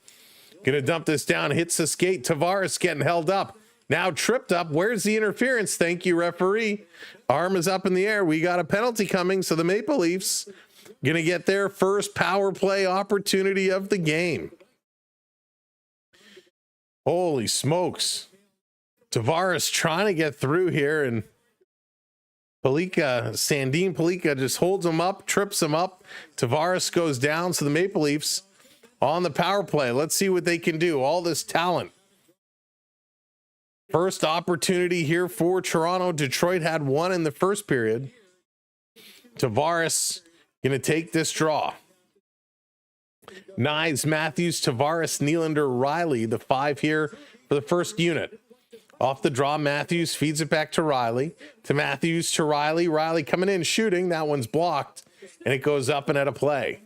Going to dump this down. Hits the skate. Tavares getting held up. Now tripped up. Where's the interference? Thank you, referee. Arm is up in the air. We got a penalty coming. So the Maple Leafs going to get their first power play opportunity of the game. Holy smokes. Tavares trying to get through here, and Sandin Pellikka just holds him up, trips him up. Tavares goes down, so the Maple Leafs on the power play. Let's see what they can do. All this talent. First opportunity here for Toronto. Detroit had 1 in the first period. Tavares going to take this draw. Knives, Matthews, Tavares, Nylander, Riley, the 5 here for the first unit. Off the draw, Matthews feeds it back to Riley. To Matthews, to Riley. Riley coming in, shooting. That one's blocked, and it goes up and out of play.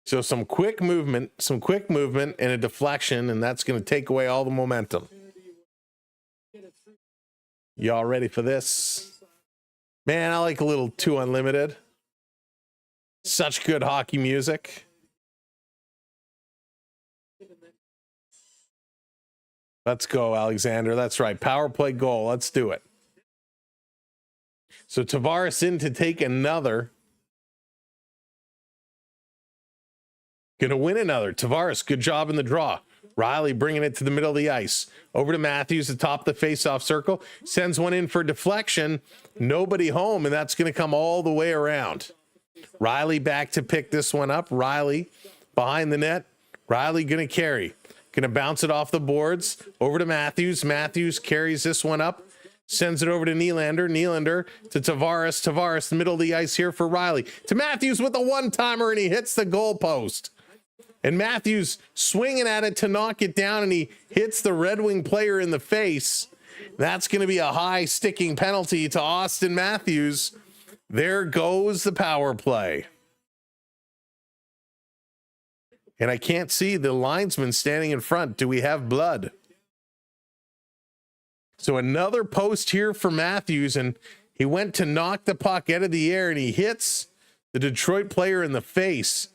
So some quick movement and a deflection, and that's going to take away all the momentum. Y'all ready for this? Man, I like a little 2 Unlimited. Such good hockey music. Let's go, Alexander. That's right. Power play goal. Let's do it. So Tavares in to take another. Going to win another. Tavares, good job in the draw. Riley bringing it to the middle of the ice. Over to Matthews atop the faceoff circle. Sends one in for deflection. Nobody home, and that's going to come all the way around. Riley back to pick this one up. Riley behind the net. Riley going to carry. Going to bounce it off the boards. Over to Matthews. Matthews carries this one up. Sends it over to Nylander. Nylander to Tavares. Tavares, the middle of the ice here for Riley. To Matthews with a one-timer, and he hits the goalpost. And Matthews swinging at it to knock it down, and he hits the Red Wing player in the face. That's going to be a high sticking penalty to Austin Matthews. There goes the power play. And I can't see the linesman standing in front. Do we have blood? So another post here for Matthews, and he went to knock the puck out of the air, and he hits the Detroit player in the face.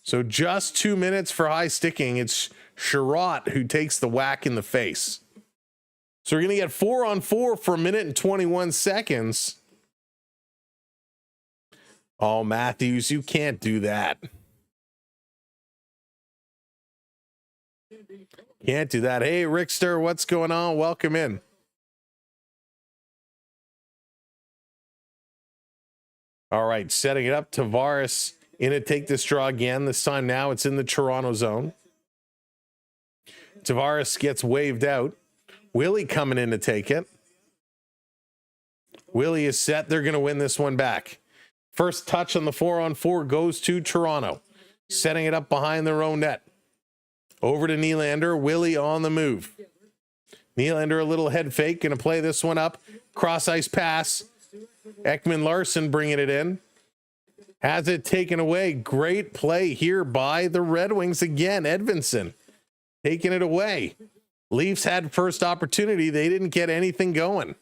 So just 2 minutes for high sticking. It's Sherratt who takes the whack in the face. So we're going to get 4-on-4 for 1 minute and 21 seconds. Oh, Matthews, you can't do that. Can't do that. Hey, Rickster, what's going on? Welcome in. All right, setting it up. Tavares in to take this draw again. This time now it's in the Toronto zone. Tavares gets waved out. Willie coming in to take it. Willie is set. They're going to win this one back. First touch on the 4-on-4 goes to Toronto. Setting it up behind their own net. Over to Nylander. Willie on the move. Nylander, a little head fake. Going to play this one up. Cross ice pass. Ekman Larson bringing it in. Has it taken away. Great play here by the Red Wings again. Edvinsson taking it away. Leafs had first opportunity. They didn't get anything going.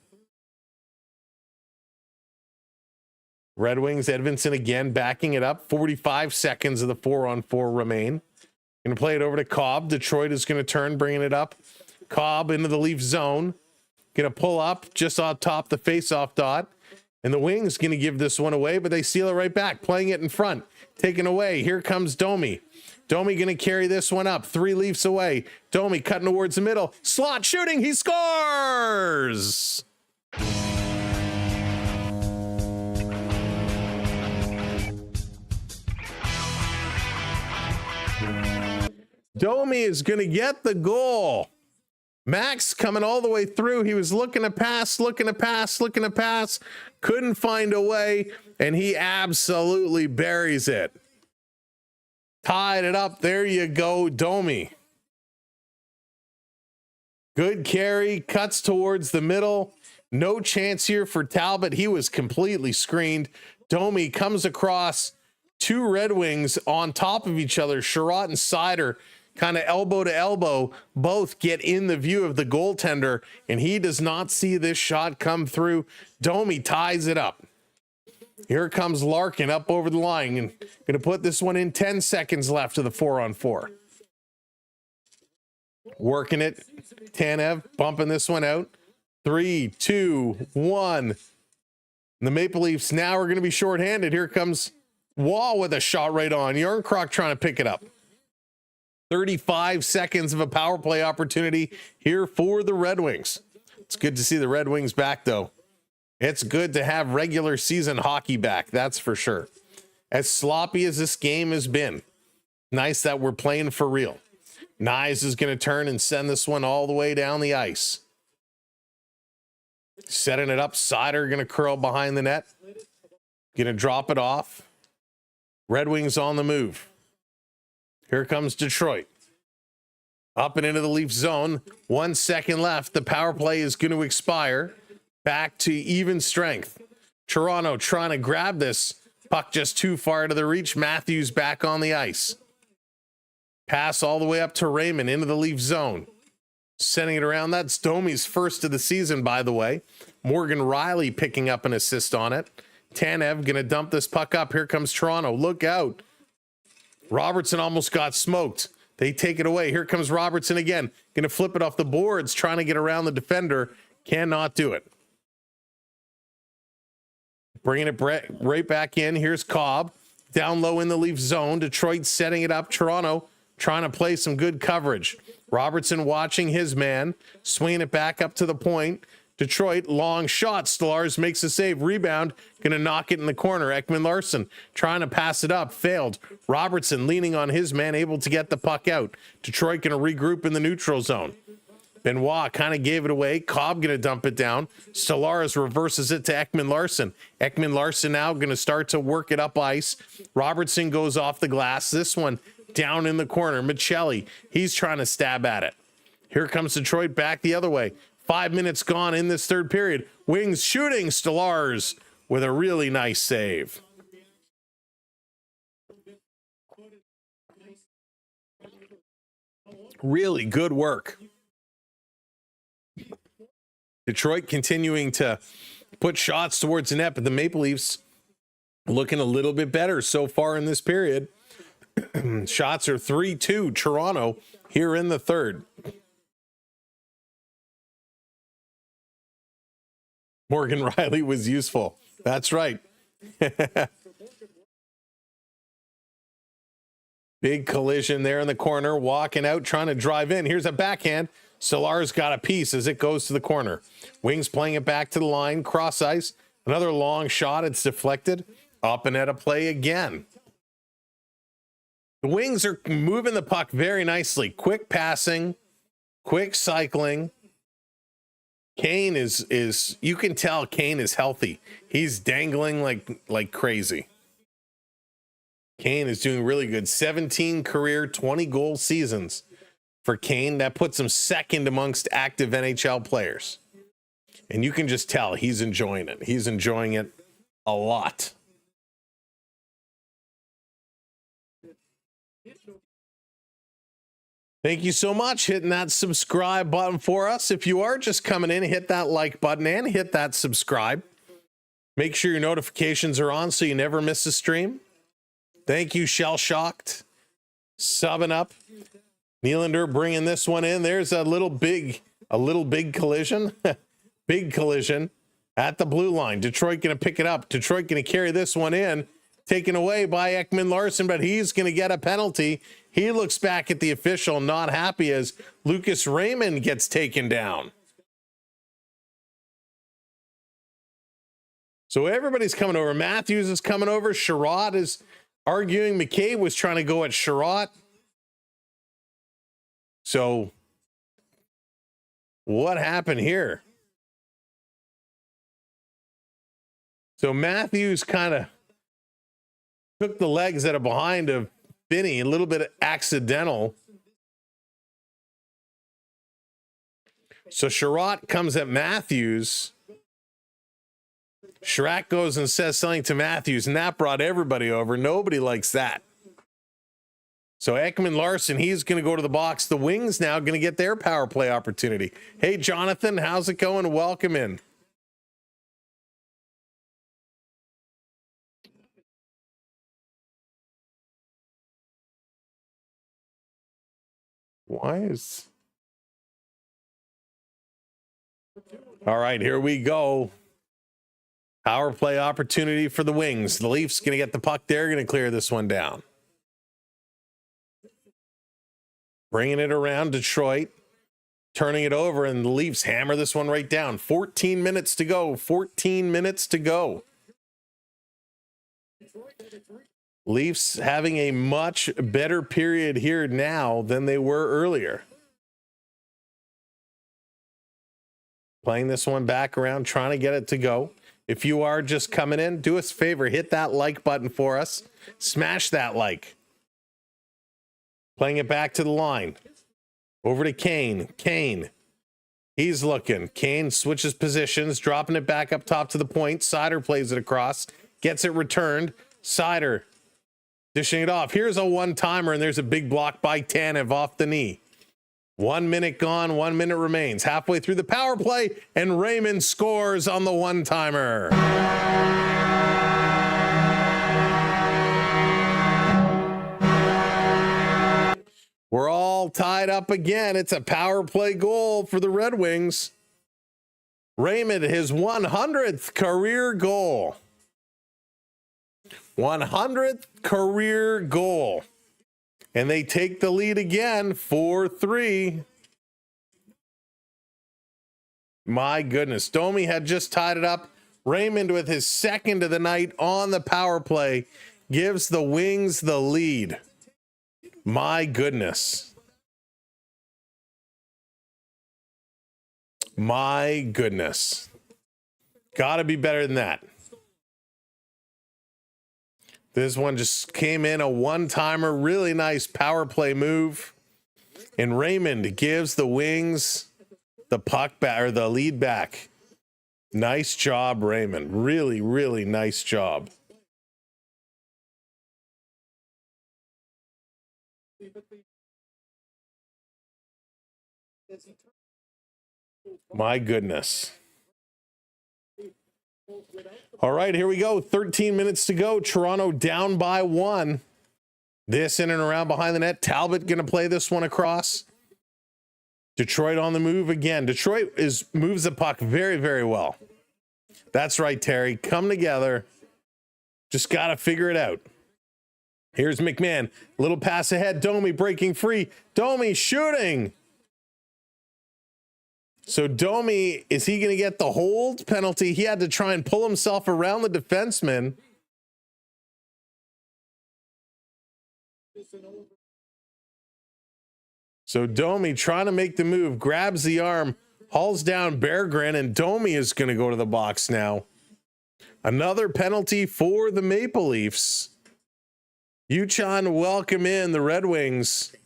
Red Wings, Edvinsson again backing it up. 45 seconds of the 4-on-4 remain. Going to play it over to Cobb. Detroit is going to turn, bringing it up. Cobb into the Leaf zone. Going to pull up just on top the faceoff dot. And the Wings going to give this one away, but they steal it right back, playing it in front, taken away. Here comes Domi. Domi going to carry this one up, 3 Leafs away. Domi cutting towards the middle, slot shooting, he scores! Domi is going to get the goal. Max coming all the way through. He was looking to pass, couldn't find a way, and he absolutely buries it. Tied it up. There you go, Domi. Good carry, cuts towards the middle. No chance here for Talbot. He was completely screened. Domi comes across 2 Red Wings on top of each other. Sherratt and Sider kind of elbow to elbow, both get in the view of the goaltender, and he does not see this shot come through. Domi ties it up. Here comes Larkin up over the line and going to put this one in. 10 seconds left of the 4-on-4. Working it. Tanev bumping this one out. 3, 2, 1. The Maple Leafs now are going to be shorthanded. Here comes Wall with a shot right on. Yarncroc trying to pick it up. 35 seconds of a power play opportunity here for the Red Wings. It's good to see the Red Wings back, though. It's good to have regular season hockey back, that's for sure. As sloppy as this game has been, nice that we're playing for real. Nyes is going to turn and send this one all the way down the ice. Setting it up. Sider going to curl behind the net. Going to drop it off. Red Wings on the move. Here comes Detroit. Up and into the Leaf zone. 1 second left. The power play is going to expire. Back to even strength. Toronto trying to grab this. Puck just too far to the reach. Matthews back on the ice. Pass all the way up to Raymond into the Leaf zone. Sending it around. That's Domi's first of the season, by the way. Morgan Riley picking up an assist on it. Tanev going to dump this puck up. Here comes Toronto. Look out. Robertson almost got smoked. They take it away. Here comes Robertson again. Going to flip it off the boards, trying to get around the defender. Cannot do it. Bringing it right back in. Here's Cobb. Down low in the Leaf zone. Detroit setting it up. Toronto trying to play some good coverage. Robertson watching his man. Swinging it back up to the point. Detroit, long shot. Stolarz makes a save. Rebound. Going to knock it in the corner. Ekman Larsson trying to pass it up. Failed. Robertson leaning on his man. Able to get the puck out. Detroit going to regroup in the neutral zone. Benoit kind of gave it away. Cobb going to dump it down. Stolarz reverses it to Ekman Larsson. Ekman Larsson now going to start to work it up ice. Robertson goes off the glass. This one down in the corner. Michelli, he's trying to stab at it. Here comes Detroit back the other way. 5 minutes gone in this third period. Wings shooting. Stolarz with a really nice save. Really good work. Detroit continuing to put shots towards the net, but the Maple Leafs looking a little bit better so far in this period. Shots are 3-2 Toronto here in the third. Morgan Riley was useful. That's right. Big collision there in the corner, walking out, trying to drive in. Here's a backhand. Stolarz got a piece as it goes to the corner. Wings playing it back to the line, cross ice. Another long shot. It's deflected. Up and at a play again. The Wings are moving the puck very nicely. Quick passing, quick cycling. Kane is you can tell Kane is healthy. He's dangling like crazy. Kane is doing really good. 17 career 20 goal seasons for Kane. That puts him second amongst active NHL players. And you can just tell he's enjoying it. He's enjoying it a lot. Thank you so much. Hitting that subscribe button for us. If you are just coming in, hit that like button and hit that subscribe. Make sure your notifications are on so you never miss a stream. Thank you, Shell Shocked. Subbing up. Nylander bringing this one in. There's a little big collision. Big collision at the blue line. Detroit going to pick it up. Detroit going to carry this one in. Taken away by Ekman Larsson, but he's going to get a penalty. He looks back at the official, not happy as Lucas Raymond gets taken down. So everybody's coming over. Matthews is coming over. Sherratt is arguing. McCabe was trying to go at Sherratt. So what happened here? So Matthews kind of took the legs that are behind of Finney, a little bit accidental. So Sherratt comes at Matthews. Sherratt goes and says something to Matthews, and that brought everybody over. Nobody likes that. So Ekman Larsson, he's going to go to the box. The Wings now going to get their power play opportunity. Hey, Jonathan, how's it going? Welcome in. Why is... All right, here we go. Power play opportunity for the Wings. The Leafs going to get the puck there, going to clear this one down. Bringing it around Detroit. Turning it over, and the Leafs hammer this one right down. 14 minutes to go. 14 minutes to go. Leafs having a much better period here now than they were earlier. Playing this one back around, trying to get it to go. If you are just coming in, do us a favor, hit that like button for us. Smash that like. Playing it back to the line. Over to Kane. Kane. He's looking. Kane switches positions, dropping it back up top to the point. Sider plays it across. Gets it returned. Sider dishing it off. Here's a one-timer, and there's a big block by Tanev off the knee. 1 minute gone, 1 minute remains. Halfway through the power play, and Raymond scores on the one-timer. We're all tied up again. It's a power play goal for the Red Wings. Raymond, his 100th career goal. 100th career goal. And they take the lead again, 4-3. My goodness. Domi had just tied it up. Raymond, with his second of the night on the power play, gives the Wings the lead. My goodness. My goodness. Gotta be better than that. This one just came in, a one-timer, really nice power play move. And Raymond gives the Wings the puck back, or the lead back. Nice job, Raymond. Really, really nice job. My goodness. All right, here we go. 13 minutes to go. Toronto down by 1. This in and around behind the net. Talbot going to play this one across. Detroit on the move again. Detroit moves the puck very, very well. That's right, Terry. Come together. Just got to figure it out. Here's McMahon. Little pass ahead. Domi breaking free. Domi shooting. So Domi, is he going to get the hold penalty? He had to try and pull himself around the defenseman. So Domi trying to make the move, grabs the arm, hauls down Berggren, and Domi is going to go to the box now. Another penalty for the Maple Leafs. Uchon welcome in the Red Wings.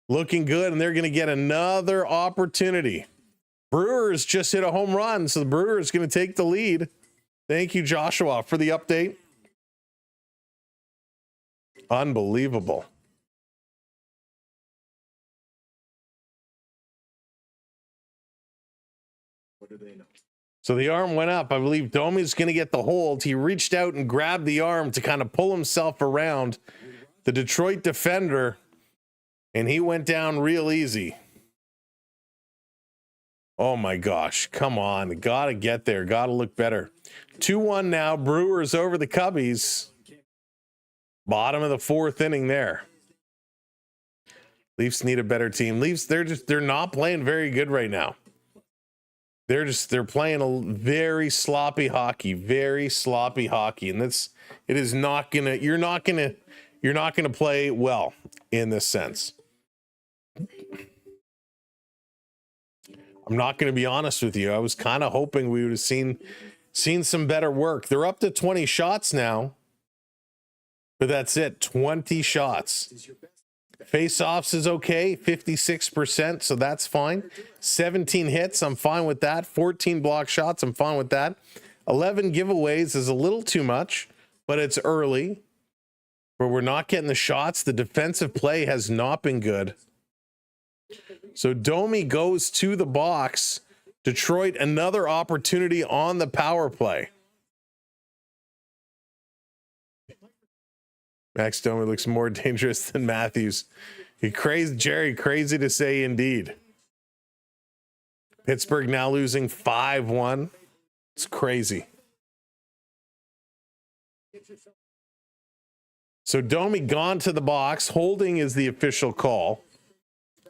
Looking good, and they're going to get another opportunity. Brewers just hit a home run, so the Brewers going to take the lead. Thank you, Joshua, for the update. Unbelievable.
What do they know?
So the arm went up. I believe Domi's going to get the hold. He reached out and grabbed the arm to kind of pull himself around the Detroit defender, and he went down real easy. Oh my gosh, come on. Gotta get there. Gotta look better. 2-1 now. Brewers over the Cubbies. Bottom of the 4th inning there. Leafs need a better team. Leafs, they're not playing very good right now. They're playing a very sloppy hockey, and you're not gonna play well in this sense. I'm not going to be honest with you. I was kind of hoping we would have seen some better work. They're up to 20 shots now, but that's it. 20 shots. Face-offs is okay, 56%, so that's fine. 17 hits, I'm fine with that. 14 block shots, I'm fine with that. 11 giveaways is a little too much, but it's early. But we're not getting the shots. The defensive play has not been good. So Domi goes to the box. Detroit, another opportunity on the power play. Max Domi looks more dangerous than Matthews. Jerry, crazy to say indeed. Pittsburgh now losing 5-1. It's crazy. So Domi gone to the box. Holding is the official call.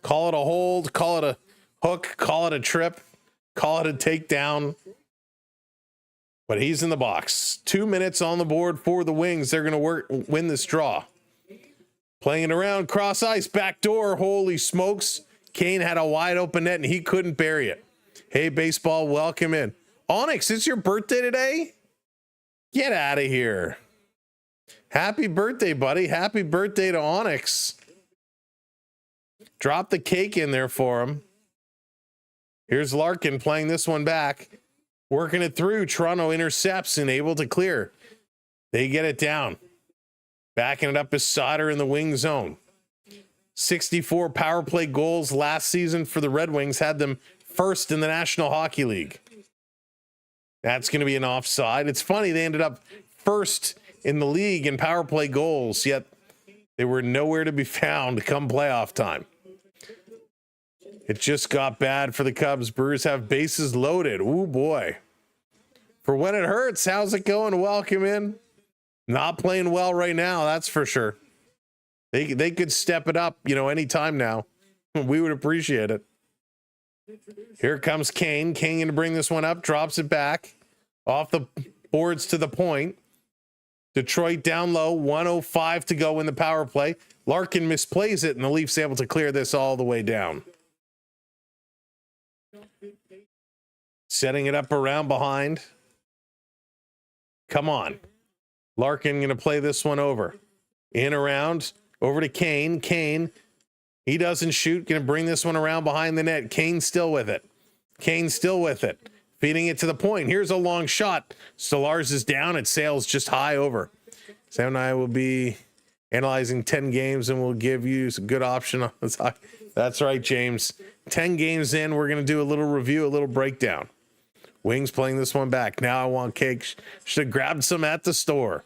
Call it a hold, call it a hook, call it a trip, call it a takedown. But he's in the box. 2 minutes on the board for the Wings. They're going to win this draw. Playing it around, cross ice, back door. Holy smokes. Kane had a wide open net and he couldn't bury it. Hey, baseball, welcome in. Onyx, it's your birthday today? Get out of here. Happy birthday, buddy. Happy birthday to Onyx. Drop the cake in there for him. Here's Larkin playing this one back. Working it through. Toronto intercepts and able to clear. They get it down. Backing it up is Sauter in the wing zone. 64 power play goals last season for the Red Wings. Had them first in the National Hockey League. That's going to be an offside. It's funny, they ended up first in the league in power play goals, yet they were nowhere to be found come playoff time. It just got bad for the Cubs. Brewers have bases loaded. Ooh, boy. For when it hurts, how's it going? Welcome in. Not playing well right now, that's for sure. They could step it up, anytime now. We would appreciate it. Here comes Kane. Kane going to bring this one up, drops it back. Off the boards to the point. Detroit down low, 1:05 to go in the power play. Larkin misplays it, and the Leafs able to clear this all the way down. Setting it up around behind. Come on. Larkin going to play this one over. In around, over to Kane. Kane, he doesn't shoot. Going to bring this one around behind the net. Kane still with it. Kane still with it. Feeding it to the point. Here's a long shot. Stolarz is down. It sails just high over. Sam and I will be analyzing 10 games and we'll give you a good option on this. That's right, James. 10 games in, we're going to do a little review, a little breakdown. Wings playing this one back. Now I want cake. Should have grabbed some at the store.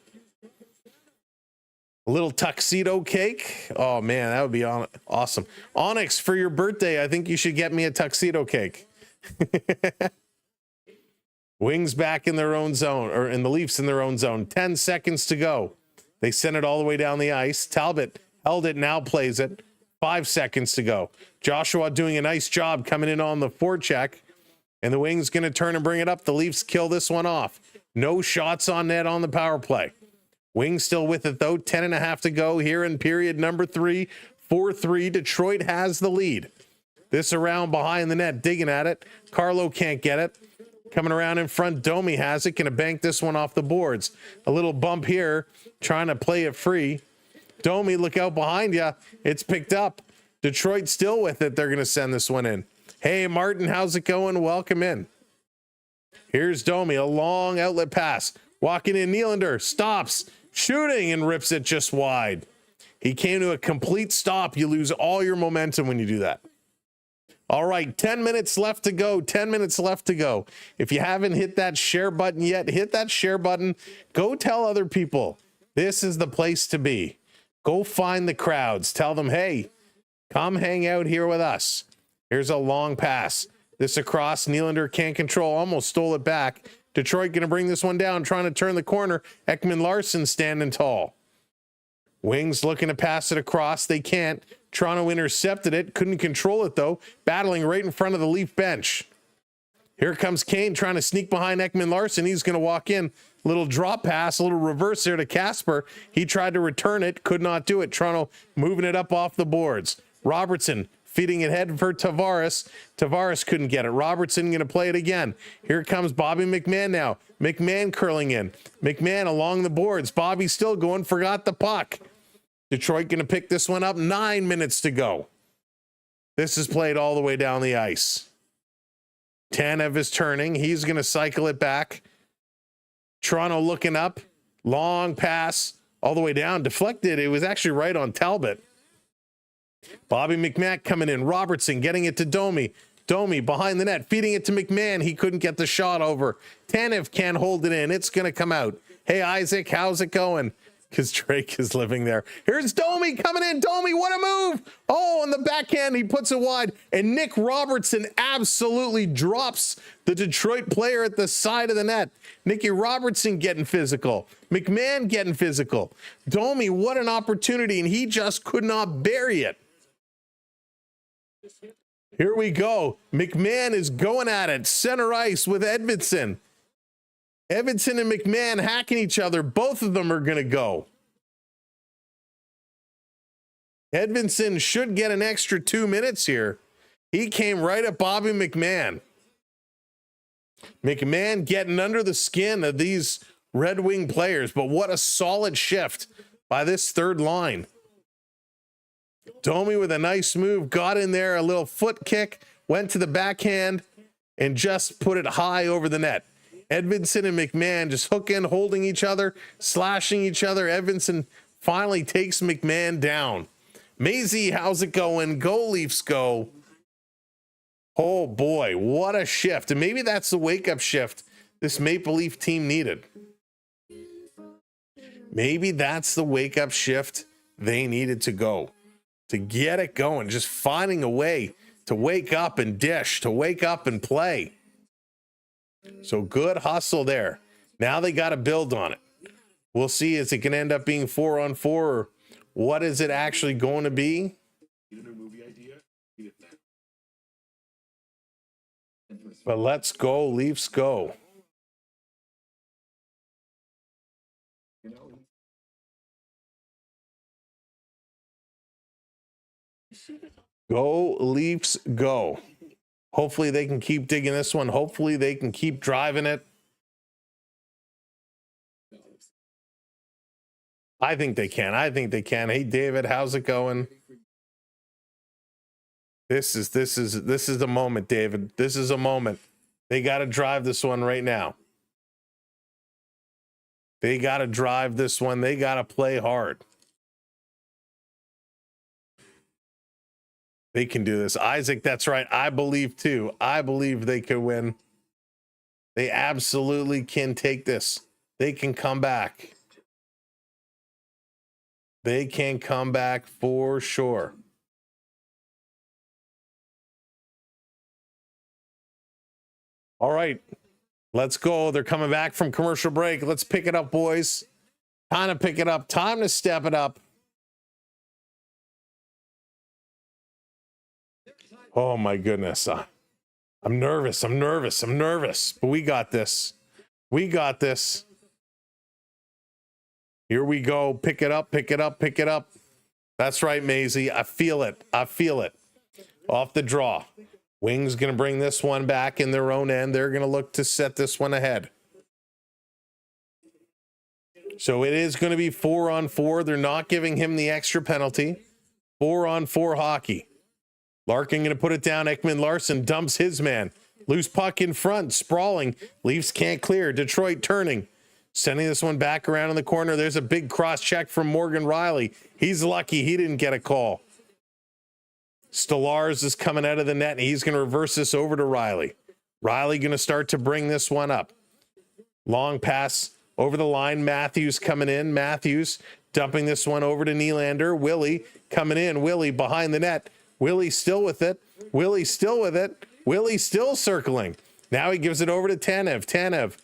A little tuxedo cake. Oh, man, that would be awesome. Onyx, for your birthday, I think you should get me a tuxedo cake. Wings back in their own zone, or in the Leafs in their own zone. 10 seconds to go. They sent it all the way down the ice. Talbot held it, now plays it. 5 seconds to go. Joshua doing a nice job coming in on the forecheck. And the Wings going to turn and bring it up. The Leafs kill this one off. No shots on net on the power play. Wings still with it, though. 10.5 to go here in period number 3. 4-3. Detroit has the lead. This around behind the net, digging at it. Carlo can't get it. Coming around in front, Domi has it. Going to bank this one off the boards. A little bump here, trying to play it free. Domi, look out behind you. It's picked up. Detroit still with it. They're going to send this one in. Hey, Martin, how's it going? Welcome in. Here's Domi, a long outlet pass. Walking in, Nylander stops, shooting, and rips it just wide. He came to a complete stop. You lose all your momentum when you do that. All right, 10 minutes left to go. 10 minutes left to go. If you haven't hit that share button yet, hit that share button. Go tell other people this is the place to be. Go find the crowds. Tell them, hey, come hang out here with us. Here's a long pass. This across. Nylander can't control. Almost stole it back. Detroit going to bring this one down, trying to turn the corner. Ekman-Larsson standing tall. Wings looking to pass it across. They can't. Toronto intercepted it. Couldn't control it, though. Battling right in front of the Leaf bench. Here comes Kane trying to sneak behind Ekman-Larsson. He's going to walk in. Little drop pass, a little reverse there to Kasper. He tried to return it. Could not do it. Toronto moving it up off the boards. Robertson feeding it head for Tavares. Tavares couldn't get it. Robertson going to play it again. Here comes Bobby McMahon now. McMahon curling in. McMahon along the boards. Bobby still going. Forgot the puck. Detroit going to pick this one up. 9 minutes to go. This is played all the way down the ice. Tanev is turning. He's going to cycle it back. Toronto looking up. Long pass all the way down. Deflected. It was actually right on Talbot. Bobby McMahon coming in. Robertson getting it to Domi. Domi behind the net. Feeding it to McMahon. He couldn't get the shot over. Tanev can't hold it in. It's going to come out. Hey, Isaac, how's it going? Because Drake is living there. Here's Domi coming in. Domi, what a move. Oh, on the backhand, he puts it wide. And Nick Robertson absolutely drops the Detroit player at the side of the net. Nicky Robertson getting physical. McMahon getting physical. Domi, what an opportunity. And he just could not bury it. Here we go. McMahon is going at it. Center ice with Edvinsson. Edvinsson and McMahon hacking each other. Both of them are going to go. Edvinsson should get an extra 2 minutes here. He came right at Bobby McMahon. McMahon getting under the skin of these Red Wing players, but what a solid shift by this third line. Domi with a nice move, got in there, a little foot kick, went to the backhand, and just put it high over the net. Edvinsson and McMahon just hooking, holding each other, slashing each other. Edvinsson finally takes McMahon down. Maisie, how's it going? Go Leafs, go. Oh boy, what a shift. And maybe that's the wake-up shift this Maple Leaf team needed. Maybe that's the wake-up shift they needed to go. To get it going, just finding a way to wake up and dish, to wake up and play. So good hustle there. Now they got to build on it. We'll see, is it going to end up being 4-on-4, or what is it actually going to be? But let's go, Leafs go. Go, Leafs, go. Hopefully they can keep digging this one. Hopefully they can keep driving it. I think they can. I think they can. Hey, David, how's it going? This is the moment, David. This is a moment. They got to drive this one right now. They got to drive this one. They got to play hard. They can do this. Isaac, that's right. I believe too. I believe they could win. They absolutely can take this. They can come back. They can come back for sure. All right, let's go. They're coming back from commercial break. Let's pick it up, boys. Time to pick it up. Time to step it up. Oh my goodness. I'm nervous. I'm nervous. I'm nervous. But we got this. We got this. Here we go. Pick it up. Pick it up. Pick it up. That's right, Maisie. I feel it. I feel it. Off the draw. Wings going to bring this one back in their own end. They're going to look to set this one ahead. So it is going to be 4-on-4. They're not giving him the extra penalty. 4-on-4 hockey. Larkin going to put it down. Ekman Larson dumps his man. Loose puck in front. Sprawling. Leafs can't clear. Detroit turning. Sending this one back around in the corner. There's a big cross check from Morgan Riley. He's lucky he didn't get a call. Stolarz is coming out of the net, and he's going to reverse this over to Riley. Riley going to start to bring this one up. Long pass over the line. Matthews coming in. Matthews dumping this one over to Nylander. Willie coming in. Willie behind the net. Willie still with it. Willie still with it. Willie still circling. Now he gives it over to Tanev. Tanev.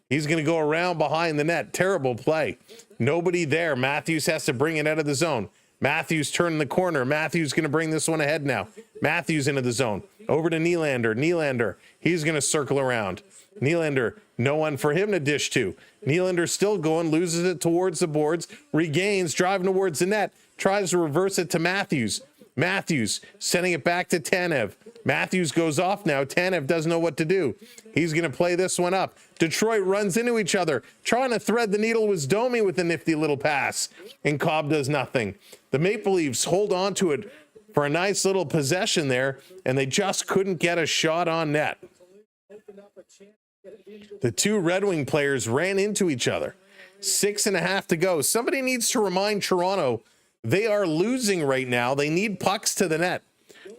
He's going to go around behind the net. Terrible play. Nobody there. Matthews has to bring it out of the zone. Matthews turning the corner. Matthews going to bring this one ahead now. Matthews into the zone. Over to Nylander. Nylander. He's going to circle around. Nylander. No one for him to dish to. Nylander still going. Loses it towards the boards. Regains. Driving towards the net. Tries to reverse it to Matthews. Matthews sending it back to Tanev. Matthews goes off now. Tanev doesn't know what to do. He's going to play this one up. Detroit runs into each other. Trying to thread the needle was Domi with a nifty little pass. And Cobb does nothing. The Maple Leafs hold on to it for a nice little possession there, and they just couldn't get a shot on net. The two Red Wing players ran into each other. 6.5 to go. Somebody needs to remind Toronto they are losing right now. They need pucks to the net.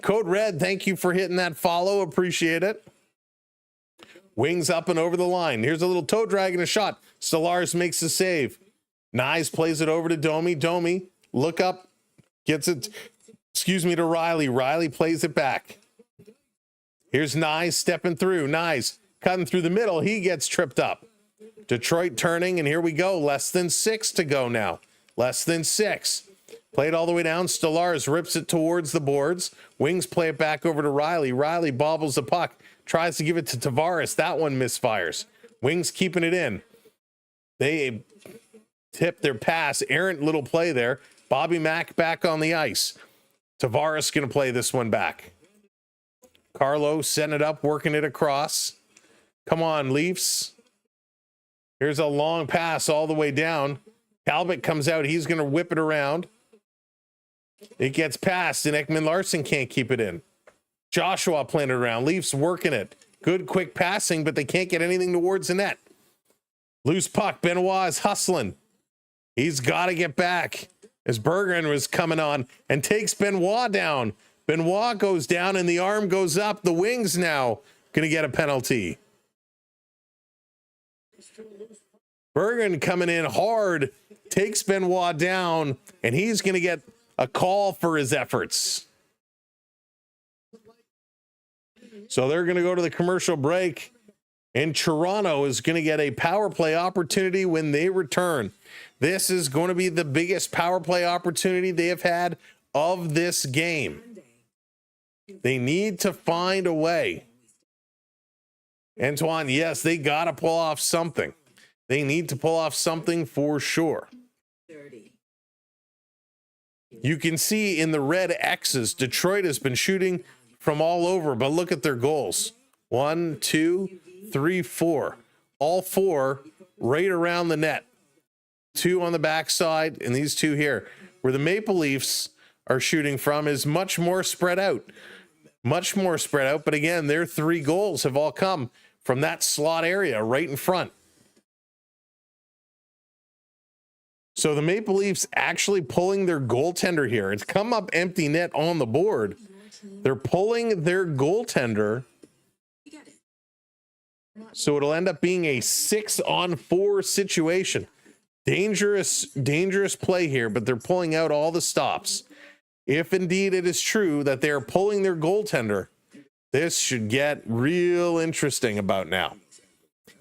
Code Red, thank you for hitting that follow. Appreciate it. Wings up and over the line. Here's a little toe drag and a shot. Stolarz makes the save. Nyes plays it over to Domi. Domi, look up, gets it, to Riley. Riley plays it back. Here's Nyes stepping through. Nyes cutting through the middle. He gets tripped up. Detroit turning, and here we go. Less than 6 to go now. Less than 6. Played all the way down. Stolarz rips it towards the boards. Wings play it back over to Riley. Riley bobbles the puck. Tries to give it to Tavares. That one misfires. Wings keeping it in. They tip their pass. Errant little play there. Bobby Mack back on the ice. Tavares going to play this one back. Carlo setting it up, working it across. Come on, Leafs. Here's a long pass all the way down. Talbot comes out. He's going to whip it around. It gets passed, and Ekman Larson can't keep it in. Joshua playing it around. Leafs working it. Good quick passing, but they can't get anything towards the net. Loose puck. Benoit is hustling. He's got to get back as Bergeron was coming on and takes Benoit down. Benoit goes down and the arm goes up. The wings now going to get a penalty. Bergeron coming in hard, takes Benoit down, and he's going to get a call for his efforts. So they're going to go to the commercial break, and Toronto is going to get a power play opportunity when they return. This is going to be the biggest power play opportunity they have had of this game. They need to find a way. Antoine, yes, they got to pull off something. They need to pull off something for sure. You can see in the red X's, Detroit has been shooting from all over, but look at their goals. 1, 2, 3, 4. All 4 right around the net. 2 on the backside, and these 2 here. Where the Maple Leafs are shooting from is much more spread out. Much more spread out, but again, their 3 goals have all come from that slot area right in front. So the Maple Leafs actually pulling their goaltender here. It's come up empty net on the board. They're pulling their goaltender. So it'll end up being a 6-on-4 situation. Dangerous play here, but they're pulling out all the stops. If indeed it is true that they're pulling their goaltender, this should get real interesting about now.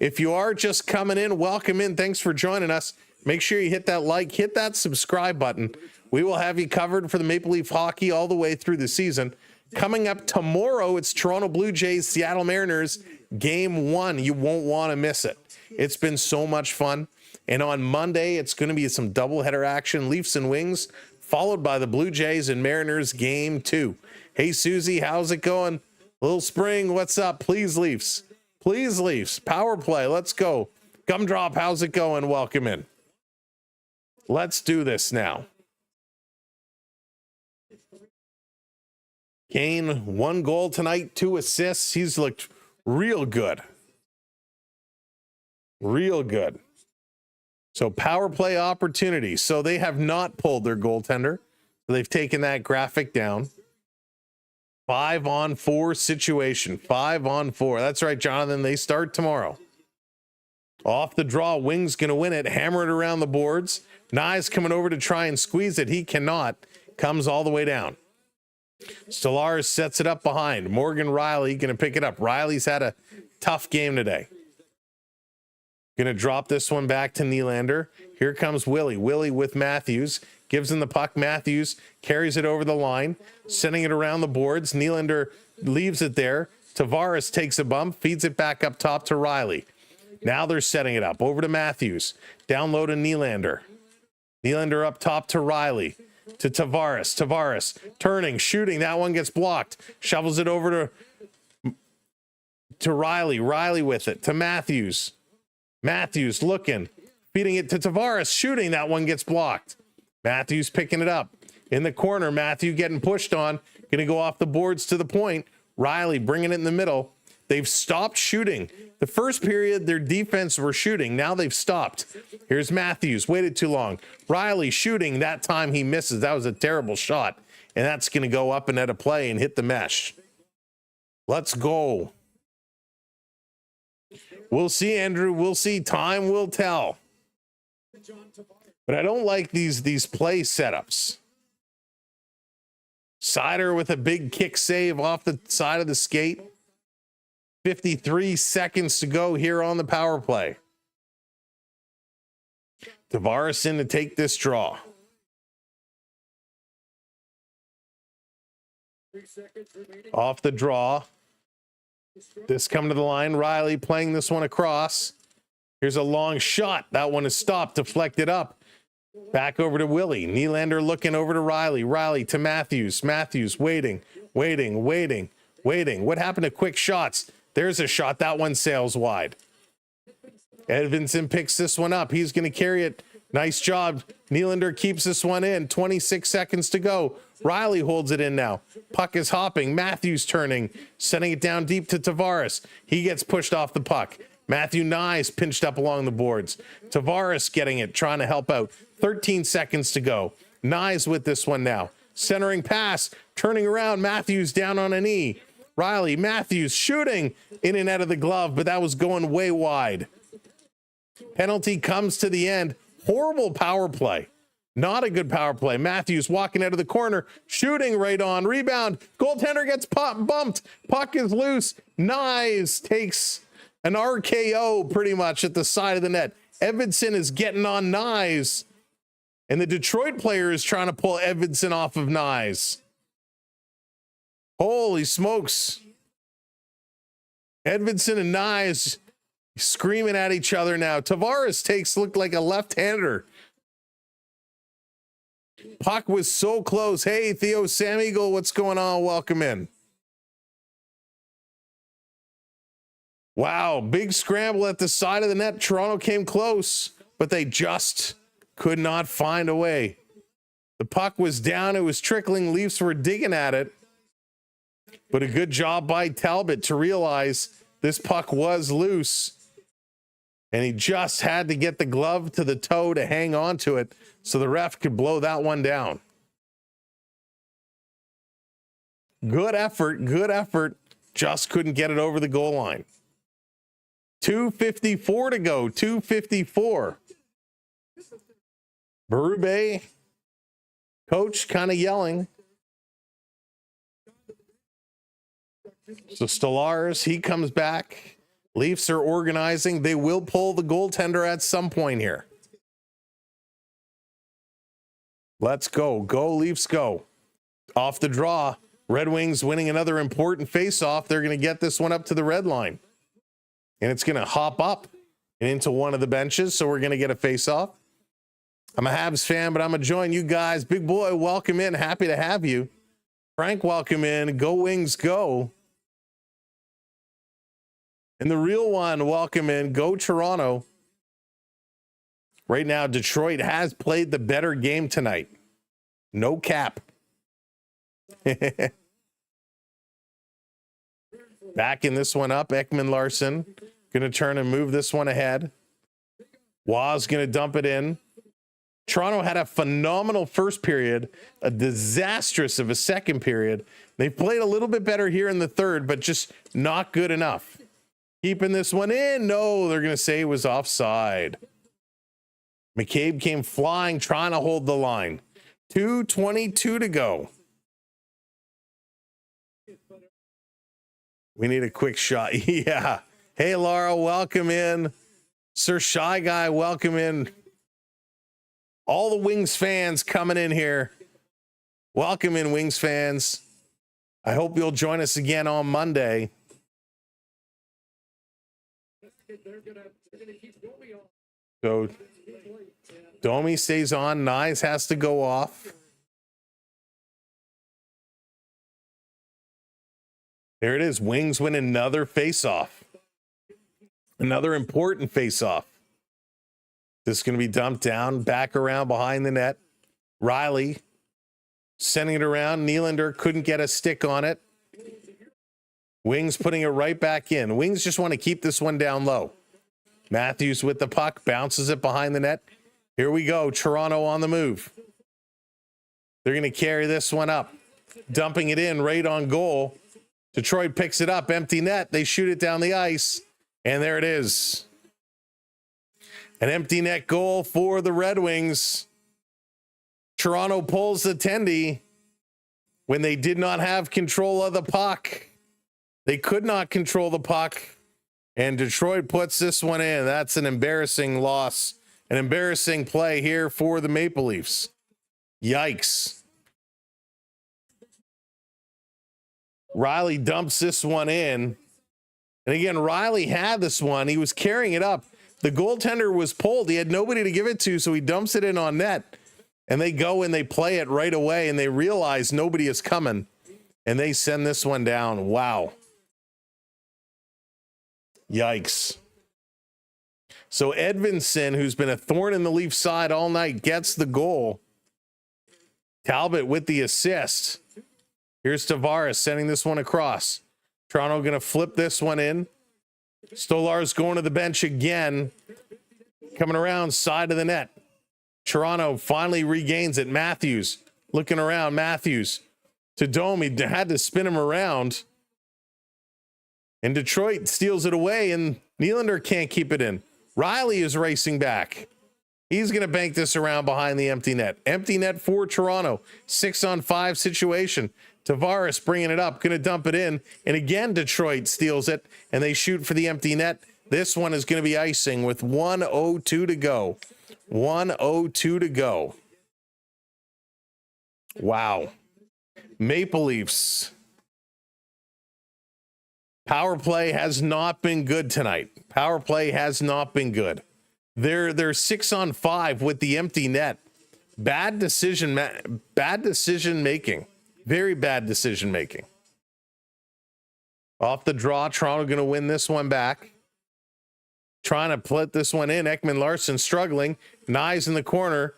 If you are just coming in, welcome in. Thanks for joining us. Make sure you hit that like, hit that subscribe button. We will have you covered for the Maple Leaf hockey all the way through the season. Coming up tomorrow, it's Toronto Blue Jays, Seattle Mariners, Game 1. You won't want to miss it. It's been so much fun. And on Monday, it's going to be some doubleheader action, Leafs and Wings, followed by the Blue Jays and Mariners Game 2. Hey, Susie, how's it going? Little Spring, what's up? Please, Leafs. Please, Leafs. Power play, let's go. Gumdrop, how's it going? Welcome in. Let's do this now. Kane, 1 goal tonight, 2 assists. He's looked real good. Real good. So power play opportunity. So they have not pulled their goaltender. They've taken that graphic down. 5-on-4 situation. 5-on-4. That's right, Jonathan. They start tomorrow. Off the draw, Wing's going to win it. Hammer it around the boards. Nye's coming over to try and squeeze it. He cannot. Comes all the way down. Stolarz sets it up behind. Morgan Riley going to pick it up. Riley's had a tough game today. Going to drop this one back to Nylander. Here comes Willie. Willie with Matthews. Gives him the puck. Matthews carries it over the line. Sending it around the boards. Nylander leaves it there. Tavares takes a bump. Feeds it back up top to Riley. Now they're setting it up. Over to Matthews. Down low to Nylander. Nylander up top to Riley. To Tavares. Tavares turning, shooting. That one gets blocked. Shovels it over to Riley. Riley with it. To Matthews. Matthews looking. Feeding it to Tavares. Shooting. That one gets blocked. Matthews picking it up. In the corner. Matthew getting pushed on. Going to go off the boards to the point. Riley bringing it in the middle. They've stopped shooting. The first period, their defense were shooting. Now they've stopped. Here's Matthews. Waited too long. Riley shooting. That time he misses. That was a terrible shot. And that's going to go up and at a play and hit the mesh. Let's go. We'll see, Andrew. We'll see. Time will tell. But I don't like these play setups. Sider with a big kick save off the side of the skate. 53 seconds to go here on the power play. Tavares in to take this draw. Off the draw. This coming to the line. Riley playing this one across. Here's a long shot. That one is stopped, deflected up. Back over to Willie. Nylander looking over to Riley. Riley to Matthews. Matthews waiting. What happened to quick shots? There's a shot. That one sails wide. Edvinson picks this one up. He's going to carry it Nice job. Nylander keeps this one in. 26 seconds to go. Riley holds it in now. Puck is hopping. Matthews turning, sending it down deep to Tavares. He gets pushed off the puck. Matthew Nyes pinched up along the boards. Tavares getting it, trying to help out. 13 seconds to go. Nyes with this one now. Centering pass, turning around. Matthews down on a knee. Riley, Matthews shooting in and out of the glove, but that was going way wide. Penalty comes to the end. Horrible power play. Not a good power play. Matthews walking out of the corner, shooting right on. Rebound. Goaltender gets bumped. Puck is loose. Nyes takes an RKO pretty much at the side of the net. Edvinsson is getting on Nyes. And the Detroit player is trying to pull Edvinsson off of Nyes. Holy smokes. Edvinsson and Nyes screaming at each other now. Tavares looked like a left-hander. Puck was so close. Hey, Theo Sam Eagle, what's going on? Welcome in. Wow, big scramble at the side of the net. Toronto came close, but they just could not find a way. The puck was down. It was trickling. Leafs were digging at it. But a good job by Talbot to realize this puck was loose. And he just had to get the glove to the toe to hang on to it so the ref could blow that one down. Good effort. Just couldn't get it over the goal line. 2:54 to go. 2:54. Berube, coach kind of yelling. So Stolarz, he comes back. Leafs are organizing. They will pull the goaltender at some point here. Let's go. Go, Leafs, go. Off the draw. Red Wings winning another important face-off. They're going to get this one up to the red line. And it's going to hop up and into one of the benches. So we're going to get a face-off. I'm a Habs fan, but I'm going to join you guys. Big boy, welcome in. Happy to have you. Frank, welcome in. Go Wings, go. And the real one, welcome in. Go Toronto. Right now, Detroit has played the better game tonight. No cap. Backing this one up, Ekman Larson. Going to turn and move this one ahead. Waz going to dump it in. Toronto had a phenomenal first period, a disastrous of a second period. They played a little bit better here in the third, but just not good enough. Keeping this one in. No, they're going to say it was offside. McCabe came flying, trying to hold the line. 2:22 to go. We need a quick shot. Yeah. Hey, Laura, welcome in. Sir Shy Guy, welcome in. All the Wings fans coming in here. Welcome in, Wings fans. I hope you'll join us again on Monday. So Domi stays on. Nyes has to go off. There it is. Wings win another face-off. Another important face-off. This is going to be dumped down, back around behind the net. Riley sending it around. Nylander couldn't get a stick on it. Wings putting it right back in. Wings just want to keep this one down low. Matthews with the puck, bounces it behind the net. Here we go. Toronto on the move. They're going to carry this one up, dumping it in right on goal. Detroit picks it up, empty net. They shoot it down the ice, and there it is. An empty net goal for the Red Wings. Toronto pulls the tendy when they did not have control of the puck. They could not control the puck, and Detroit puts this one in. That's an embarrassing loss, an embarrassing play here for the Maple Leafs. Yikes. Riley dumps this one in. And again, Riley had this one. He was carrying it up. The goaltender was pulled. He had nobody to give it to, so he dumps it in on net. And they go and they play it right away, and they realize nobody is coming. And they send this one down. Wow. Yikes. So Edvinson, who's been a thorn in the Leafs side all night, gets the goal. Talbot with the assist. Here's Tavares sending this one across. Toronto going to flip this one in. Stolar's going to the bench again. Coming around side of the net. Toronto finally regains it. Matthews looking around. Matthews to Domi. Had to spin him around. And Detroit steals it away, and Nylander can't keep it in. Riley is racing back. He's going to bank this around behind the empty net. Empty net for Toronto. 6-on-5 situation. Tavares bringing it up, going to dump it in. And again, Detroit steals it, and they shoot for the empty net. This one is going to be icing with 1:02 to go. 1:02 to go. Wow. Maple Leafs. Power play has not been good tonight. Power play has not been good. They're 6-on-5 with the empty net. Bad decision making. Very bad decision making. Off the draw, Toronto going to win this one back. Trying to put this one in. Ekman Larson struggling. Nyes in the corner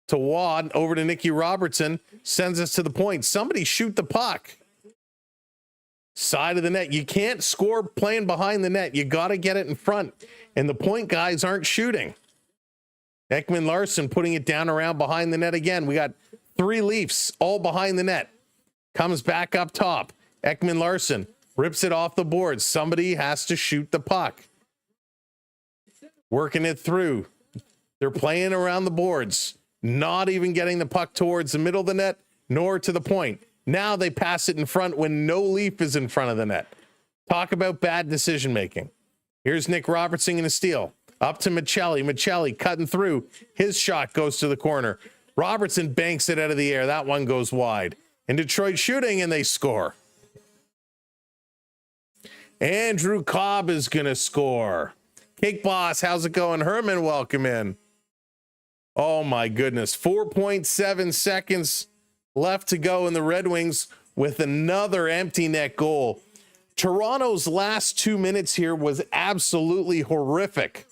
to Wad. Over to Nicky Robertson. Sends us to the point. Somebody shoot the puck. Side of the net. You can't score playing behind the net. You got to get it in front. And the point guys aren't shooting. Ekman Larson putting it down around behind the net again. We got 3 Leafs all behind the net. Comes back up top. Ekman Larson rips it off the board. Somebody has to shoot the puck. Working it through. They're playing around the boards. Not even getting the puck towards the middle of the net, nor to the point. Now they pass it in front when no Leaf is in front of the net. Talk about bad decision making. Here's Nick Robertson in a steal. Up to Michelli. Michelli cutting through. His shot goes to the corner. Robertson banks it out of the air. That one goes wide. And Detroit shooting, and they score. Andrew Cobb is going to score. Cake Boss, how's it going? Herman, welcome in. Oh, my goodness. 4.7 seconds left to go in the Red Wings with another empty net goal. Toronto's last 2 minutes here was absolutely horrific.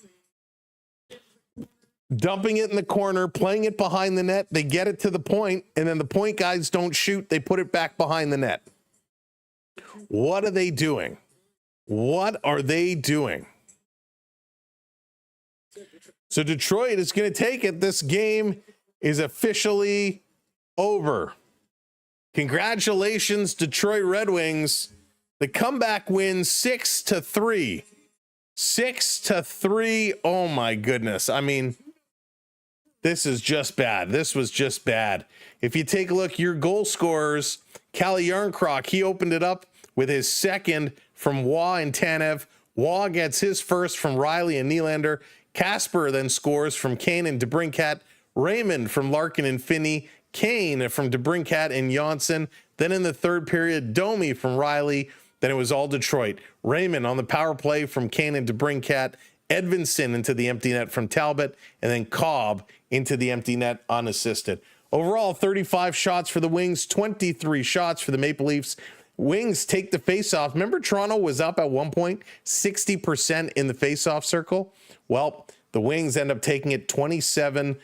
Dumping it in the corner, playing it behind the net. They get it to the point, and then the point guys don't shoot. They put it back behind the net. What are they doing? What are they doing? So Detroit is going to take it. This game is officially over. Congratulations, Detroit Red Wings. The comeback win 6-3. 6-3. Oh my goodness. I mean, this is just bad. This was just bad. If you take a look, your goal scorers, Kalle Järnkrok, he opened it up with his second from Waugh and Tanev. Waugh gets his first from Riley and Nylander. Casper then scores from Kane and DeBrincat. Raymond from Larkin and Finney. Kane from DeBrincat and Janssen. Then in the third period, Domi from Riley. Then it was all Detroit. Raymond on the power play from Kane and DeBrincat. Edvinson into the empty net from Talbot. And then Cobb into the empty net unassisted. Overall, 35 shots for the Wings, 23 shots for the Maple Leafs. Wings take the faceoff. Remember, Toronto was up at one point, 60% in the faceoff circle. Well, the Wings end up taking it 27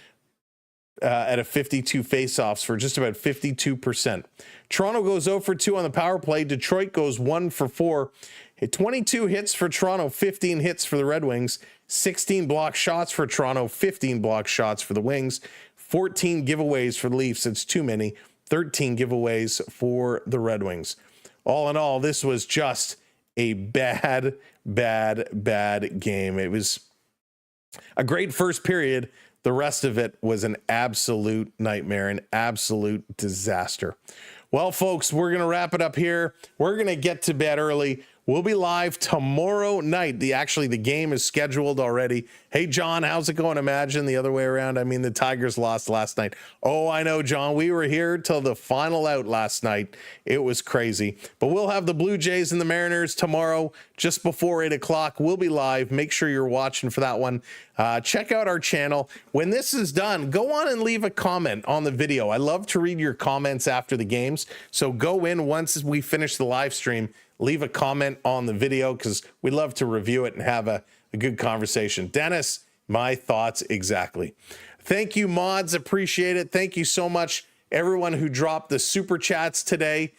out of 52 faceoffs for just about 52%. Toronto goes 0 for 2 on the power play. Detroit goes 1 for 4. 22 hits for Toronto, 15 hits for the Red Wings, 16 block shots for Toronto, 15 block shots for the Wings, 14 giveaways for the Leafs. It's too many. 13 giveaways for the Red Wings. All in all, this was just a bad game. It was a great first period. The rest of it was an absolute nightmare, an absolute disaster. Well, folks, we're going to wrap it up here. We're going to get to bed early. We'll be live tomorrow night. The game is scheduled already. Hey, John, how's it going? Imagine the other way around. I mean, the Tigers lost last night. Oh, I know, John. We were here till the final out last night. It was crazy. But we'll have the Blue Jays and the Mariners tomorrow just before 8 o'clock. We'll be live. Make sure you're watching for that one. Check out our channel. When this is done, go on and leave a comment on the video. I love to read your comments after the games. So go in once we finish the live stream. Leave a comment on the video because we love to review it and have a a good conversation. Dennis, my thoughts exactly. Thank you, mods. Appreciate it. Thank you so much, everyone who dropped the super chats today.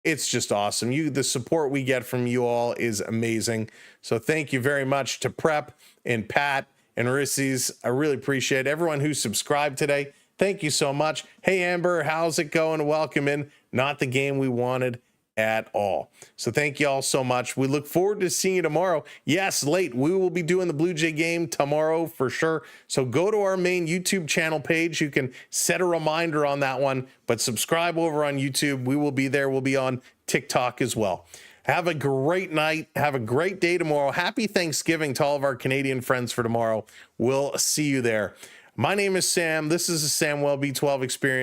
It's just awesome. The support we get from you all is amazing. So thank you very much to Prep and Pat and Rissy's. I really appreciate it. Everyone who subscribed today, thank you so much. Hey, Amber, how's it going? Welcome in. Not the game we wanted at all. So thank you all so much. We look forward to seeing you tomorrow. Yes, late. We will be doing the Blue Jay game tomorrow for sure. So go to our main YouTube channel page. You can set a reminder on that one, but subscribe over on YouTube. We will be there. We'll be on TikTok as well. Have a great night. Have a great day tomorrow. Happy Thanksgiving to all of our Canadian friends for tomorrow. We'll see you there. My name is Sam. This is the Samwelb12 Experience.